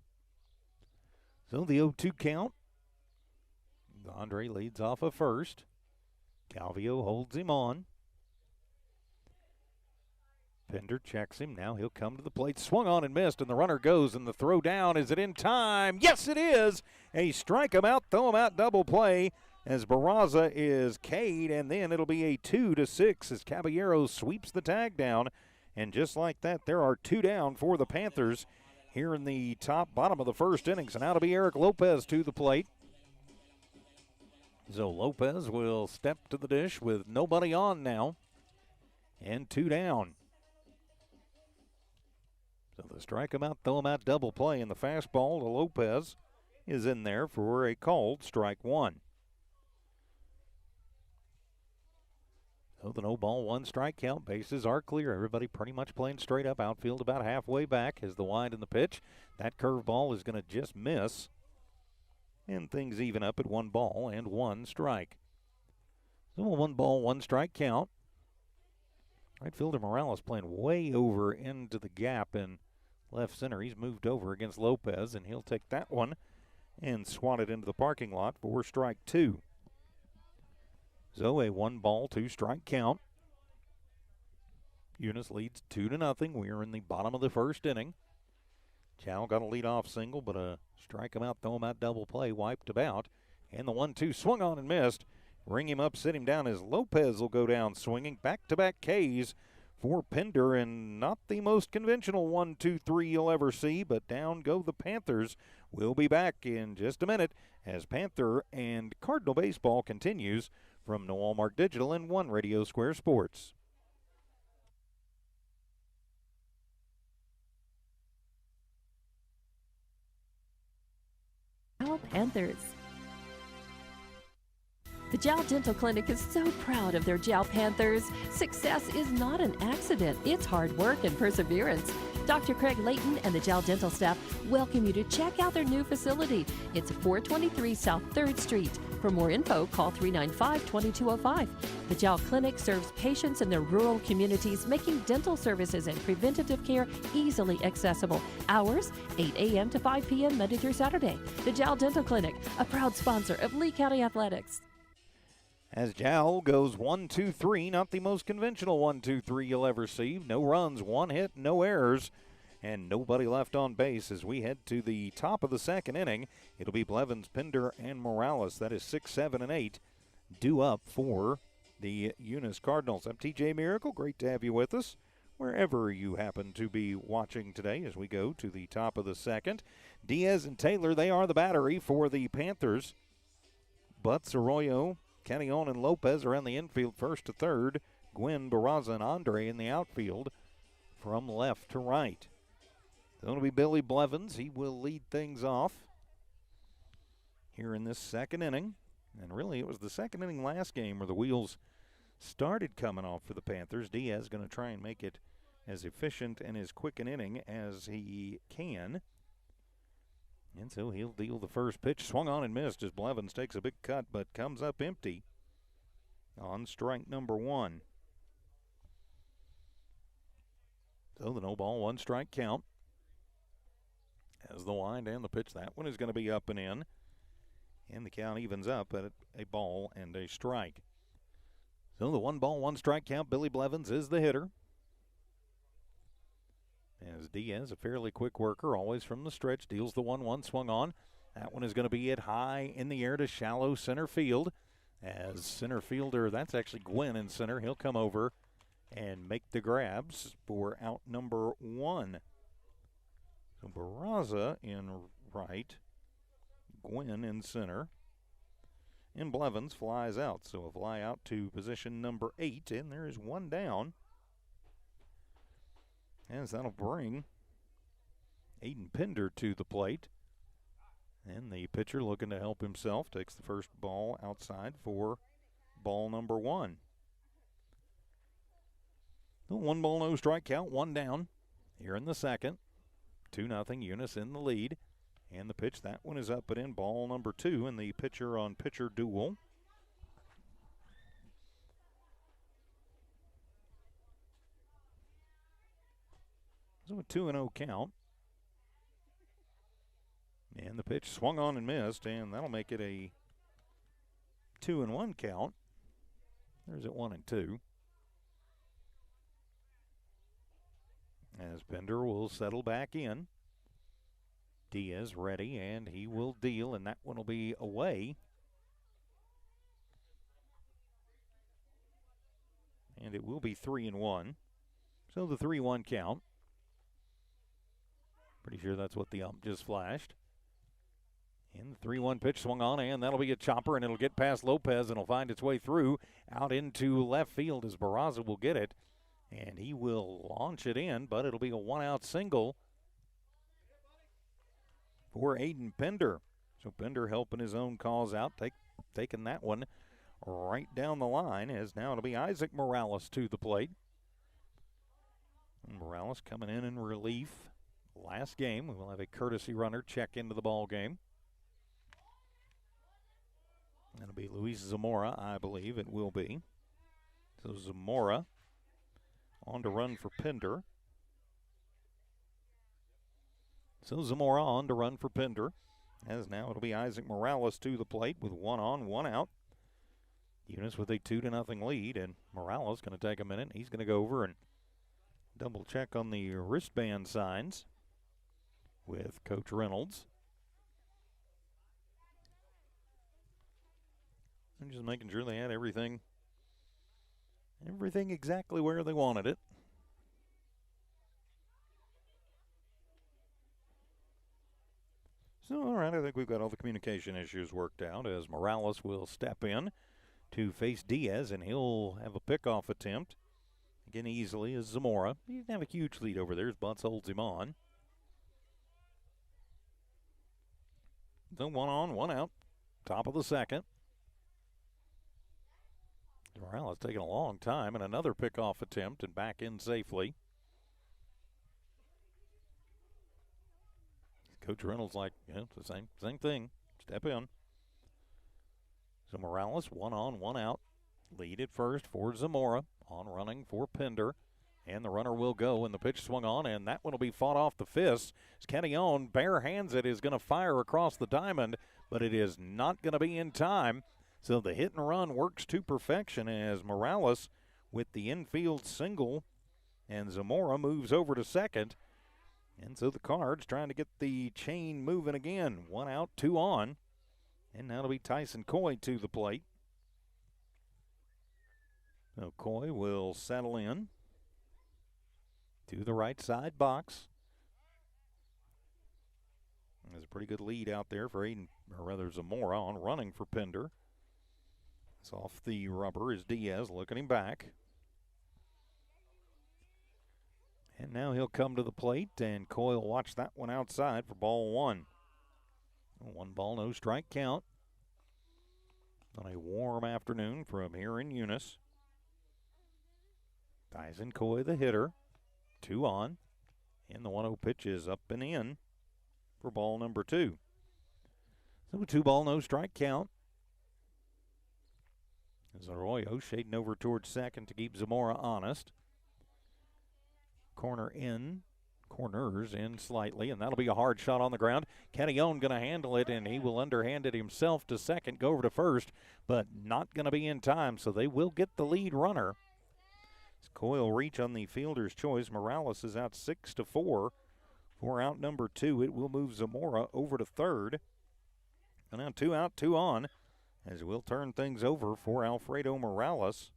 So the 0-2 count. Andre leads off of first. Calvio holds him on. Pinder checks him. Now he'll come to the plate. Swung on and missed, and the runner goes, and the throw down. Is it in time? Yes, it is. A strike him out, throw him out, double play as Barraza is K'd, and then it'll be a 2-6 as Caballero sweeps the tag down. And just like that, there are 2 down for the Panthers here in the bottom of the first inning. So now to be Eric Lopez to the plate. So Lopez will step to the dish with nobody on now, and 2 down. So the strike him out, throw him out double play, and the fastball to Lopez is in there for a called strike 1. So the no ball, 1 strike count. Bases are clear. Everybody pretty much playing straight up. Outfield about halfway back as the wind in the pitch. That curveball is going to just miss. And things even up at 1 ball and 1 strike. So a 1 ball, 1 strike count. Right fielder Morales playing way over into the gap in left center. He's moved over against Lopez, and he'll take that one and swat it into the parking lot for strike 2. So a 1 ball, 2 strike count. Eunice leads 2-0. We are in the bottom of the first inning. Chow got a leadoff single, but a strike him out, throw him out double play, wiped about. And the 1-2 swung on and missed. Ring him up, sit him down as Lopez will go down swinging. Back-to-back Ks for Pinder, and not the most conventional 1-2-3 you'll ever see, but down go the Panthers. We'll be back in just a minute as Panther and Cardinal baseball continues from Noel Mark Digital and One Radio Square Sports. Panthers. The Jal Dental Clinic is so proud of their Jal Panthers. Success is not an accident. It's hard work and perseverance. Dr. Craig Layton and the Jal Dental staff welcome you to check out their new facility. It's 423 South 3rd Street. For more info, call 395-2205. The Jal Clinic serves patients in their rural communities, making dental services and preventative care easily accessible. Hours, 8 a.m. to 5 p.m. Monday through Saturday. The Jal Dental Clinic, a proud sponsor of Lee County Athletics. As Jal goes 1-2-3, not the most conventional 1-2-3 you'll ever see. No runs, one hit, no errors, and nobody left on base as we head to the top of the second inning. It'll be Blevins, Pinder, and Morales. That is 6, 7, and 8 due up for the Eunice Cardinals. I'm TJ Miracle. Great to have you with us wherever you happen to be watching today as we go to the top of the second. Diaz and Taylor, they are the battery for the Panthers. Butts, Arroyo, Canyon, and Lopez are in the infield first to third. Gwynn, Barraza, and Andre in the outfield from left to right. It's going to be Billy Blevins. He will lead things off here in this second inning. And really, it was the second inning last game where the wheels started coming off for the Panthers. Diaz going to try and make it as efficient and as quick an inning as he can. And so he'll deal the first pitch. Swung on and missed as Blevins takes a big cut, but comes up empty on strike number one. So the no ball, one strike count. As the wind and the pitch, that one is going to be up and in. And the count evens up at a ball and a strike. So the 1 ball, 1 strike count. Billy Blevins is the hitter. As Diaz, a fairly quick worker, always from the stretch, deals the 1-1, swung on. That one is going to be hit high in the air to shallow center field. As center fielder, that's actually Gwynn in center. He'll come over and make the grabs for out number 1. So Barraza in right, Gwynn in center, and Blevins flies out. So a fly out to position number 8, and there is one down. As that'll bring Aiden Pinder to the plate. And the pitcher looking to help himself takes the first ball outside for ball number 1. The 1 ball, no strike count, one down here in the second. 2-0, Eunice in the lead. And the pitch, that one is up and in, ball number 2 in the pitcher on pitcher duel. So a 2-0 count. And the pitch swung on and missed, and that'll make it a 2-1 count. There's it 1-2. As Pinder will settle back in. Diaz ready, and he will deal, and that one will be away. And it will be 3-1. So the 3-1 count. Pretty sure that's what the ump just flashed. And the 3-1 pitch swung on, and that'll be a chopper, and it'll get past Lopez, and it'll find its way through out into left field as Barraza will get it. And he will launch it in, but it'll be a one-out single for Aiden Pinder. So Pinder helping his own cause out, taking that one right down the line, as now it'll be Isaac Morales to the plate. And Morales coming in relief. Last game, we will have a courtesy runner check into the ball game. That'll be Luis Zamora, I believe it will be. So Zamora on to run for Pinder. So Zamora on to run for Pinder. As now it'll be Isaac Morales to the plate with 1 on, 1 out. Eunice with a 2-0 lead, and Morales going to take a minute. He's going to go over and double check on the wristband signs with Coach Reynolds. And just making sure they had everything exactly where they wanted it. So, all right, I think we've got all the communication issues worked out as Morales will step in to face Diaz, and he'll have a pickoff attempt. Again, easily as Zamora. He didn't have a huge lead over there as Butts holds him on. So 1 on, 1 out. Top of the second. Morales taking a long time, and another pickoff attempt and back in safely. Coach Reynolds like, yeah, it's the same thing. Step in. So Morales, 1 on, 1 out. Lead at first for Zamora. On running for Pender. And the runner will go, and the pitch swung on, and that one will be fought off the fists. Kenyon, bare hands it, is going to fire across the diamond, but it is not going to be in time. So the hit and run works to perfection as Morales with the infield single, and Zamora moves over to second. And so the Cards trying to get the chain moving again. 1 out, 2 on. And now it'll be Tyson Coy to the plate. So Coy will settle in to the right side box. There's a pretty good lead out there for Zamora on running for Pender. It's off the rubber is Diaz looking him back. And now he'll come to the plate, and Coy will watch that one outside for ball 1. 1 ball, no strike count on a warm afternoon from here in Eunice. Tyson Coy, the hitter, 2 on, and the 1-0 pitch is up and in for ball number 2. So a 2 ball, no strike count. As Arroyo shading over towards second to keep Zamora honest. Corners in slightly, and that'll be a hard shot on the ground. Kenyon going to handle it, and he will underhand it himself to second, go over to first, but not going to be in time, so they will get the lead runner. As Coy will reach on the fielder's choice. Morales is out 6-4 for out number 2. It will move Zamora over to third. And now 2 out, 2 on, as we'll turn things over for Alfredo Morales,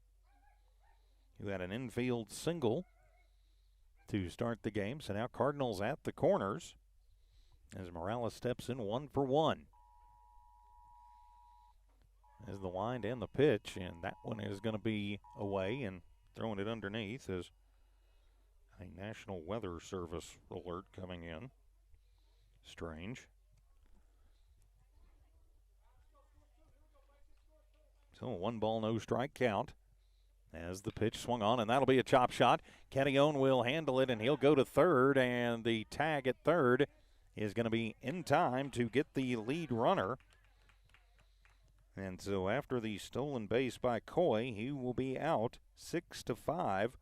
who had an infield single to start the game. So now Cardinals at the corners as Morales steps in 1 for 1. As the wind and the pitch, and that one is going to be away, and throwing it underneath is a National Weather Service alert coming in. Strange. So a 1 ball, no strike count as the pitch swung on, and that'll be a chop shot. Kenyon will handle it, and he'll go to third, and the tag at third is going to be in time to get the lead runner. And so after the stolen base by Coy, he will be out 6-5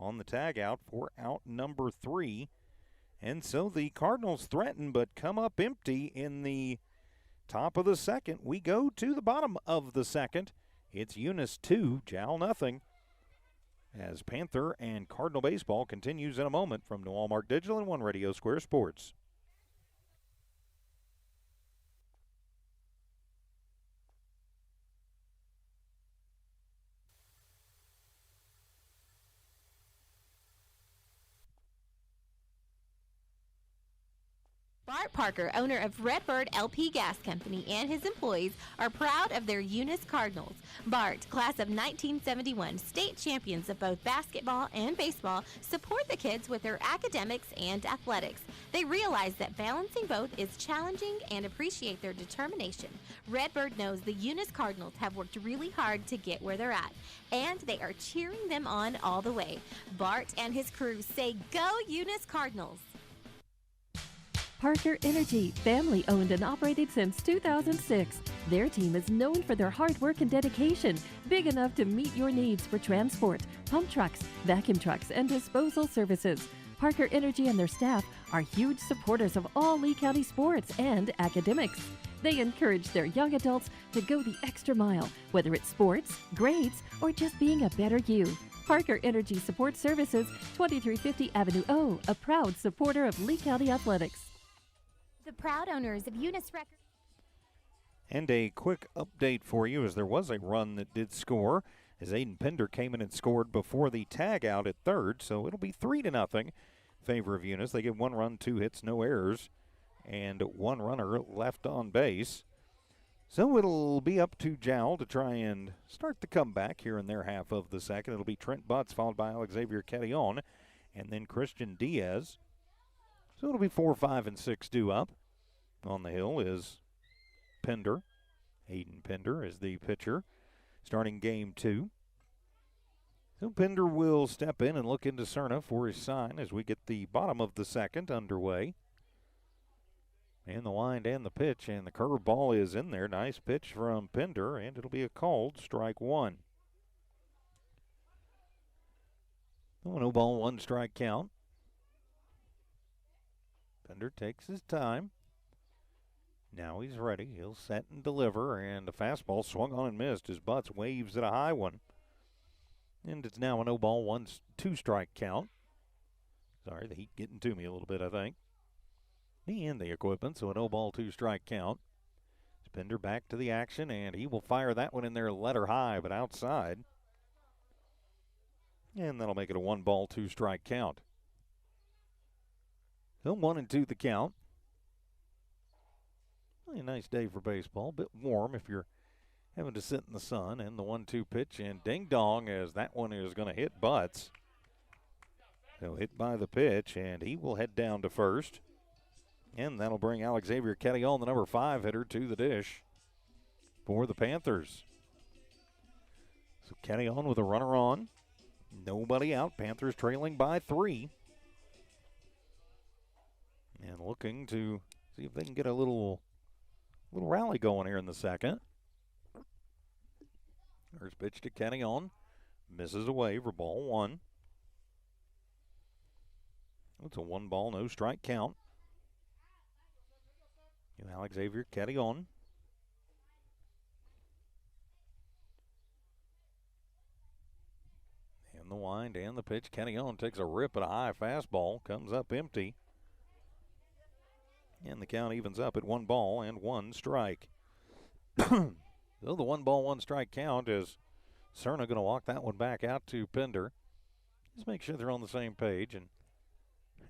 on the tag out for out number 3. And so the Cardinals threaten but come up empty in the top of the second. We go to the bottom of the second. It's Eunice 2, Jal nothing. As Panther and Cardinal baseball continues in a moment from New Walmart Digital and One Radio Square Sports. Bart Parker, owner of Redbird LP Gas Company, and his employees are proud of their Eunice Cardinals. Bart, class of 1971, state champions of both basketball and baseball, support the kids with their academics and athletics. They realize that balancing both is challenging and appreciate their determination. Redbird knows the Eunice Cardinals have worked really hard to get where they're at, and they are cheering them on all the way. Bart and his crew say, "Go Eunice Cardinals!" Parker Energy, family owned and operated since 2006. Their team is known for their hard work and dedication, big enough to meet your needs for transport, pump trucks, vacuum trucks, and disposal services. Parker Energy and their staff are huge supporters of all Lee County sports and academics. They encourage their young adults to go the extra mile, whether it's sports, grades, or just being a better you. Parker Energy Support Services, 2350 Avenue O, a proud supporter of Lee County athletics. The proud owners of Eunice Records. And a quick update for you as there was a run that did score as Aiden Pender came in and scored before the tag out at third. So it'll be 3-0 favor of Eunice. They get 1 run, 2 hits, no errors, and 1 runner left on base. So it'll be up to Jal to try and start the comeback here in their half of the second. It'll be Trent Butts followed by Xavier Kenyon and then Christian Diaz. So it'll be 4, 5, and 6 due up. On the hill is Pender. Aiden Pender is the pitcher starting game 2. So Pender will step in and look into Cerna for his sign as we get the bottom of the second underway. And the wind and the pitch, and the curveball is in there. Nice pitch from Pender, and it'll be a called strike one. 0 ball, 1 strike count. Pender takes his time. Now he's ready. He'll set and deliver, and a fastball swung on and missed. His butts waves at a high one. And it's now an 0 ball, 1 2 strike count. Sorry, the heat getting to me a little bit, I think. Me and the equipment, so an 0 ball, 2 strike count. Pender back to the action, and he will fire that one in there letter high, but outside. And that'll make it a 1 ball, 2 strike count. So 1 and 2 the count. Really a nice day for baseball. Bit warm if you're having to sit in the sun. And the 1-2 pitch, and ding dong, as that one is going to hit butts. So hit by the pitch, and he will head down to first. And that'll bring Alexavier Ketillon, the number 5 hitter, to the dish for the Panthers. So Ketillon with a runner on. Nobody out. Panthers trailing by 3. And looking to see if they can get a little rally going here in the second. First pitch to Ketillon. Misses away for ball 1. It's a 1 ball, no strike count. Alexavier Ketillon. And the wind and the pitch. Ketillon takes a rip at a high fastball. Comes up empty. And the count evens up at 1 ball and 1 strike. So the 1 ball, 1 strike count is Cerna going to walk that one back out to Pender. Just make sure they're on the same page and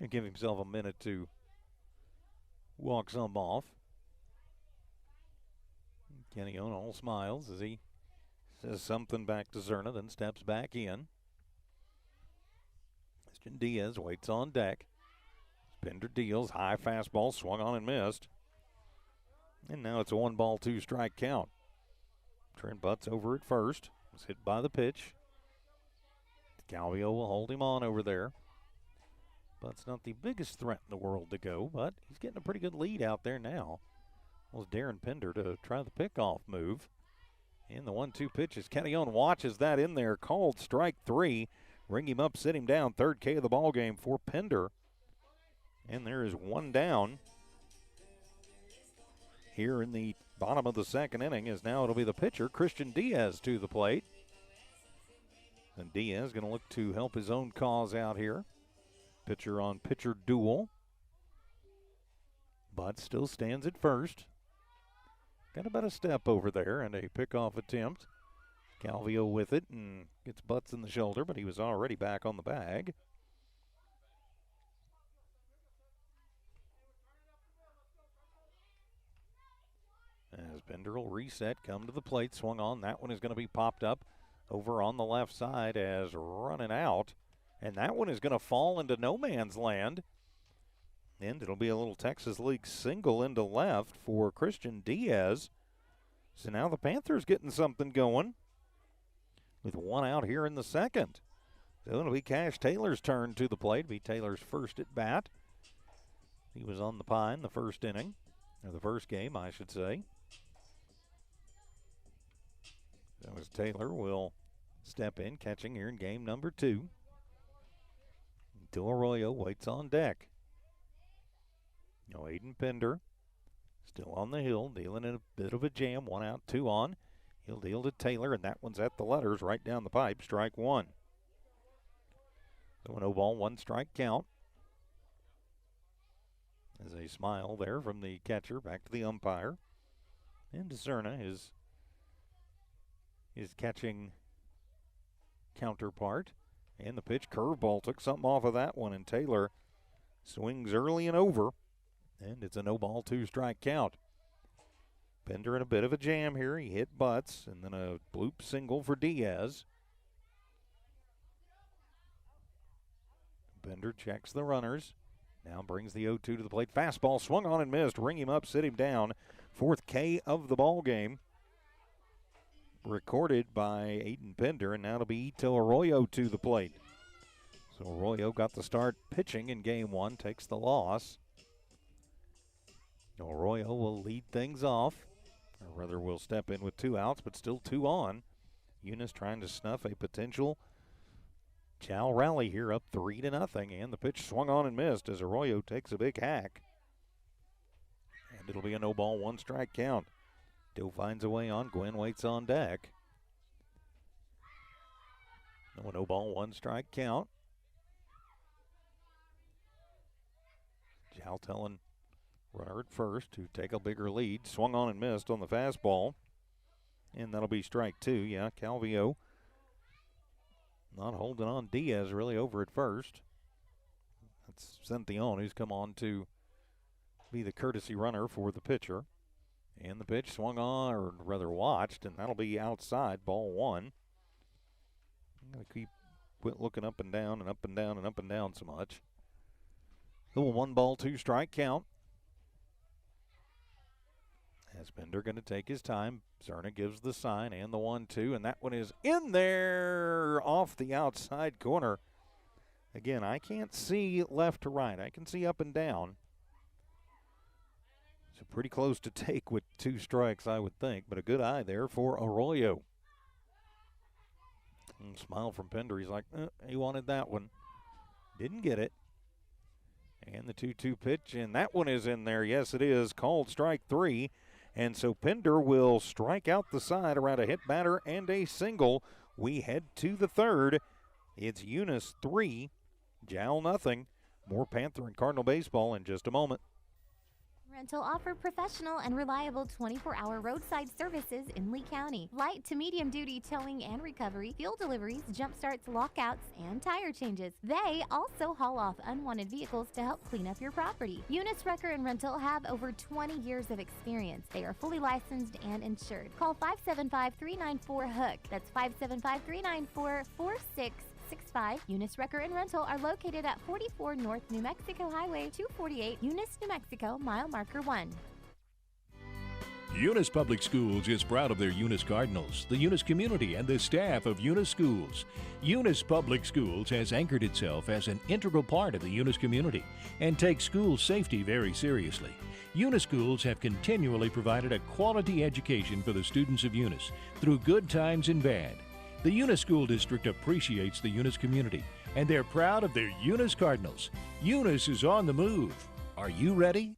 give himself a minute to walk some off. Ketillon all smiles as he says something back to Cerna, then steps back in. Christian Diaz waits on deck. Pender deals, high fastball, swung on and missed. And now it's a 1 ball, 2 strike count. Trent butts over at first. Was hit by the pitch. Calvillo will hold him on over there. Butts not the biggest threat in the world to go, but he's getting a pretty good lead out there now. Was Darren Pender to try the pickoff move. And the 1-2 pitch as Ketillon watches that in there. Called strike 3. Ring him up, sit him down. 3rd K of the ball game for Pender. And there is 1 down. Here in the bottom of the 2nd inning, as now it'll be the pitcher, Christian Diaz, to the plate. And Diaz going to look to help his own cause out here. Pitcher on pitcher duel. But still stands at first. Got about a step over there and a pickoff attempt. Calvillo with it and gets butts in the shoulder, but he was already back on the bag. As Pender will reset, come to the plate, swung on. That one is going to be popped up over on the left side as running out. And that one is going to fall into no man's land. And it'll be a little Texas League single into left for Christian Diaz. So now the Panthers getting something going with 1 out here in the 2nd. So it'll be Cash Taylor's turn to the plate. It'll be Taylor's first at bat. He was on the pine the first inning, or the first game, I should say. So as Taylor will step in, catching here in game number 2. Until Arroyo waits on deck. No, Aiden Pender still on the hill, dealing in a bit of a jam. 1 out, 2 on. He'll deal to Taylor, and that one's at the letters right down the pipe. Strike 1. So an 0 ball, 1 strike count. As a smile there from the catcher back to the umpire. And Cerna, his catching counterpart. And the pitch, curveball, took something off of that one, and Taylor swings early and over. And it's a 0 ball, 2 strike count. Pender in a bit of a jam here. He hit butts, and then a bloop single for Diaz. Pender checks the runners. Now brings the 0-2 to the plate. Fastball swung on and missed. Ring him up, sit him down. 4th K of the ball game. Recorded by Aiden Pender, and now it'll be Ito Arroyo to the plate. So Arroyo got the start pitching in game 1, takes the loss. Arroyo will lead things off, or rather will step in with 2 outs, but still 2 on. Eunice trying to snuff a potential Jal rally here, up 3-0, and the pitch swung on and missed as Arroyo takes a big hack. And it'll be a no ball, 1 strike count. Doe finds a way on. Gwen waits on deck. No ball, 1 strike count. Jal telling runner at first to take a bigger lead. Swung on and missed on the fastball. And that'll be strike 2. Yeah, Calvillo not holding on. Diaz really over at first. That's Centhion who's come on to be the courtesy runner for the pitcher. And the pitch swung on, or rather watched, and that'll be outside, ball 1. I'm going to quit looking up and down and up and down and up and down so much. Little 1 ball, 2 strike count. As Bender going to take his time. Zerna gives the sign and the 1-2, and that one is in there off the outside corner. Again, I can't see left to right. I can see up and down. So pretty close to take with 2 strikes, I would think, but a good eye there for Arroyo. And smile from Pender. He's like, he wanted that one. Didn't get it. And the 2-2 pitch, and that one is in there. Yes, it is. Called strike 3. And so Pender will strike out the side around a hit batter and a single. We head to the 3rd. It's Eunice 3, Jal nothing. More Panther and Cardinal baseball in just a moment. Rental offer professional and reliable 24-hour roadside services in Lee County. Light to medium duty towing and recovery, fuel deliveries, jump starts, lockouts, and tire changes. They also haul off unwanted vehicles to help clean up your property. Eunice Wrecker and Rental have over 20 years of experience. They are fully licensed and insured. Call 575-394-HOOK. That's 575-394-4665. Eunice Wrecker and Rental are located at 44 North New Mexico Highway 248, Eunice, New Mexico, mile marker 1. Eunice Public Schools is proud of their Eunice Cardinals, the Eunice community, and the staff of Eunice Schools. Eunice Public Schools has anchored itself as an integral part of the Eunice community and takes school safety very seriously. Eunice Schools have continually provided a quality education for the students of Eunice through good times and bad. The Eunice School District appreciates the Eunice community, and they're proud of their Eunice Cardinals. Eunice is on the move. Are you ready?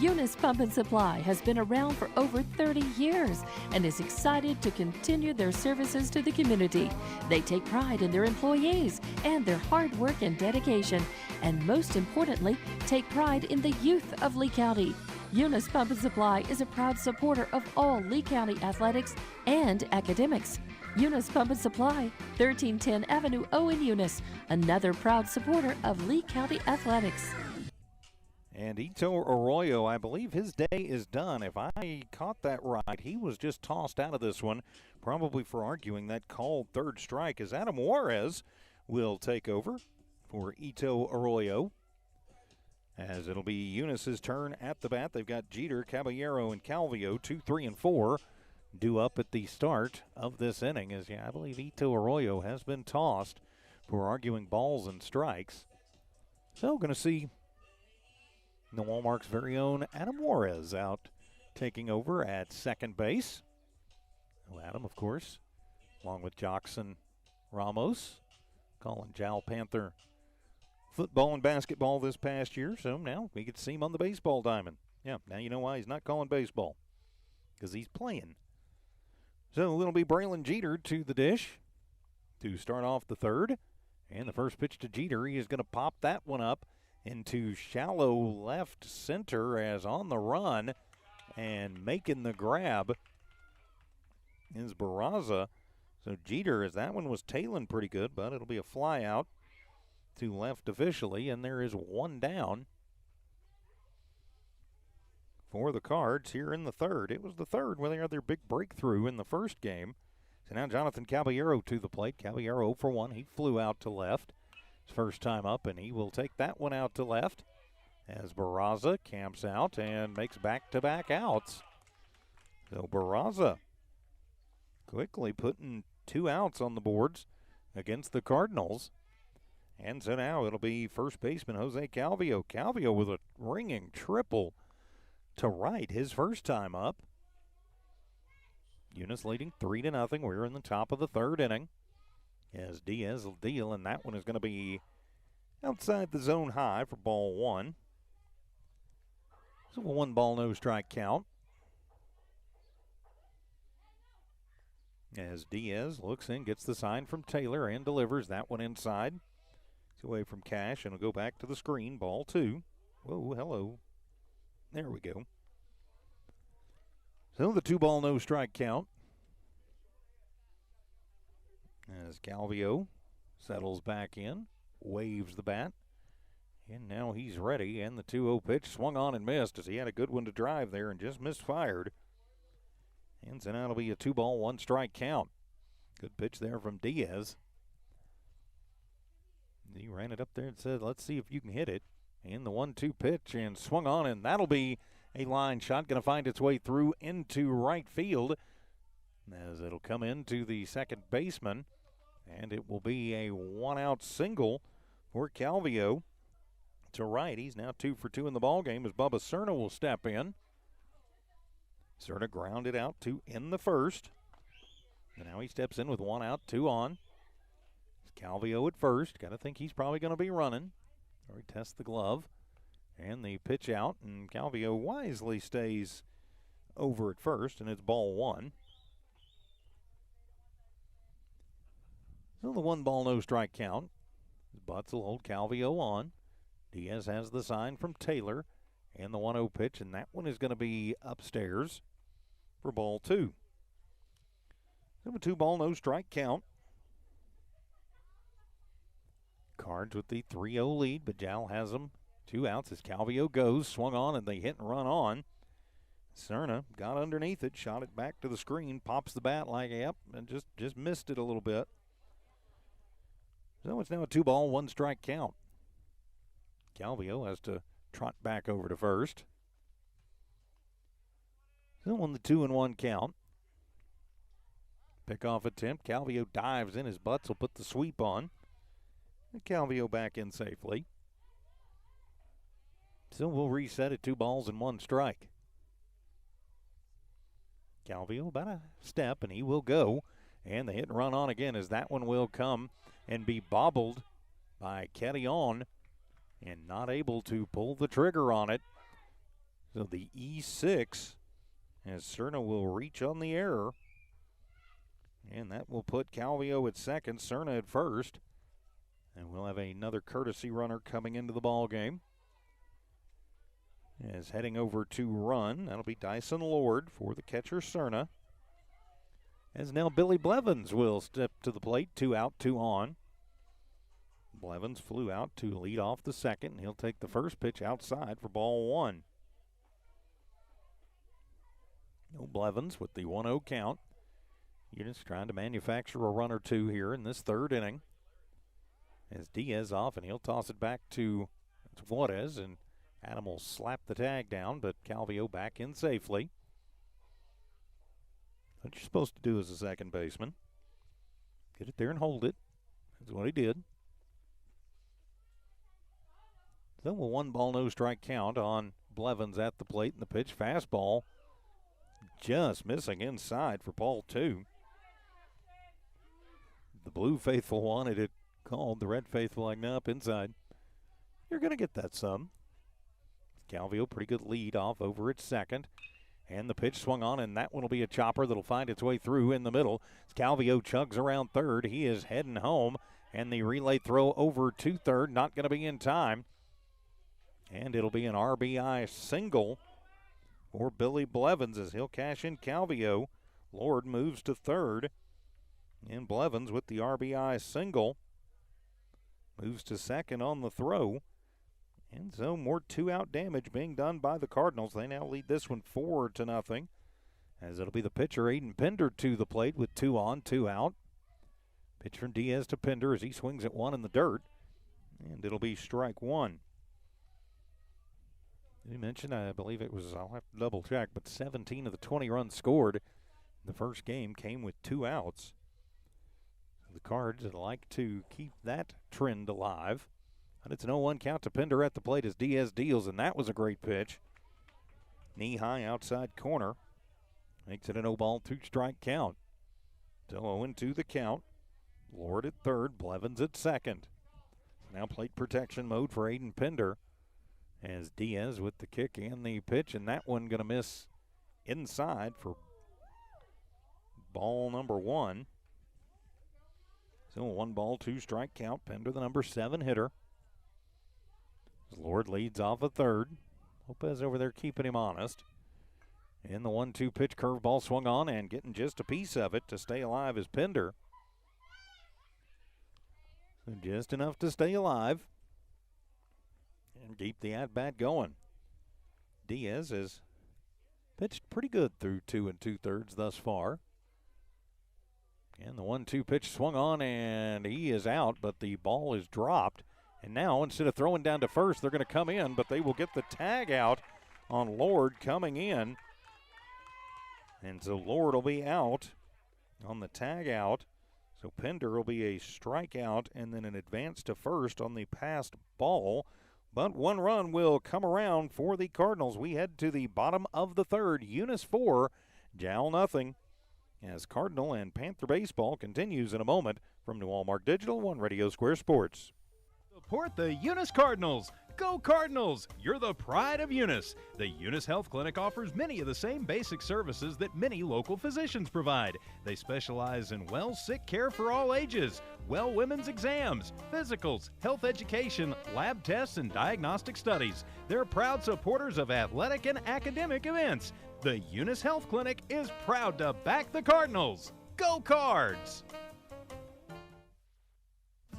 Eunice Pump and Supply has been around for over 30 years and is excited to continue their services to the community. They take pride in their employees and their hard work and dedication, and most importantly, take pride in the youth of Lee County. Eunice Pump and Supply is a proud supporter of all Lee County athletics and academics. Eunice Pump and Supply, 1310 Avenue O in Eunice, another proud supporter of Lee County athletics. And Ito Arroyo, I believe his day is done. If I caught that right, he was just tossed out of this one, probably for arguing that called 3rd strike, as Adam Juarez will take over for Ito Arroyo. As it'll be Eunice's turn at the bat. They've got Jeter, Caballero, and Calvillo, 2, 3, and 4, due up at the start of this inning. As I believe Ito Arroyo has been tossed for arguing balls and strikes. So going to see the Walmart's very own Adam Juarez out taking over at second base. Well, Adam, of course, along with Jackson Ramos, calling Jal Panther football and basketball this past year, so now we get to see him on the baseball diamond. Yeah, now you know why he's not calling baseball, because he's playing. So it'll be Braylon Jeter to the dish to start off the 3rd, and the first pitch to Jeter, he is going to pop that one up into shallow left center as on the run, and making the grab is Barraza. So Jeter, as that one was tailing pretty good, but it'll be a fly out to left officially, and there is 1 down for the Cards here in the 3rd. It was the 3rd where they had their big breakthrough in the first game. So now Jonathan Caballero to the plate. Caballero 0 for 1. He flew out to left his first time up, and he will take that one out to left as Barraza camps out and makes back-to-back outs. So Barraza quickly putting 2 outs on the boards against the Cardinals. And so now it'll be first baseman Jose Calvillo. Calvillo with a ringing triple to right his first time up. Eunice leading 3-0. We're in the top of the third inning. As Diaz will deal, and that one is going to be outside the zone high for ball one. So a 1-ball, no strike count. As Diaz looks in, gets the sign from Taylor and delivers that one inside. It's away from Cash and will go back to the screen. Ball two. Whoa, hello. There we go. So the 2-ball, no strike count. As Calvillo settles back in, waves the bat. And now he's ready, and the 2-0 pitch swung on and missed as he had a good one to drive there and just misfired. And so now it'll be a 2-ball, 1-strike count. Good pitch there from Diaz. He ran it up there and said, let's see if you can hit it. And the 1-2 pitch and swung on, and that'll be a line shot going to find its way through into right field as it'll come into the second baseman. And it will be a 1-out single for Calvillo to right. He's now 2 for 2 in the ballgame as Bubba Cerna will step in. Cerna grounded out to in the first. And now he steps in with 1 out, 2 on. Calvillo at first. Got to think he's probably going to be running. Or he tests the glove. And the pitch out. And Calvillo wisely stays over at first. And it's ball one. So the 1-ball, no strike count. Butts will hold Calvillo on. Diaz has the sign from Taylor and the 1-0 pitch, and that one is going to be upstairs for ball two. So a 2-ball, no strike count. Cards with the 3-0 lead, but Jal has them 2 outs as Calvillo goes, swung on, and they hit and run on. Cerna got underneath it, shot it back to the screen, pops the bat like, yep, and just missed it a little bit. So it's now a 2-ball, 1-strike count. Calvillo has to trot back over to first. So on the 2-1 count. Pickoff attempt. Calvillo dives in. His Butts will put the sweep on. And Calvillo back in safely. So we'll reset at 2 balls and 1 strike. Calvillo about a step, and he will go. And the hit and run on again as that one will come and be bobbled by Carrion and not able to pull the trigger on it. So the E6 as Cerna will reach on the error. And that will put Calvillo at second, Cerna at first. And we'll have another courtesy runner coming into the ball game. As heading over to run, that'll be Dyson Lord for the catcher Cerna. As now Billy Blevins will step to the plate, 2 out, 2 on. Blevins flew out to lead off the second, and he'll take the first pitch outside for ball one. No Blevins with the 1-0 count. Eunice trying to manufacture a run or two here in this third inning. As Diaz off, and he'll toss it back to Juarez, and Adam will slap the tag down, but Calvillo back in safely. What you're supposed to do as a second baseman. Get it there and hold it. That's what he did. So a 1-ball, no strike count on Blevins at the plate, and the pitch fastball just missing inside for ball two. The blue faithful wanted it called. The red faithful like, nope, inside. You're going to get that some. Calvillo, pretty good lead off over at second. And the pitch swung on, and that one will be a chopper that'll find its way through in the middle. Calvillo chugs around third. He is heading home, and the relay throw over to third, not going to be in time. And it'll be an RBI single for Billy Blevins as he'll cash in Calvillo. Lord moves to third, and Blevins with the RBI single moves to second on the throw. And so more 2-out damage being done by the Cardinals. They now lead this one 4-0 as it'll be the pitcher Aiden Pender to the plate with 2 on, 2 out. Pitch from Diaz to Pender as he swings at 1 in the dirt. And it'll be strike 1. You mentioned, I believe it was, I'll have to double check, but 17 of the 20 runs scored in the first game came with 2 outs. The Cards would like to keep that trend alive. And it's an 0-1 count to Pender at the plate as Diaz deals, and that was a great pitch. Knee-high outside corner. Makes it a 0-ball, 2-strike count. Still 0-2 the count. Lord at third, Blevins at second. Now plate protection mode for Aiden Pender as Diaz with the kick and the pitch, and that one going to miss inside for ball number 1. So a 1-ball, 2-strike count. Pender, the number 7 hitter. Lord leads off a third. Lopez over there keeping him honest. And the 1-2 pitch curveball swung on, and getting just a piece of it to stay alive is Pender. So just enough to stay alive and keep the at-bat going. Diaz has pitched pretty good through 2 2/3 thus far. And the 1-2 pitch swung on, and he is out, but the ball is dropped. And now, instead of throwing down to first, they're going to come in, but they will get the tag out on Lord coming in. And so Lord will be out on the tag out. So Pender will be a strikeout and then an advance to first on the passed ball. But 1 run will come around for the Cardinals. We head to the bottom of the third. Eunice 4, Jal nothing. As Cardinal and Panther baseball continues in a moment from New Allmark Digital, 1 Radio Square Sports. Support the Eunice Cardinals. Go Cardinals! You're the pride of Eunice. The Eunice Health Clinic offers many of the same basic services that many local physicians provide. They specialize in well sick care for all ages, well women's exams, physicals, health education, lab tests, and diagnostic studies. They're proud supporters of athletic and academic events. The Eunice Health Clinic is proud to back the Cardinals. Go Cards!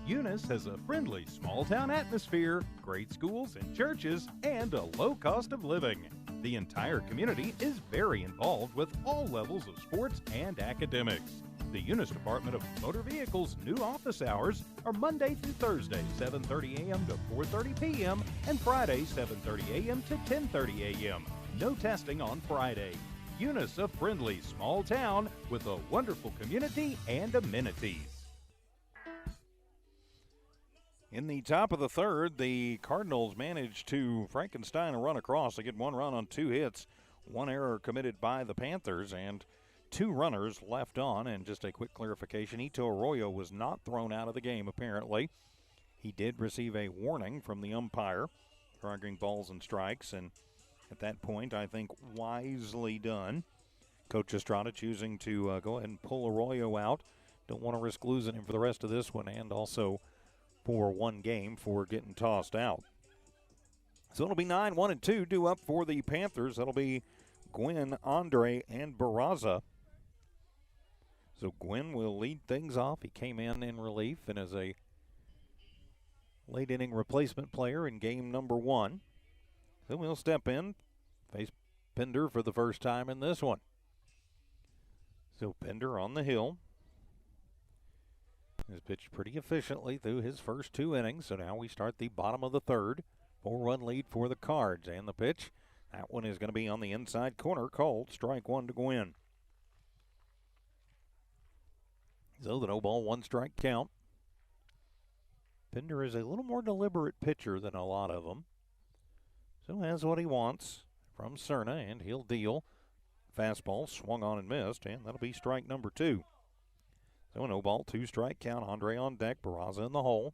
Eunice has a friendly small-town atmosphere, great schools and churches, and a low cost of living. The entire community is very involved with all levels of sports and academics. The Eunice Department of Motor Vehicles' new office hours are Monday through Thursday, 7:30 a.m. to 4:30 p.m., and Friday, 7:30 a.m. to 10:30 a.m. No testing on Friday. Eunice, a friendly small town with a wonderful community and amenities. In the top of the third, the Cardinals managed to Frankenstein a run across. They get 1 run on 2 hits, 1 error committed by the Panthers, and 2 runners left on. And just a quick clarification, Ito Arroyo was not thrown out of the game, apparently. He did receive a warning from the umpire for arguing balls and strikes, and at that point, I think wisely done. Coach Estrada choosing to go ahead and pull Arroyo out. Don't want to risk losing him for the rest of this one, and also for 1 game for getting tossed out. So it'll be 9-1-2 due up for the Panthers. That'll be Gwynn, Andre, and Barraza. So Gwynn will lead things off. He came in relief and as a late inning replacement player in game number 1. So he'll step in, face Pender for the first time in this one. So Pender on the hill. Has pitched pretty efficiently through his first 2 innings, so now we start the bottom of the third. 4-run lead for the Cards, and the pitch, that one is going to be on the inside corner, called strike 1 to Gwynn. So the 0-ball, 1-strike count. Pender is a little more deliberate pitcher than a lot of them, so has what he wants from Cerna, and he'll deal. Fastball swung on and missed, and that'll be strike number 2. So an 0-ball, 2-strike count. Andre on deck, Barraza in the hole.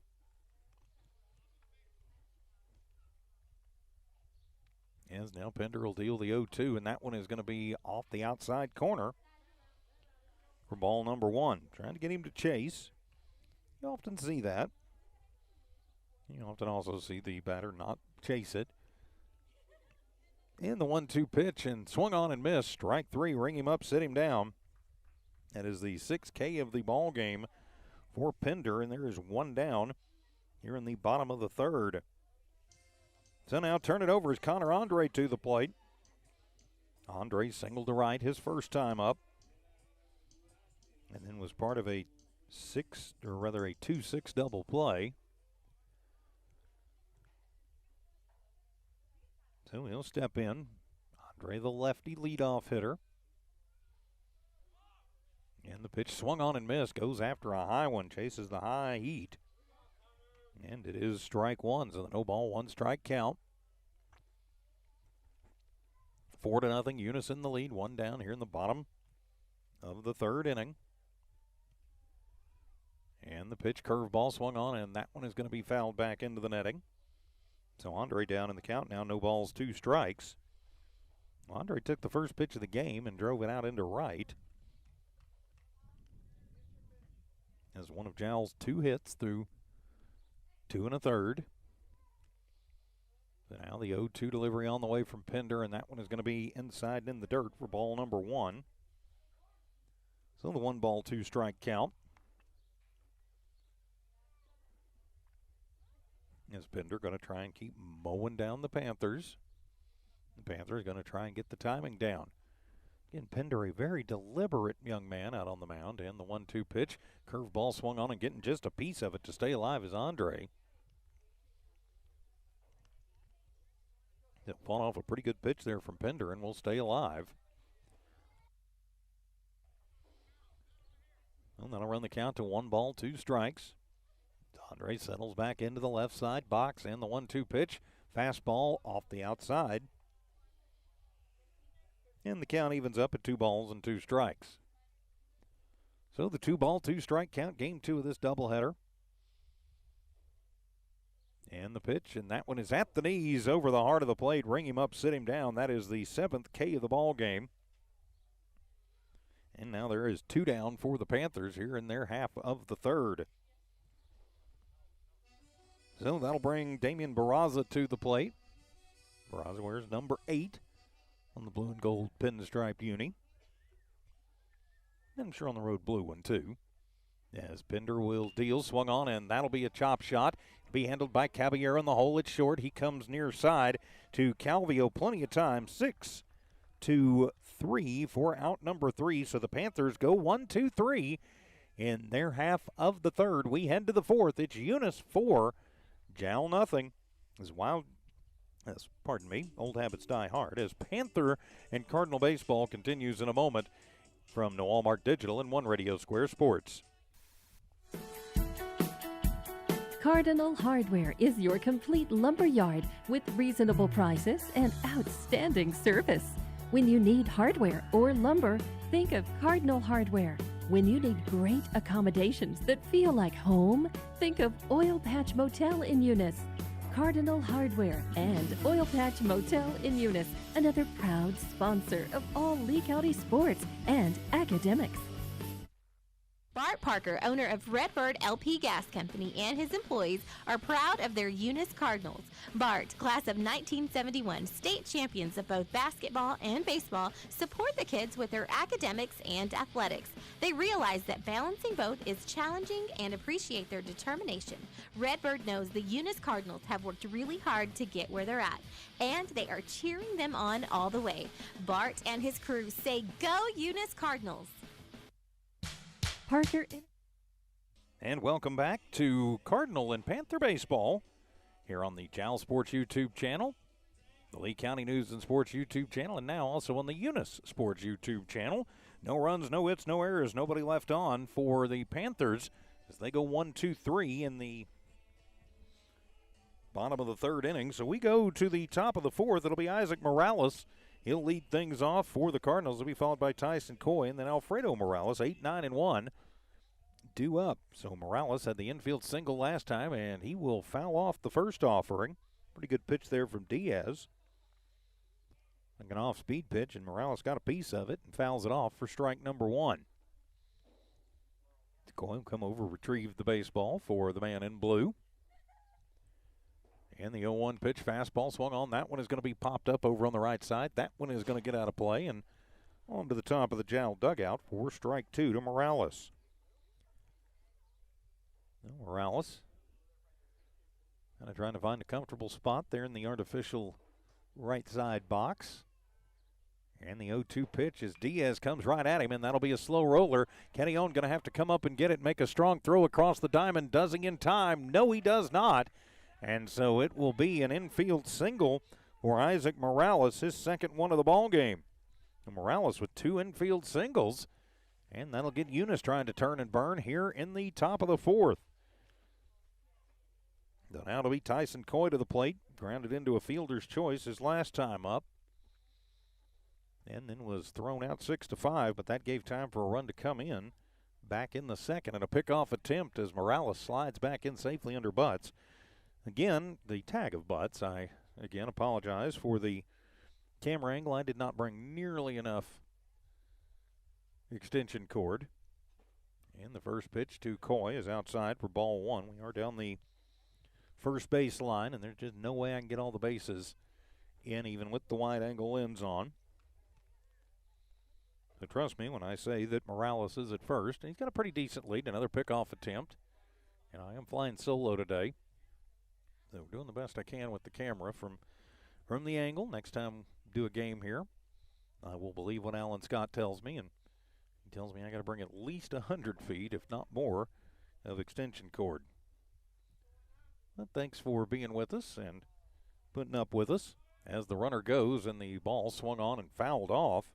As now Pender will deal the 0-2, and that one is going to be off the outside corner for ball number 1. Trying to get him to chase. You often see that. You often also see the batter not chase it. And the 1-2 pitch, and swung on and missed. Strike 3, ring him up, sit him down. That is the 6th K of the ball game for Pender, and there is 1 down here in the bottom of the third. So now turn it over as Connor Andre to the plate. Andre singled to right his first time up, and then was part of a 2-6 double play. So he'll step in. Andre, the lefty leadoff hitter. And the pitch swung on and missed. Goes after a high one. Chases the high heat. And it is strike one. So the no ball, one strike count. 4-0. Eunice in the lead. One down here in the bottom of the third inning. And the pitch curveball swung on, and that one is going to be fouled back into the netting. So Andre down in the count now. No balls, two strikes. Andre took the first pitch of the game and drove it out into right. As one of Jal's two hits through 2 1/3. So now the 0-2 delivery on the way from Pender, and that one is going to be inside and in the dirt for ball number one. So the 1 ball, 2 strike count. As Pender going to try and keep mowing down the Panthers. The Panthers going to try and get the timing down. Again, Pender, a very deliberate young man out on the mound, and the 1-2 pitch. Curveball swung on and getting just a piece of it to stay alive is Andre. He'll fall off a pretty good pitch there from Pender and will stay alive. Well, that'll run the count to 1 ball, 2 strikes. Andre settles back into the left side box, and the 1-2 pitch. Fastball off the outside. And the count evens up at 2 balls and 2 strikes. So the 2 ball, 2 strike count, game 2 of this doubleheader. And the pitch, and that one is at the knees over the heart of the plate. Ring him up, sit him down. That is the 7th K of the ball game. And now there is 2 down for the Panthers here in their half of the third. So that'll bring Damian Barraza to the plate. Barraza wears number 8 on the blue and gold pinstripe uni. And I'm sure on the road blue one too. As Pender will deal, swung on, and that'll be a chop shot. Be handled by Caballero in the hole. It's short. He comes near side to Calvio. Plenty of time. 6-3 for out number 3. So the Panthers go 1-2-3 in their half of the third. We head to the fourth. It's Eunice 4, Jal nothing. Old habits die hard. As Panther and Cardinal baseball continues in a moment from Noalmark Digital and One Radio Square Sports. Cardinal Hardware is your complete lumber yard with reasonable prices and outstanding service. When you need hardware or lumber, think of Cardinal Hardware. When you need great accommodations that feel like home, think of Oil Patch Motel in Eunice. Cardinal Hardware and Oil Patch Motel in Eunice, another proud sponsor of all Lee County sports and academics. Bart Parker, owner of Redbird LP Gas Company, and his employees are proud of their Eunice Cardinals. Bart, class of 1971, state champions of both basketball and baseball, support the kids with their academics and athletics. They realize that balancing both is challenging and appreciate their determination. Redbird knows the Eunice Cardinals have worked really hard to get where they're at, and they are cheering them on all the way. Bart and his crew say, "Go Eunice Cardinals!" Parker. And welcome back to Cardinal and Panther baseball here on the Jal Sports YouTube channel, the Lee County News and Sports YouTube channel, and now also on the Eunice Sports YouTube channel. No runs, no hits, no errors, nobody left on for the Panthers as they go 1-2-3 in the bottom of the third inning. So we go to the top of the fourth. It'll be Isaac Morales. He'll lead things off for the Cardinals. He'll be followed by Tyson Coy and then Alfredo Morales, 8-9-1, due up. So Morales had the infield single last time, and he will foul off the first offering. Pretty good pitch there from Diaz. Like an off-speed pitch, and Morales got a piece of it and fouls it off for strike number 1. Coy will come over, retrieve the baseball for the man in blue. And the 0-1 pitch, fastball swung on. That one is going to be popped up over on the right side. That one is going to get out of play and on to the top of the Jal dugout for strike 2 to Morales. Now Morales kind of trying to find a comfortable spot there in the artificial right side box. And the 0-2 pitch as Diaz comes right at him, and that'll be a slow roller. Kenny Owen going to have to come up and get it, make a strong throw across the diamond. Does he in time? No, he does not. And so it will be an infield single for Isaac Morales, his second one of the ball game. And Morales with 2 infield singles, And that'll get Eunice trying to turn and burn here in the top of the fourth. So now it'll be Tyson Coy to the plate. Grounded into a fielder's choice his last time up. And then was thrown out 6-5, but that gave time for a run to come in. Back in the second, and a pickoff attempt as Morales slides back in safely under Butts. Again, the tag of Butts. I, again, apologize for the camera angle. I did not bring nearly enough extension cord. And the first pitch to Coy is outside for ball one. We are down the first base line, and there's just no way I can get all the bases in, even with the wide angle lens on. So trust me when I say that Morales is at first. And he's got a pretty decent lead. Another pickoff attempt. And I am flying solo today. So we're doing the best I can with the camera from the angle. Next time we do a game here, I will believe what Alan Scott tells me. And he tells me I got to bring at least 100 feet, if not more, of extension cord. But thanks for being with us and putting up with us as the runner goes, and the ball swung on and fouled off.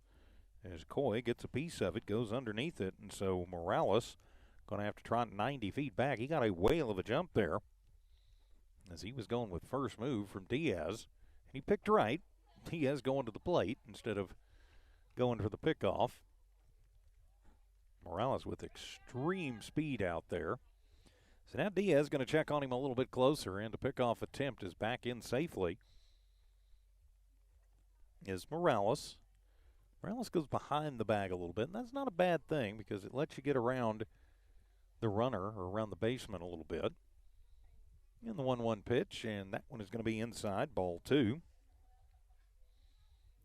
As Coy gets a piece of it, goes underneath it, and so Morales going to have to trot 90 feet back. He got a whale of a jump there as he was going with first move from Diaz. And he picked right. Diaz going to the plate instead of going for the pickoff. Morales with extreme speed out there. So now Diaz is going to check on him a little bit closer, and the pickoff attempt is back in safely. Is Morales. Morales goes behind the bag a little bit, and that's not a bad thing because it lets you get around the runner or around the baseman a little bit. And the 1-1 pitch, and that one is going to be inside, ball two.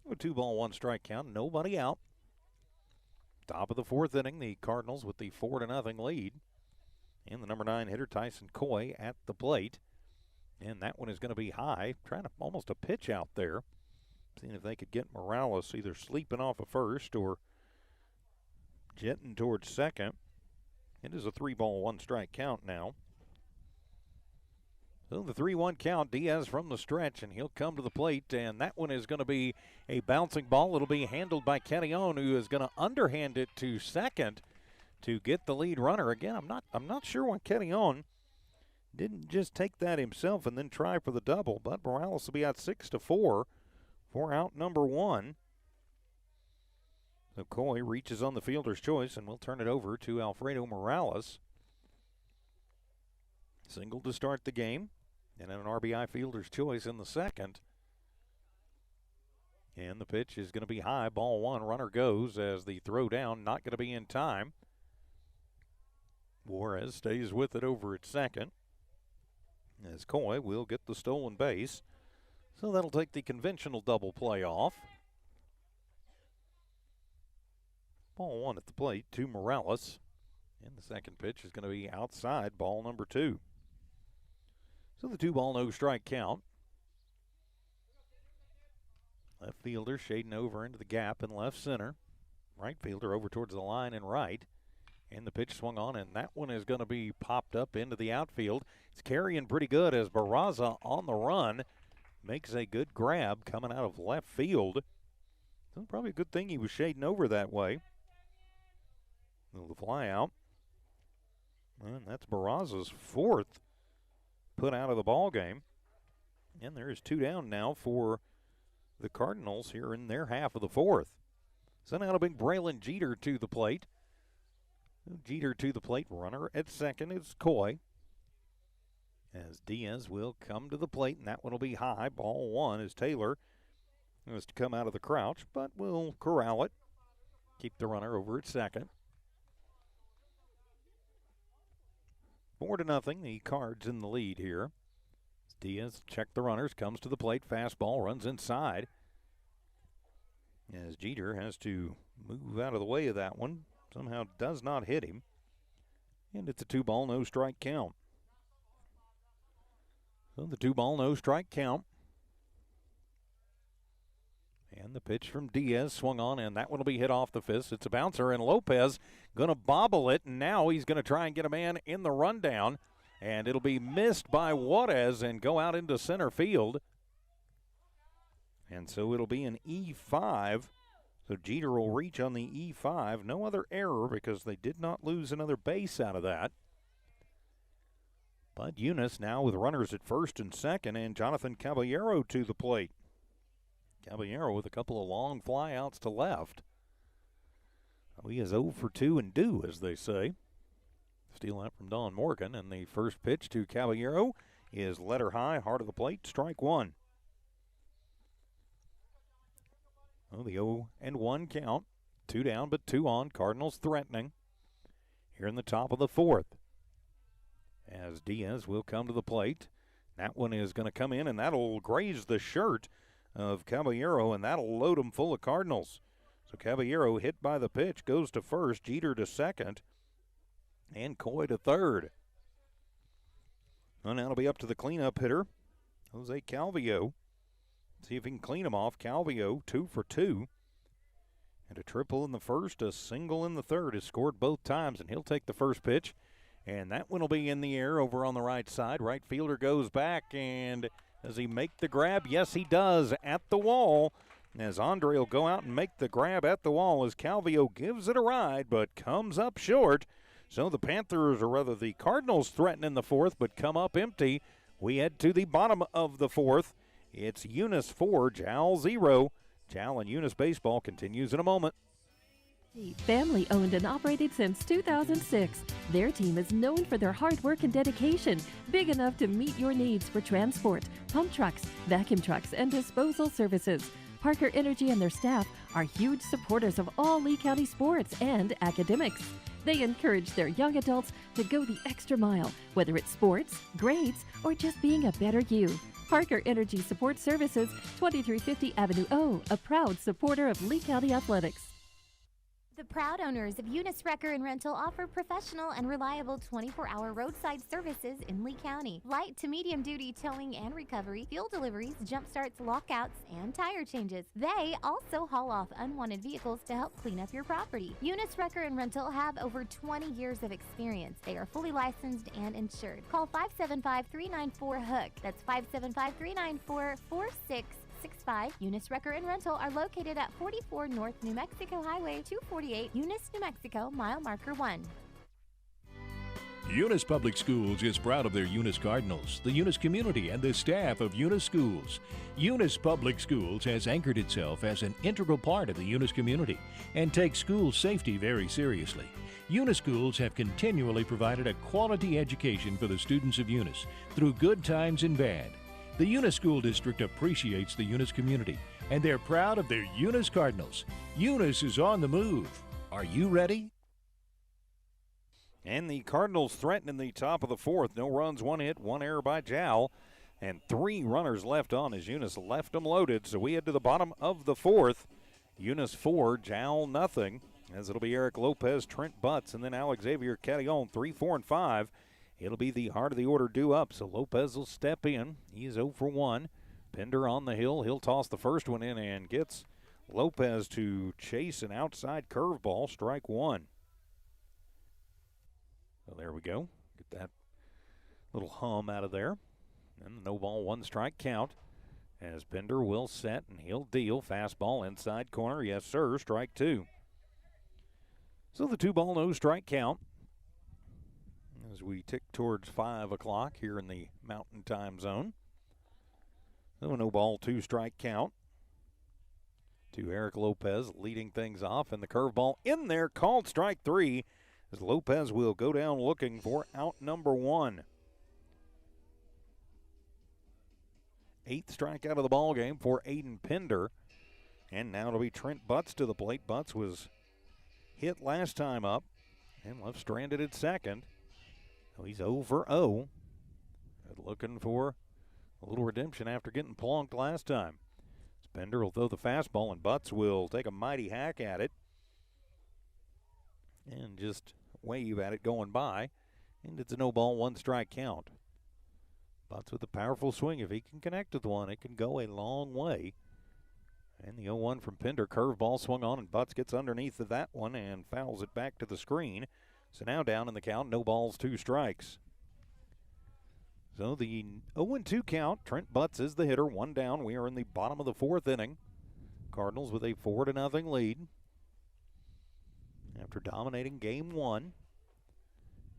A 2-ball, 1 strike count, nobody out. Top of the fourth inning, the Cardinals with the 4-0 lead. And the number 9 hitter, Tyson Coy, at the plate. And that one is going to be high, trying to almost a pitch out there. Seeing if they could get Morales either sleeping off of first or jetting towards second. It is a 3-ball, 1 strike count now. So the 3-1 count, Diaz from the stretch, and he'll come to the plate, and that one is going to be a bouncing ball. It'll be handled by Kenyon, who is going to underhand it to second to get the lead runner. Again, I'm not sure why Kenyon didn't just take that himself and then try for the double, but Morales will be out 6-4 for out number 1. So Coy reaches on the fielder's choice, and we'll turn it over to Alfredo Morales. Single to start the game, and an RBI fielder's choice in the second. And the pitch is going to be high, ball one. Runner goes as the throw down, not going to be in time. Juarez stays with it over at second, as Coy will get the stolen base. So that'll take the conventional double play off. Ball one at the plate to Morales. And the second pitch is going to be outside, ball number 2. So the 2-ball, no strike count. Left fielder shading over into the gap in left center. Right fielder over towards the line and right. And the pitch swung on, and that one is going to be popped up into the outfield. It's carrying pretty good as Barraza on the run makes a good grab coming out of left field. So probably a good thing he was shading over that way. The fly out. And that's Barraza's 4th put out of the ball game. And there is 2 down now for the Cardinals here in their half of the 4th. So now it'll bring Braylon Jeter to the plate. Jeter to the plate. Runner at second is Coy. As Diaz will come to the plate, and that one will be high. Ball one as Taylor was to come out of the crouch, but will corral it. Keep the runner over at second. 4-0, the Cards in the lead here. Diaz checked the runners, comes to the plate, fastball, runs inside. As Jeter has to move out of the way of that one. Somehow does not hit him. And it's a 2-ball, no strike count. So the 2-ball, no strike count. And the pitch from Diaz swung on, and that one will be hit off the fist. It's a bouncer, and Lopez going to bobble it, and now he's going to try and get a man in the rundown. And it'll be missed by Juarez and go out into center field. And so it'll be an E5 So Jeter will reach on the E5. No other error because they did not lose another base out of that. But Eunice now with runners at first and second, and Jonathan Caballero to the plate. Caballero with a couple of long flyouts to left. He is 0 for 2 and due, as they say. Steal that from Don Morgan, and the first pitch to Caballero is letter high, heart of the plate, strike one. Well, the 0-1 count. 2 down, but 2 on. Cardinals threatening here in the top of the fourth. As Diaz will come to the plate. That one is going to come in, and that'll graze the shirt of Caballero, and that'll load him full of Cardinals. So Caballero hit by the pitch, goes to first, Jeter to second, and Coy to third. Well, now it'll be up to the cleanup hitter, Jose Calvillo. See if he can clean him off. Calvillo, 2 for 2. And a triple in the first, a single in the third. Has scored both times, and he'll take the first pitch. And that one will be in the air over on the right side. Right fielder goes back, and does he make the grab? Yes, he does, at the wall. As Andre will go out and make the grab at the wall as Calvillo gives it a ride, but comes up short. So the Panthers, or rather the Cardinals, threaten in the fourth, but come up empty. We head to the bottom of the fourth. It's Eunice 4, Jal 0. Jal and Eunice Baseball continues in a moment. Family owned and operated since 2006. Their team is known for their hard work and dedication, big enough to meet your needs for transport, pump trucks, vacuum trucks, and disposal services. Parker Energy and their staff are huge supporters of all Lee County sports and academics. They encourage their young adults to go the extra mile, whether it's sports, grades, or just being a better you. Parker Energy Support Services, 2350 Avenue O, a proud supporter of Lee County Athletics. The proud owners of Eunice Wrecker and Rental offer professional and reliable 24-hour roadside services in Lee County. Light to medium duty towing and recovery, fuel deliveries, jump starts, lockouts, and tire changes. They also haul off unwanted vehicles to help clean up your property. Eunice Wrecker and Rental have over 20 years of experience. They are fully licensed and insured. Call 575-394-HOOK. That's 575-394-4665. Eunice Wrecker and Rental are located at 44 North New Mexico Highway 248, Eunice, New Mexico, mile marker 1. Eunice Public Schools is proud of their Eunice Cardinals, the Eunice community, and the staff of Eunice Schools. Eunice Public Schools has anchored itself as an integral part of the Eunice community and takes school safety very seriously. Eunice Schools have continually provided a quality education for the students of Eunice through good times and bad. The Eunice School District appreciates the Eunice community, and they're proud of their Eunice Cardinals. Eunice is on the move. Are you ready? And the Cardinals threaten in the top of the fourth. No runs, 1 hit, 1 error by Jal, and 3 runners left on as Eunice left them loaded. So we head to the bottom of the fourth. Eunice 4, Jal nothing, as it'll be Eric Lopez, Trent Butts, and then Alex Xavier Catillon, 3, 4, and 5. It'll be the heart of the order due up, so Lopez will step in. He's 0 for 1. Pender on the hill. He'll toss the first one in and gets Lopez to chase an outside curveball, strike one. So there we go. Get that little hum out of there. And the no ball, 1 strike count as Pender will set and he'll deal. Fastball inside corner. Yes, sir. Strike 2. So the 2 ball, no strike count as we tick towards 5 o'clock here in the Mountain Time Zone. So no ball, 2 strike count to Eric Lopez, leading things off, and the curveball in there, called strike 3, as Lopez will go down looking for out number 1. 8th strikeout of the ball game for Aiden Pender, and now it'll be Trent Butts to the plate. Butts was hit last time up and left stranded at second. So he's 0 for 0. Looking for a little redemption after getting plonked last time. Pender will throw the fastball, and Butts will take a mighty hack at it and just wave at it going by. And it's a no ball, 1 strike count. Butts with a powerful swing. If he can connect with one, it can go a long way. And the 0-1 from Pender. Curveball swung on, and Butts gets underneath of that one and fouls it back to the screen. So now down in the count, no balls, 2 strikes. So the 0-2 count, Trent Butts is the hitter, 1 down. We are in the bottom of the 4th inning. Cardinals with a 4-0 lead after dominating game one.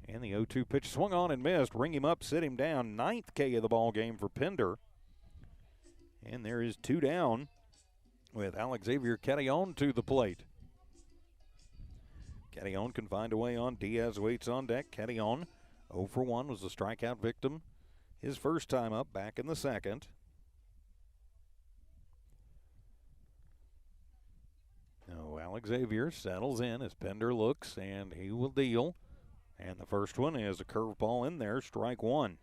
And the 0-2 pitch swung on and missed. Ring him up, sit him down. 9th K of the ball game for Pender. And there is 2 down with Alex Xavier Carrion to the plate. Carrion can find a way on. Diaz waits on deck. Carrion 0 for 1 was the strikeout victim his first time up back in the second. Now Alex Xavier settles in as Pender looks, and he will deal. And the first one is a curveball in there, strike one.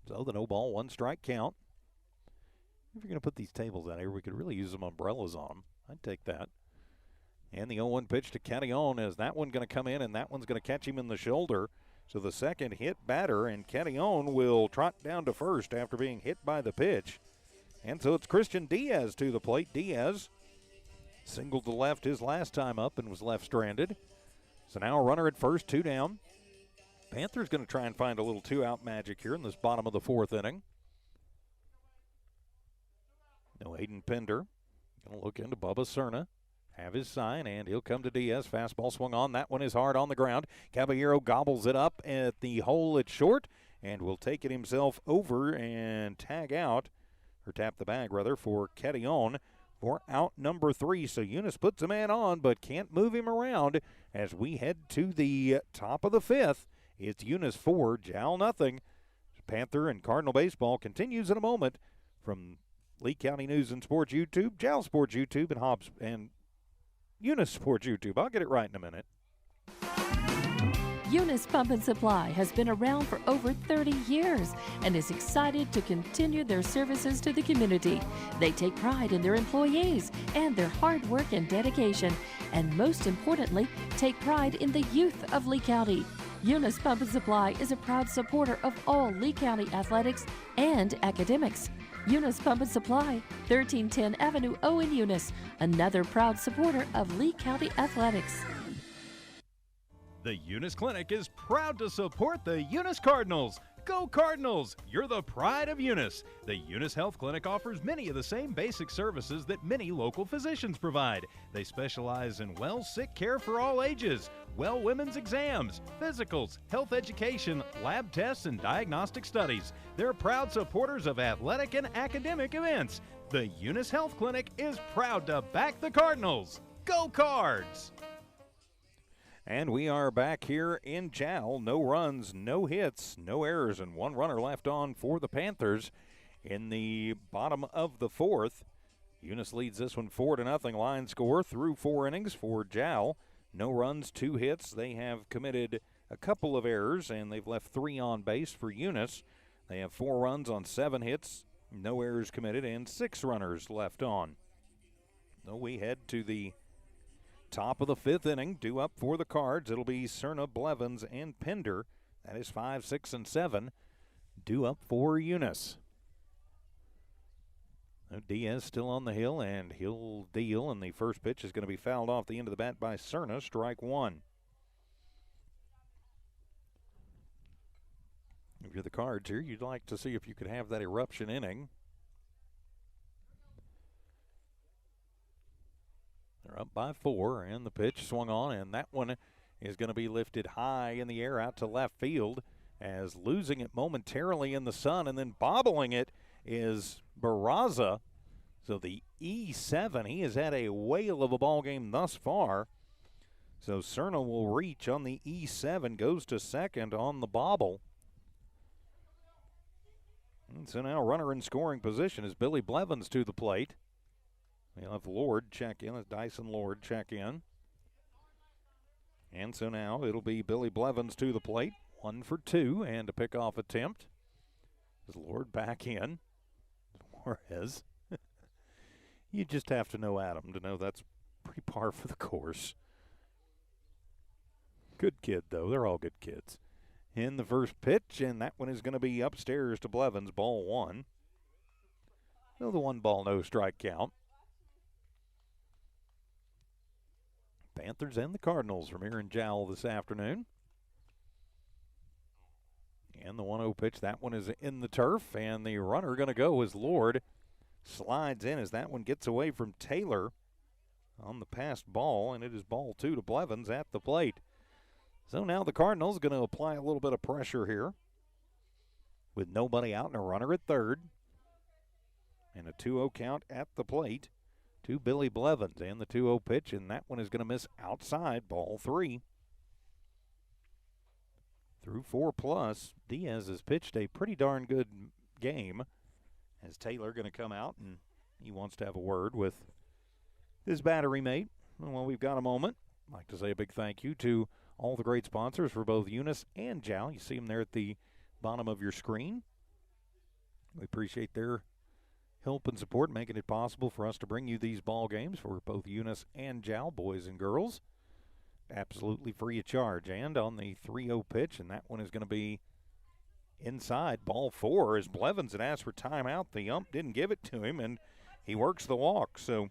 So the no ball, 1 strike count. If you're going to put these tables out here, we could really use some umbrellas on them. I'd take that. And the 0-1 pitch to Carrion, is that one going to come in, and that one's going to catch him in the shoulder. So the second hit batter, and Carrion will trot down to first after being hit by the pitch. And so it's Christian Diaz to the plate. Diaz singled to left his last time up and was left stranded. So now a runner at first, 2 down. Panthers going to try and find a little 2-out magic here in this bottom of the 4th inning. No Hayden Pender. Going to look into Bubba Cerna. Have his sign, and he'll come to Diaz. Fastball swung on. That one is hard on the ground. Caballero gobbles it up at the hole at short and will take it himself over and tag out, or tap the bag rather, for Carrion for out number 3. So Eunice puts a man on but can't move him around as we head to the top of the 5th. It's Eunice 4, Jal nothing. Panther and Cardinal baseball continues in a moment from Lee County News and Sports YouTube, Jal Sports YouTube, and Hobbs and Eunice Sports YouTube. I'll get it right in a minute. Eunice Pump and Supply has been around for over 30 years and is excited to continue their services to the community. They take pride in their employees and their hard work and dedication, and most importantly, take pride in the youth of Lee County. Eunice Pump and Supply is a proud supporter of all Lee County athletics and academics. Eunice Pump and Supply, 1310 Avenue O in Eunice, another proud supporter of Lee County athletics. The Eunice Clinic is proud to support the Eunice Cardinals. Go Cardinals! You're the pride of Eunice. The Eunice Health Clinic offers many of the same basic services that many local physicians provide. They specialize in sick care for all ages, women's exams, physicals, health education, lab tests, and diagnostic studies. They're proud supporters of athletic and academic events. The Eunice Health Clinic is proud to back the Cardinals. Go Cards! And we are back here in Jal. No runs, no hits, no errors, and 1 runner left on for the Panthers in the bottom of the 4th. Eunice leads this one 4-0 line score through 4 innings for Jal. No runs, 2 hits. They have committed a couple of errors, and they've left 3 on base for Eunice. They have 4 runs on 7 hits, no errors committed, and 6 runners left on. So we head to the top of the 5th inning, due up for the Cards. It'll be Cerna, Blevins, and Pender. That is 5, 6, and 7. Due up for Eunice. Diaz still on the hill, and he'll deal, and the first pitch is going to be fouled off the end of the bat by Cerna, strike 1. If you're the Cards here, you'd like to see if you could have that eruption inning. They're up by 4, and the pitch swung on, and that one is going to be lifted high in the air out to left field, as losing it momentarily in the sun and then bobbling it is Barraza. So the E7, he has had a whale of a ball game thus far. So Cerna will reach on the E7, goes to second on the bobble. And so now runner in scoring position is Billy Blevins to the plate. We'll have Lord check in, Dyson Lord check in. And so now it'll be Billy Blevins to the plate. 1 for 2 and a pickoff attempt. Is Lord back in? Juarez. You just have to know Adam to know that's pretty par for the course. Good kid, though. They're all good kids. In the first pitch, and that one is going to be upstairs to Blevins, ball 1. So the 1 ball, no strike count. Panthers and the Cardinals from here in Jowell this afternoon. And the 1-0 pitch, that one is in the turf, and the runner going to go as Lord slides in as that one gets away from Taylor on the passed ball, and it is ball 2 to Blevins at the plate. So now the Cardinals going to apply a little bit of pressure here with nobody out and a runner at third. And a 2-0 count at the plate to Billy Blevins, and the 2-0 pitch, and that one is going to miss outside, ball 3. Through 4+, Diaz has pitched a pretty darn good game. As Taylor going to come out, and he wants to have a word with his battery mate. And while we've got a moment, I'd like to say a big thank you to all the great sponsors for both Eunice and Jal. You see them there at the bottom of your screen. We appreciate their help and support, making it possible for us to bring you these ball games for both Eunice and Jal, boys and girls. Absolutely free of charge. And on the 3-0 pitch, and that one is going to be inside, ball 4, as Blevins had asked for timeout. The ump didn't give it to him, and he works the walk. So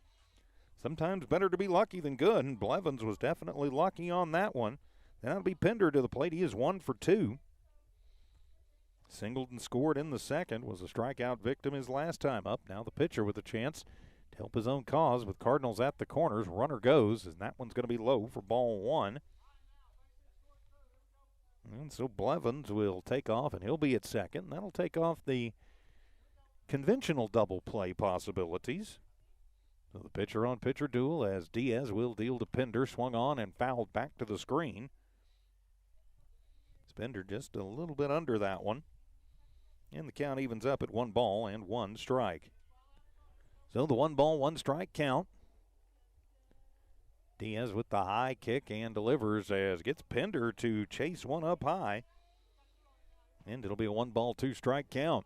sometimes better to be lucky than good, and Blevins was definitely lucky on that one. Then that'll be Pender to the plate. He is 1 for 2. Singled and scored in the second, was a strikeout victim his last time up. Now the pitcher with a chance to help his own cause with Cardinals at the corners. Runner goes, and that one's going to be low for ball 1. And so Blevins will take off, and he'll be at second. That'll take off the conventional double play possibilities. So the pitcher-on-pitcher duel as Diaz will deal to Pender, swung on and fouled back to the screen. Pender just a little bit under that one. And the count evens up at 1 ball and 1 strike. So the 1 ball, 1 strike count. Diaz with the high kick and delivers as gets Pender to chase one up high. And it'll be a 1 ball, 2 strike count.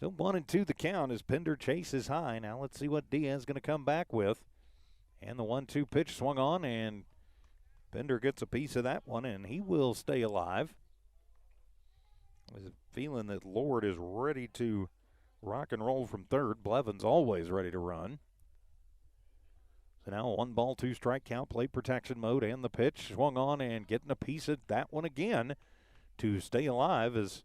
So 1-2 the count as Pender chases high. Now let's see what Diaz is going to come back with. And the 1-2 pitch swung on, and Pender gets a piece of that one, and he will stay alive. I was feeling that Lord is ready to rock and roll from third. Blevins always ready to run. So now 1 ball, 2 strike count, plate protection mode, and the pitch swung on and getting a piece of that one again to stay alive as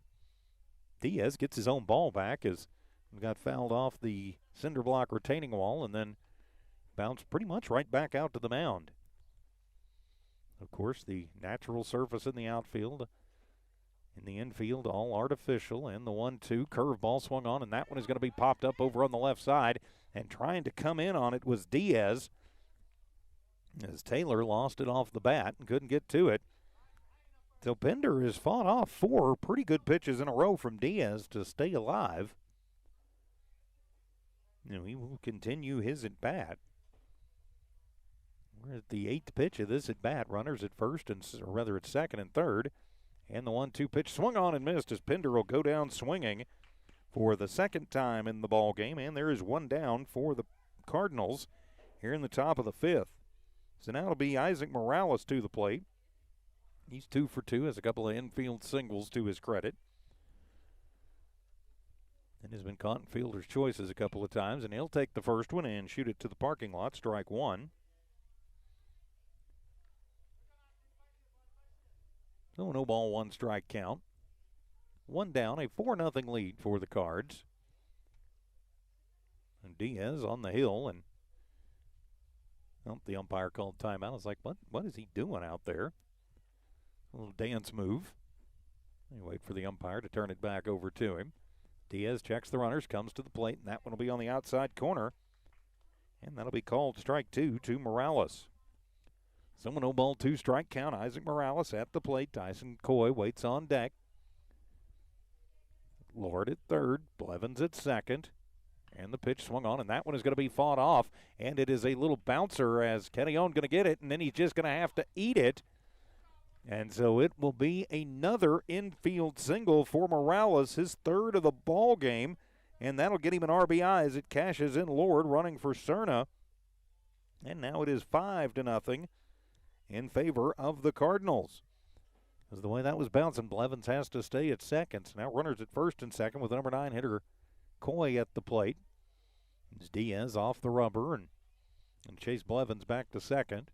Diaz gets his own ball back as he got fouled off the cinder block retaining wall and then bounced pretty much right back out to the mound. Of course, the natural surface in the outfield, in the infield, all artificial. And the 1-2 curveball swung on, and that one is going to be popped up over on the left side. And trying to come in on it was Diaz, as Taylor lost it off the bat and couldn't get to it. So Pender has fought off 4 pretty good pitches in a row from Diaz to stay alive. You know, he will continue his at-bat. We're at the 8th pitch of this at-bat. Runners at first, or rather at second and third. And the 1-2 pitch swung on and missed as Pender will go down swinging for the second time in the ball game. And there is 1 down for the Cardinals here in the top of the 5th. So now it'll be Isaac Morales to the plate. He's 2 for 2, has a couple of infield singles to his credit. And has been caught in fielder's choices a couple of times. And he'll take the first one and shoot it to the parking lot, strike 1. So no ball, 1 strike count. 1 down, a 4-0 lead for the Cards. And Diaz on the hill, and the umpire called timeout. I was like, what is he doing out there? A little dance move. You wait for the umpire to turn it back over to him. Diaz checks the runners, comes to the plate, and that one will be on the outside corner. And that'll be called strike 2 to Morales. So 1 ball, 2 strike count. Isaac Morales at the plate. Tyson Coy waits on deck. Lord at third. Blevins at second. And the pitch swung on, and that one is going to be fought off. And it is a little bouncer as Kenyon going to get it, and then he's just going to have to eat it. And so it will be another infield single for Morales, his 3rd of the ball game. And that'll get him an RBI as it cashes in Lord running for Cerna. And now it is 5-0. In favor of the Cardinals. Because the way that was bouncing, Blevins has to stay at second. So now runners at first and second with the number 9 hitter Coy at the plate. It's Diaz off the rubber and Chase Blevins back to second.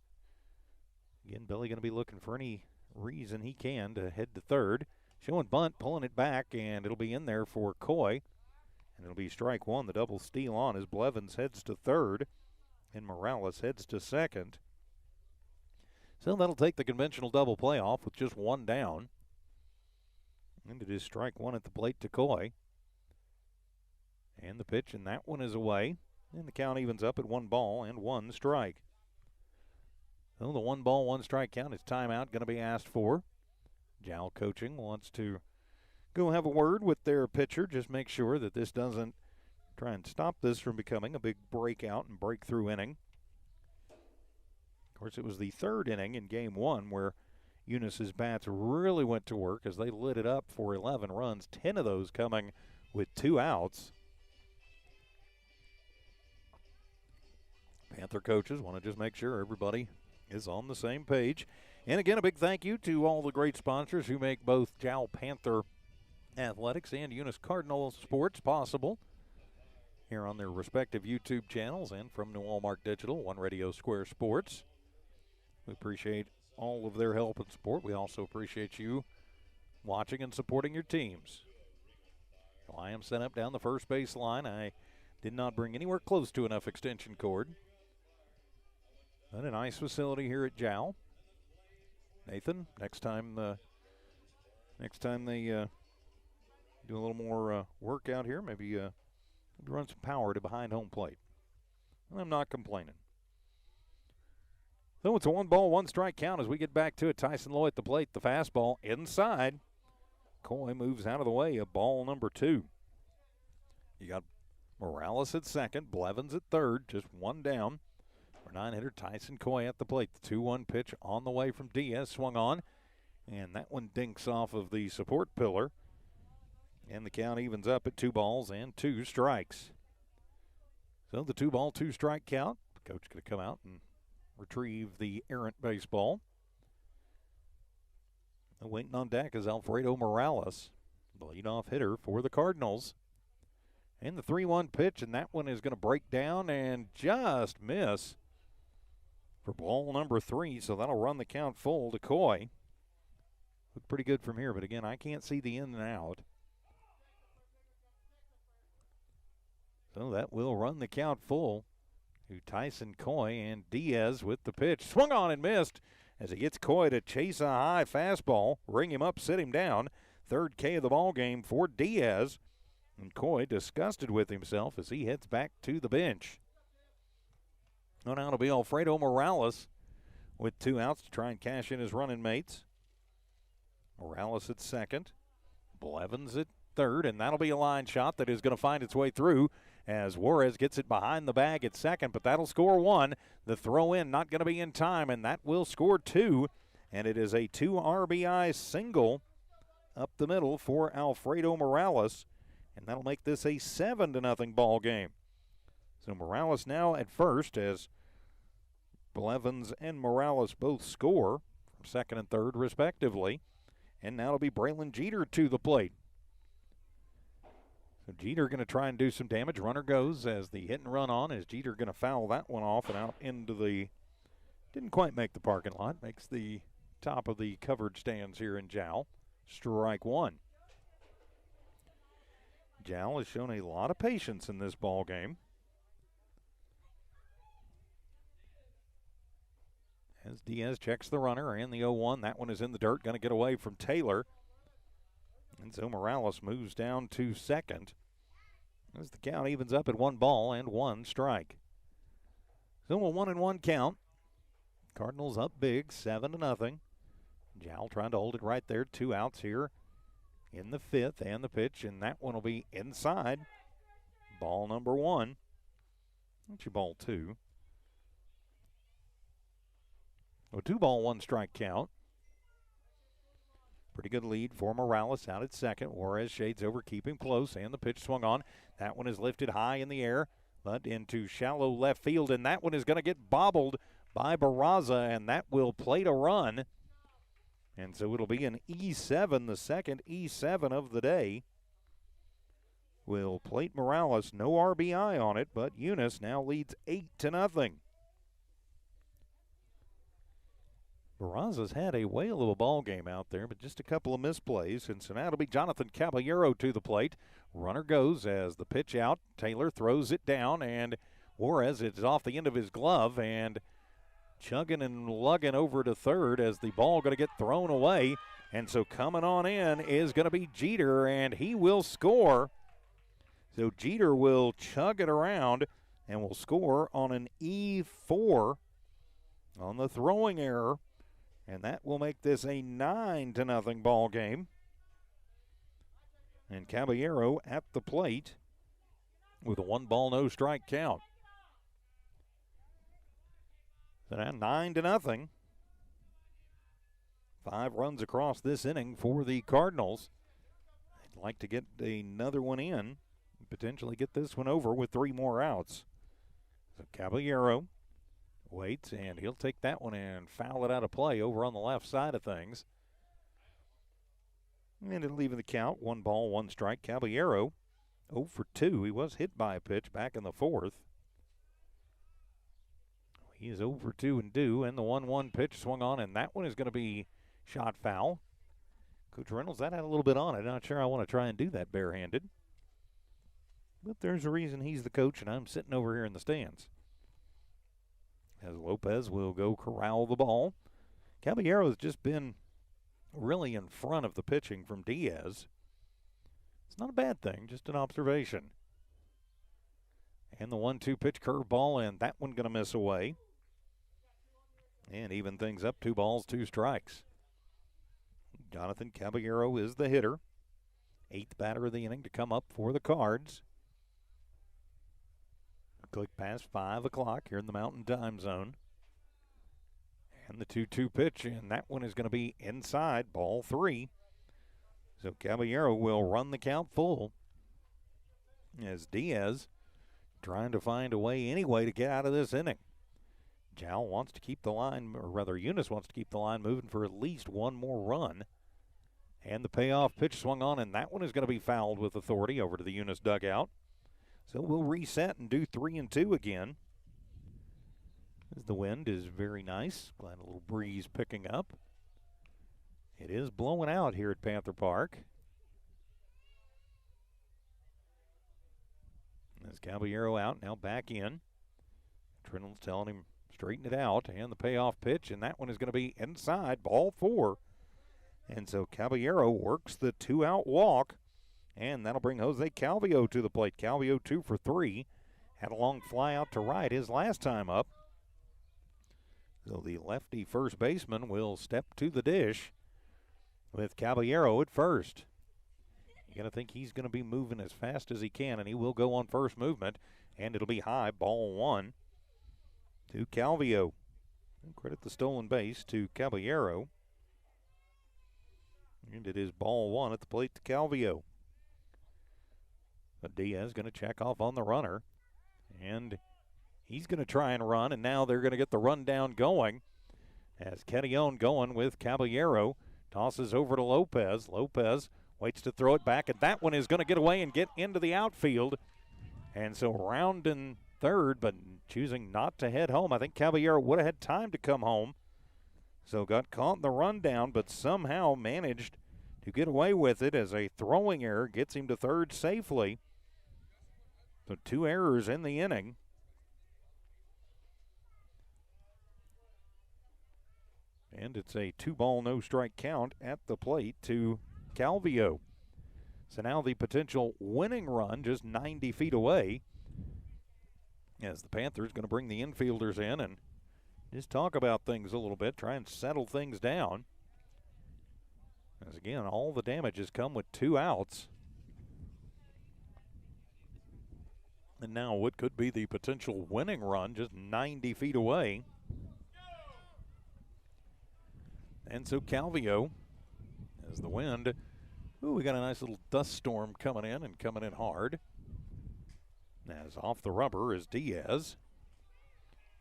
Again, Billy going to be looking for any reason he can to head to third. Showing bunt, pulling it back, and it'll be in there for Coy. And it'll be strike one. The double steal on as Blevins heads to third and Morales heads to second. So that'll take the conventional double play off with just one down. And it is strike one at the plate to Coy. And the pitch, and that one is away. And the count evens up at 1 ball and 1 strike. So the 1 ball, 1 strike count is timeout going to be asked for. Jal coaching wants to go have a word with their pitcher. Just make sure that this doesn't try and stop this from becoming a big breakout and breakthrough inning. Of course, it was the 3rd inning in game 1 where Eunice's bats really went to work as they lit it up for 11 runs, 10 of those coming with 2 outs. Panther coaches want to just make sure everybody is on the same page. And again, a big thank you to all the great sponsors who make both Jal Panther Athletics and Eunice Cardinal Sports possible here on their respective YouTube channels and from New Allmark Digital, One Radio Square Sports. We appreciate all of their help and support. We also appreciate you watching and supporting your teams. Well, I am set up down the first base line. I did not bring anywhere close to enough extension cord. But a nice facility here at Jal. Nathan, next time they do a little more work out here, maybe run some power to behind home plate. I'm not complaining. So it's a 1 ball, 1 strike count as we get back to it. Tyson Loy at the plate, the fastball inside. Coy moves out of the way of ball number 2. You got Morales at second, Blevins at third, just 1 down. For 9-hitter Tyson Coy at the plate. The 2-1 pitch on the way from Diaz, swung on, and that one dinks off of the support pillar. And the count evens up at 2 balls and 2 strikes. So the 2 ball, 2 strike count. The coach going to come out and retrieve the errant baseball. And waiting on deck is Alfredo Morales, the leadoff hitter for the Cardinals. And the 3-1 pitch, and that one is going to break down and just miss for ball number 3, so that'll run the count full to Coy. Look pretty good from here, but again, I can't see the in and out. So that will run the count full to Tyson Coy, and Diaz with the pitch. Swung on and missed as he gets Coy to chase a high fastball, ring him up, sit him down. 3rd K of the ball game for Diaz. And Coy disgusted with himself as he heads back to the bench. Well, now it'll be Alfredo Morales with 2 outs to try and cash in his running mates. Morales at second, Blevins at third, and that'll be a line shot that is going to find its way through as Juarez gets it behind the bag at second, but that'll score 1. The throw in not going to be in time, and that will score 2, and it is a 2 RBI single up the middle for Alfredo Morales, and that'll make this a 7-0 ball game. So Morales now at first as Blevins and Morales both score from second and third respectively. And now it'll be Braylon Jeter to the plate. So Jeter going to try and do some damage. Runner goes as the hit and run on. Is Jeter going to foul that one off and out into the, didn't quite make the parking lot. Makes the top of the covered stands here in Jal. Strike 1. Jal has shown a lot of patience in this ball game. As Diaz checks the runner and the 0-1. That one is in the dirt, going to get away from Taylor. And so Morales moves down to second as the count evens up at 1 ball and 1 strike. So a 1-1 count. Cardinals up big, 7-0. Jal trying to hold it right there. 2 outs here in the 5th, and the pitch, and that one will be inside. Ball number 1. That's your ball 2. A 2 ball, 1 strike count. Pretty good lead for Morales out at second. Juarez shades over, keeping close, and the pitch swung on. That one is lifted high in the air, but into shallow left field, and that one is going to get bobbled by Barraza, and that will plate a run. And so it'll be an E7, the second E7 of the day. Will plate Morales, no RBI on it, but Eunice now leads 8-0. Barraza's had a whale of a ball game out there, but just a couple of misplays. And so now it'll be Jonathan Caballero to the plate. Runner goes as the pitch out. Taylor throws it down, and Juarez is off the end of his glove and chugging and lugging over to third as the ball going to get thrown away. And so coming on in is going to be Jeter, and he will score. So Jeter will chug it around and will score on an E4 on the throwing error. And that will make this a 9-0 ball game. And Caballero at the plate with a 1-ball, no strike count. So now 9-0. 5 runs across this inning for the Cardinals. They'd like to get another one in, potentially get this one over with 3 more outs. So Caballero waits, and he'll take that one and foul it out of play over on the left side of things. And it'll leave the count, 1 ball, 1 strike. Caballero 0 for 2. He was hit by a pitch back in the 4th. He is 0 for 2 and due, and the 1-1 pitch swung on, and that one is going to be shot foul. Coach Reynolds, that had a little bit on it. Not sure I want to try and do that barehanded. But there's a reason he's the coach, and I'm sitting over here in the stands. As Lopez will go corral the ball. Caballero has just been really in front of the pitching from Diaz. It's not a bad thing, just an observation. And the 1-2 pitch curveball, and that one going to miss away. And even things up, 2 balls, 2 strikes. Jonathan Caballero is the hitter. 8th batter of the inning to come up for the Cards. Click past 5 o'clock here in the Mountain Time Zone. And the 2-2 pitch, and that one is going to be inside, ball 3. So Caballero will run the count full as Diaz trying to find a way anyway to get out of this inning. Jal wants to keep the line, or rather Eunice wants to keep the line moving for at least 1 more run. And the payoff pitch swung on, and that one is going to be fouled with authority over to the Eunice dugout. So we'll reset and do 3 and 2 again. As the wind is very nice. Glad a little breeze picking up. It is blowing out here at Panther Park. As Caballero out, now back in. Reynolds telling him straighten it out, and the payoff pitch, and that one is going to be inside, ball 4. And so Caballero works the 2-out walk, and that'll bring Jose Calvillo to the plate. Calvillo 2 for 3. Had a long fly out to right his last time up. So the lefty first baseman will step to the dish with Caballero at first. You got to think he's going to be moving as fast as he can, and he will go on first movement, and it'll be high, ball 1 to Calvillo. And credit the stolen base to Caballero. And it is ball 1 at the plate to Calvillo. But Diaz going to check off on the runner, and he's going to try and run, and now they're going to get the rundown going as Quetillon going with Caballero. Tosses over to Lopez. Lopez waits to throw it back, and that one is going to get away and get into the outfield. And so rounding third, but choosing not to head home. I think Caballero would have had time to come home. So got caught in the rundown, but somehow managed to get away with it as a throwing error gets him to third safely. So 2 errors in the inning. And it's a 2-ball, no strike count at the plate to Calvillo. So now the potential winning run just 90 feet away as the Panthers going to bring the infielders in and just talk about things a little bit, try and settle things down. As again, all the damage has come with 2 outs. And now what could be the potential winning run just 90 feet away. And so Calvillo, as the wind, we got a nice little dust storm coming in and coming in hard. As off the rubber is Diaz.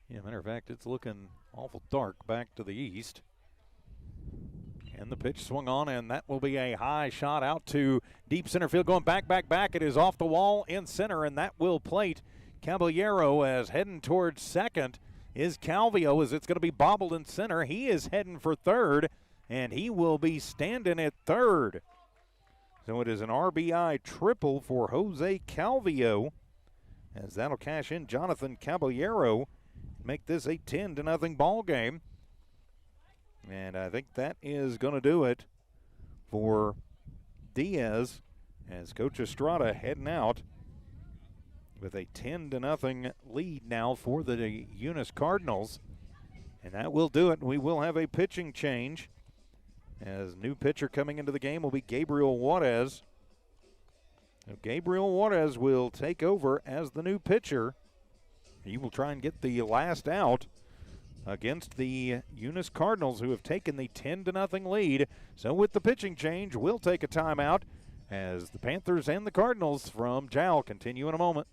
Yeah, matter of fact, it's looking awful dark back to the east. And the pitch swung on, and that will be a high shot out to deep center field. Going back. It is off the wall in center, and that will plate Caballero as heading towards second. is Calvio as it's going to be bobbled in center. He is heading for third, and he will be standing at third. So it is an RBI triple for Jose Calvio, as that'll cash in Jonathan Caballero, make this a 10-0 ball game. And I think that is going to do it for Diaz, as Coach Estrada heading out with a 10-0 lead now for the Eunice Cardinals. And that will do it. We will have a pitching change, as new pitcher coming into the game will be Gabriel Juarez. Now, Gabriel Juarez will take over as the new pitcher. He will try and get the last out against the Eunice Cardinals, who have taken the 10-0 lead. So with the pitching change, we'll take a timeout as the Panthers and the Cardinals from Jal continue in a moment.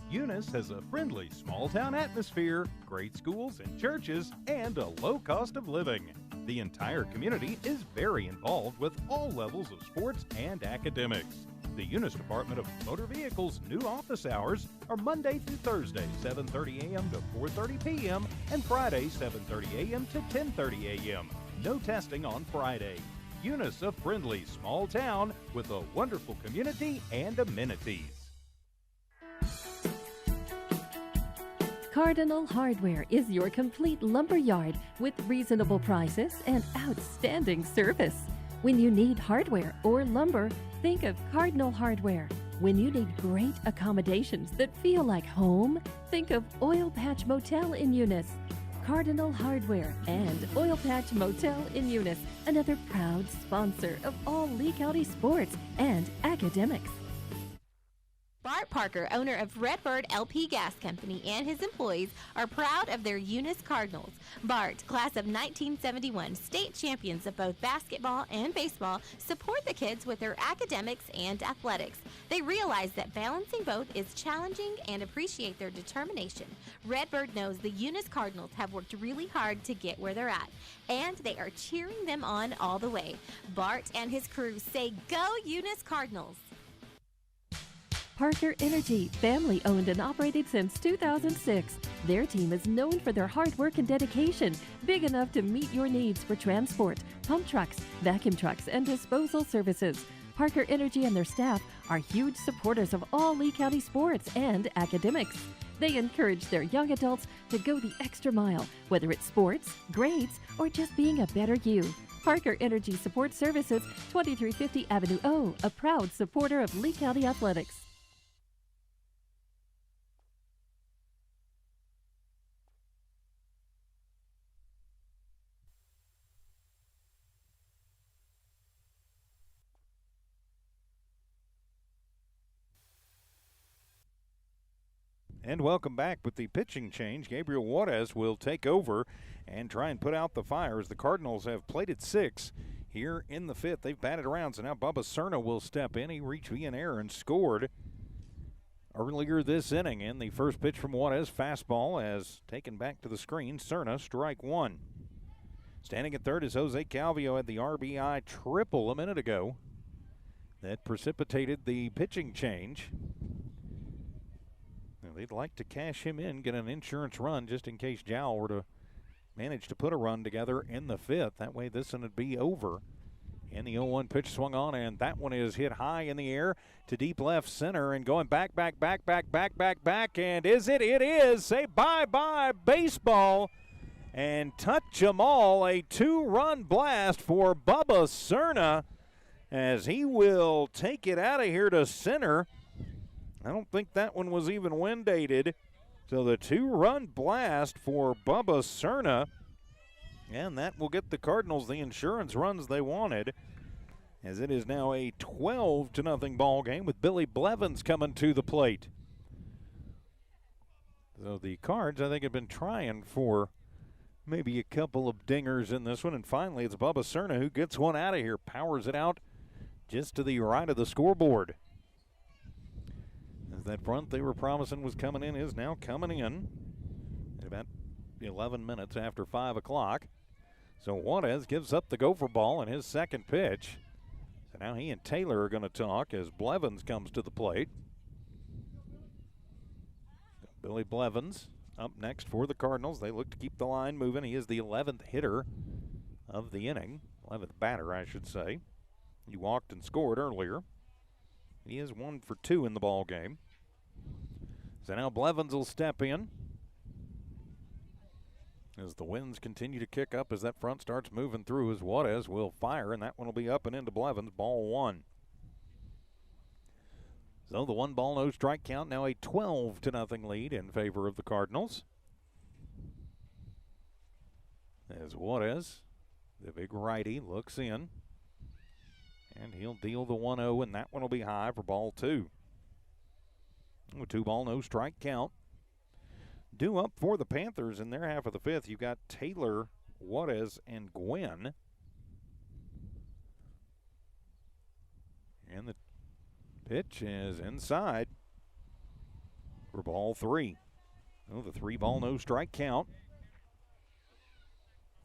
Eunice has a friendly small-town atmosphere, great schools and churches, and a low cost of living. The entire community is very involved with all levels of sports and academics. The Eunice Department of Motor Vehicles' new office hours are Monday through Thursday, 7:30 a.m. to 4:30 p.m., and Friday, 7:30 a.m. to 10:30 a.m. No testing on Friday. Eunice, a friendly small town with a wonderful community and amenities. Cardinal Hardware is your complete lumber yard with reasonable prices and outstanding service. When you need hardware or lumber, think of Cardinal Hardware. When you need great accommodations that feel like home, think of Oil Patch Motel in Eunice. Cardinal Hardware and Oil Patch Motel in Eunice, another proud sponsor of all Lee County sports and academics. Bart Parker, owner of Redbird LP Gas Company, and his employees are proud of their Eunice Cardinals. Bart, class of 1971, state champions of both basketball and baseball, support the kids with their academics and athletics. They realize that balancing both is challenging and appreciate their determination. Redbird knows the Eunice Cardinals have worked really hard to get where they're at, and they are cheering them on all the way. Bart and his crew say, "Go Eunice Cardinals!" Parker Energy, family owned and operated since 2006. Their team is known for their hard work and dedication, big enough to meet your needs for transport, pump trucks, vacuum trucks, and disposal services. Parker Energy and their staff are huge supporters of all Lee County sports and academics. They encourage their young adults to go the extra mile, whether it's sports, grades, or just being a better you. Parker Energy Support Services, 2350 Avenue O, a proud supporter of Lee County athletics. And welcome back. With the pitching change, Gabriel Juarez will take over and try and put out the fire, as the Cardinals have played at 6 here in the 5th. They've batted around, so now Bubba Cerna will step in. He reached via an error and scored earlier this inning. And the first pitch from Juarez, fastball, as taken back to the screen. Cerna, strike one. Standing at third is Jose Calvio, had the RBI triple a minute ago. That precipitated the pitching change. They'd like to cash him in, get an insurance run just in case Jal were to manage to put a run together in the 5th. That way this one would be over. And the 0-1 pitch swung on, and that one is hit high in the air to deep left center and going back, and is it? It is. Say bye-bye baseball and touch 'em all. A 2-run blast for Bubba Cerna, as he will take it out of here to center. I don't think that one was even wind dated. So the 2-run blast for Bubba Cerna, and that will get the Cardinals the insurance runs they wanted, as it is now a 12-0 ball game with Billy Blevins coming to the plate. So the Cards, I think, have been trying for maybe a couple of dingers in this one, and finally it's Bubba Cerna who gets one out of here, powers it out just to the right of the scoreboard. As that front they were promising was coming in is now coming in at about 11 minutes after 5 o'clock. So Juarez gives up the gopher ball in his second pitch. So now he and Taylor are going to talk as Blevins comes to the plate. Billy Blevins up next for the Cardinals. They look to keep the line moving. He is the 11th hitter of the inning, 11th batter, I should say. He walked and scored earlier. He is 1 for 2 in the ball game. So now Blevins will step in as the winds continue to kick up as that front starts moving through, as Juarez will fire, and that one will be up and into Blevins, ball 1. So the 1-ball, no strike count, now a 12-0 lead in favor of the Cardinals. As Juarez, the big righty, looks in, and he'll deal the 1-0, and that one will be high for ball 2. A 2-ball, no strike count. Due up for the Panthers in their half of the fifth, you've got Taylor, Juarez, and Gwynn. And the pitch is inside for ball 3. Oh, the 3-ball, no strike count.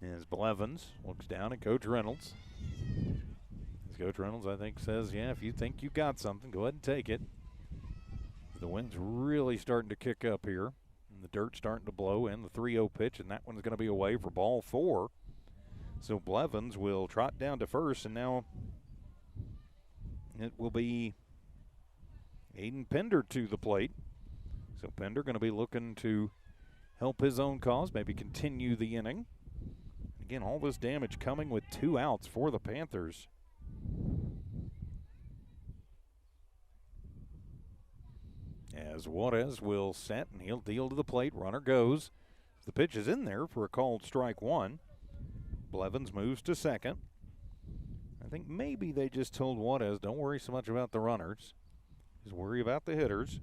As Blevins looks down at Coach Reynolds. As Coach Reynolds, I think, says, yeah, if you think you've got something, go ahead and take it. The wind's really starting to kick up here, and the dirt's starting to blow, and the 3-0 pitch, and that one's going to be away for ball 4. So Blevins will trot down to first, and now it will be Aiden Pender to the plate. So Pender going to be looking to help his own cause, maybe continue the inning. Again, all this damage coming with 2 outs for the Panthers. As Juarez will set, and he'll deal to the plate. Runner goes. The pitch is in there for a called strike 1. Blevins moves to second. I think maybe they just told Juarez, don't worry so much about the runners. Just worry about the hitters.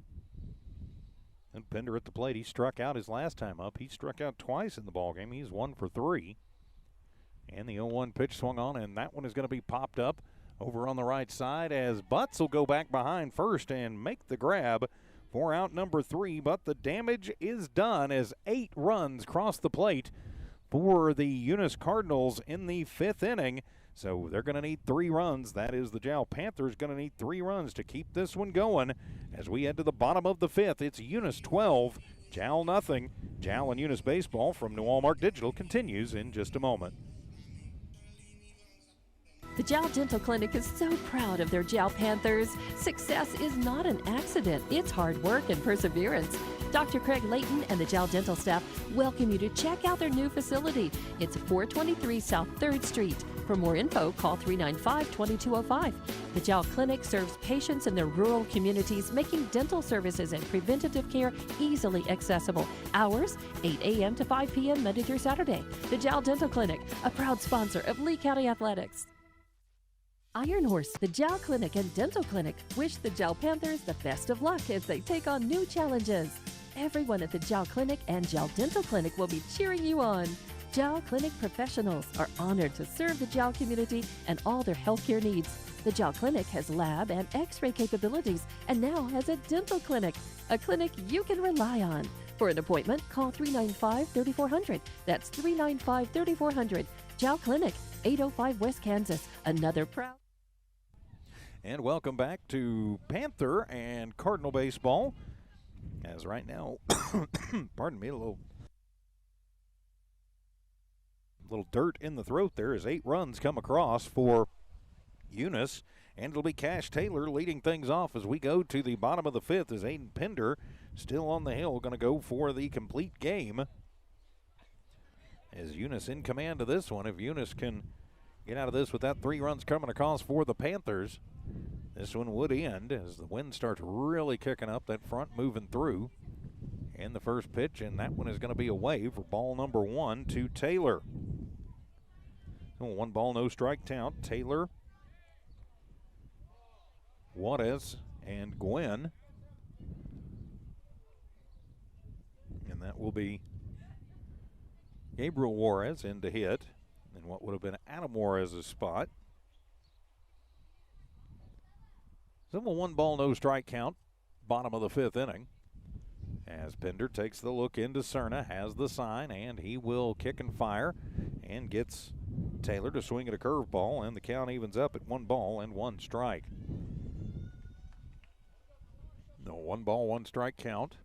And Pender at the plate. He struck out his last time up. He struck out twice in the ballgame. He's 1 for 3. And the 0-1 pitch swung on, and that one is going to be popped up over on the right side as Butts will go back behind first and make the grab for out number 3, but the damage is done as 8 runs cross the plate for the Eunice Cardinals in the 5th inning. So they're going to need 3 runs. That is, the Jal Panthers going to need 3 runs to keep this one going. As we head to the bottom of the 5th, it's Eunice 12, Jal nothing. Jal and Eunice Baseball from New Allmark Digital continues in just a moment. The Jal Dental Clinic is so proud of their Jal Panthers. Success is not an accident. It's hard work and perseverance. Dr. Craig Layton and the Jal Dental staff welcome you to check out their new facility. It's 423 South 3rd Street. For more info, call 395-2205. The Jal Clinic serves patients in their rural communities, making dental services and preventative care easily accessible. Hours, 8 a.m. to 5 p.m. Monday through Saturday. The Jal Dental Clinic, a proud sponsor of Lee County Athletics. Iron Horse, the Jal Clinic and Dental Clinic wish the Jal Panthers the best of luck as they take on new challenges. Everyone at the Jal Clinic and Jal Dental Clinic will be cheering you on. Jal Clinic professionals are honored to serve the Jal community and all their healthcare needs. The Jal Clinic has lab and x-ray capabilities and now has a dental clinic, a clinic you can rely on. For an appointment, call 395-3400. That's 395-3400. Jal Clinic, 805 West Kansas, another proud. And welcome back to Panther and Cardinal baseball. As right now, pardon me, a little dirt in the throat there as 8 runs come across for Eunice. And it'll be Cash Taylor leading things off as we go to the bottom of the 5th as Aiden Pender still on the hill, going to go for the complete game. As Eunice in command of this one, if Eunice can get out of this with that 3 runs coming across for the Panthers, this one would end as the wind starts really kicking up, that front moving through. And the first pitch, and that one is going to be away for ball number 1 to Taylor. So 1 ball, no strike count. Taylor, Juarez, and Gwynn. And that will be Gabriel Juarez in to hit in what would have been Adam Juarez's spot. So a 1 ball, no strike count, bottom of the 5th inning. As Pender takes the look into Cerna, has the sign, and he will kick and fire and gets Taylor to swing at a curveball, and the count evens up at 1 ball and 1 strike. No, 1 ball, 1 strike count.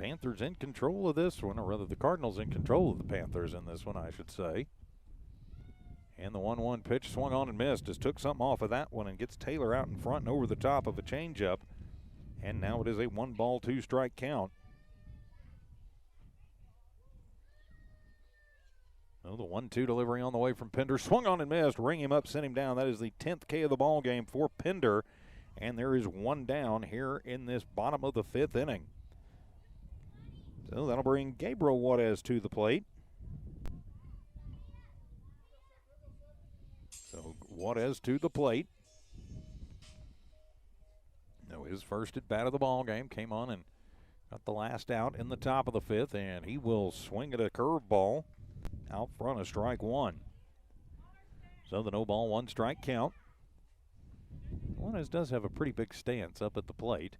Panthers in control of this one, or rather the Cardinals in control of the Panthers in this one, I should say. And the 1-1 pitch swung on and missed. Just took something off of that one and gets Taylor out in front and over the top of a changeup. And now it is a 1-ball, 2-strike count. Oh, the 1-2 delivery on the way from Pinder. Swung on and missed. Ring him up, sent him down. That is the 10th K of the ball game for Pinder. And there is one down here in this bottom of the 5th inning. So that'll bring Gabriel Juarez to the plate. So Juarez to the plate. No, his first at bat of the ball game came on and got the last out in the top of the 5th, and he will swing at a curveball out front of strike one. So the no ball, 1-strike count. Juarez does have a pretty big stance up at the plate.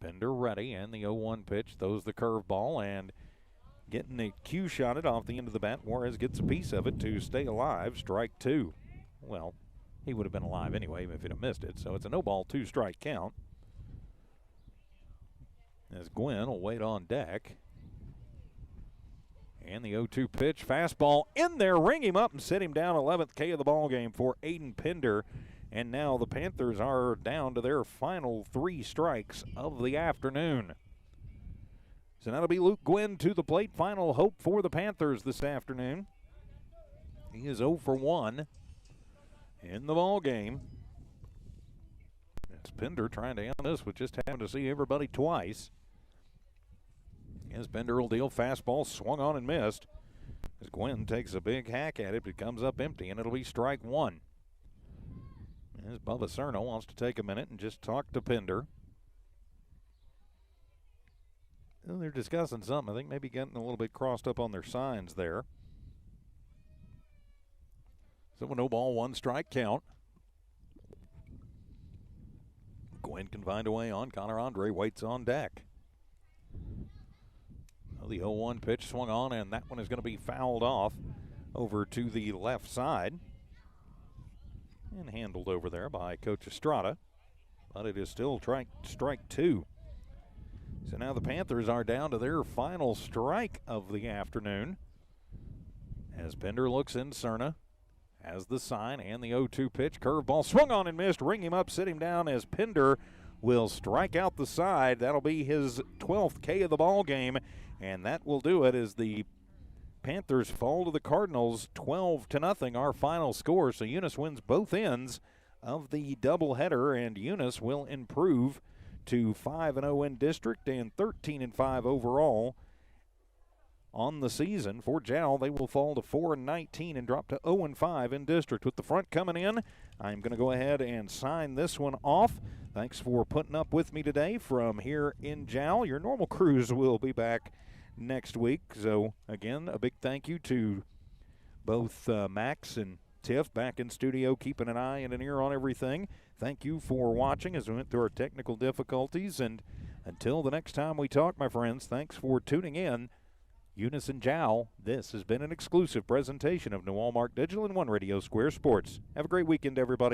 Pinder ready, and the 0-1 pitch throws the curveball, and getting a cue shotted off the end of the bat. Juarez gets a piece of it to stay alive. Strike 2. Well, he would have been alive anyway even if he'd have missed it. So it's a no ball, 2-strike count. As Gwynn will wait on deck. And the 0-2 pitch, fastball in there, ring him up and sit him down. 11th K of the ball game for Aiden Pinder. And now the Panthers are down to their final 3 strikes of the afternoon. So that'll be Luke Gwynn to the plate. Final hope for the Panthers this afternoon. He is 0 for 1 in the ball game. It's Pinder trying to end this with just having to see everybody twice. As Pinder will deal fastball, swung on and missed. As Gwynn takes a big hack at it, it comes up empty, and it'll be strike 1. As Bubba Cerno wants to take a minute and just talk to Pinder. Well, they're discussing something. I think maybe getting a little bit crossed up on their signs there. So a no ball, 1-strike count. Gwynn can find a way on. Connor Andre waits on deck. Well, the 0-1 pitch swung on, and that one is going to be fouled off over to the left side. And handled over there by Coach Estrada. But it is still strike 2. So now the Panthers are down to their final strike of the afternoon. As Pinder looks in, Cerna has the sign and the 0-2 pitch. Curveball swung on and missed. Ring him up, sit him down as Pinder will strike out the side. That'll be his 12th K of the ball game. And that will do it as the Panthers fall to the Cardinals 12-0, our final score. So Eunice wins both ends of the doubleheader, and Eunice will improve to 5-0 in district and 13-5 overall on the season. For Jal, they will fall to 4-19 and drop to 0-5 in district. With the front coming in, I'm going to go ahead and sign this one off. Thanks for putting up with me today from here in Jal. Your normal crews will be back next week. So again, a big thank you to both Max and Tiff back in studio, keeping an eye and an ear on everything. Thank you for watching as we went through our technical difficulties, and until the next time we talk, my friends, thanks for tuning in. Eunice and Jowl, this has been an exclusive presentation of New Allmark Digital and One Radio Square Sports. Have a great weekend, everybody.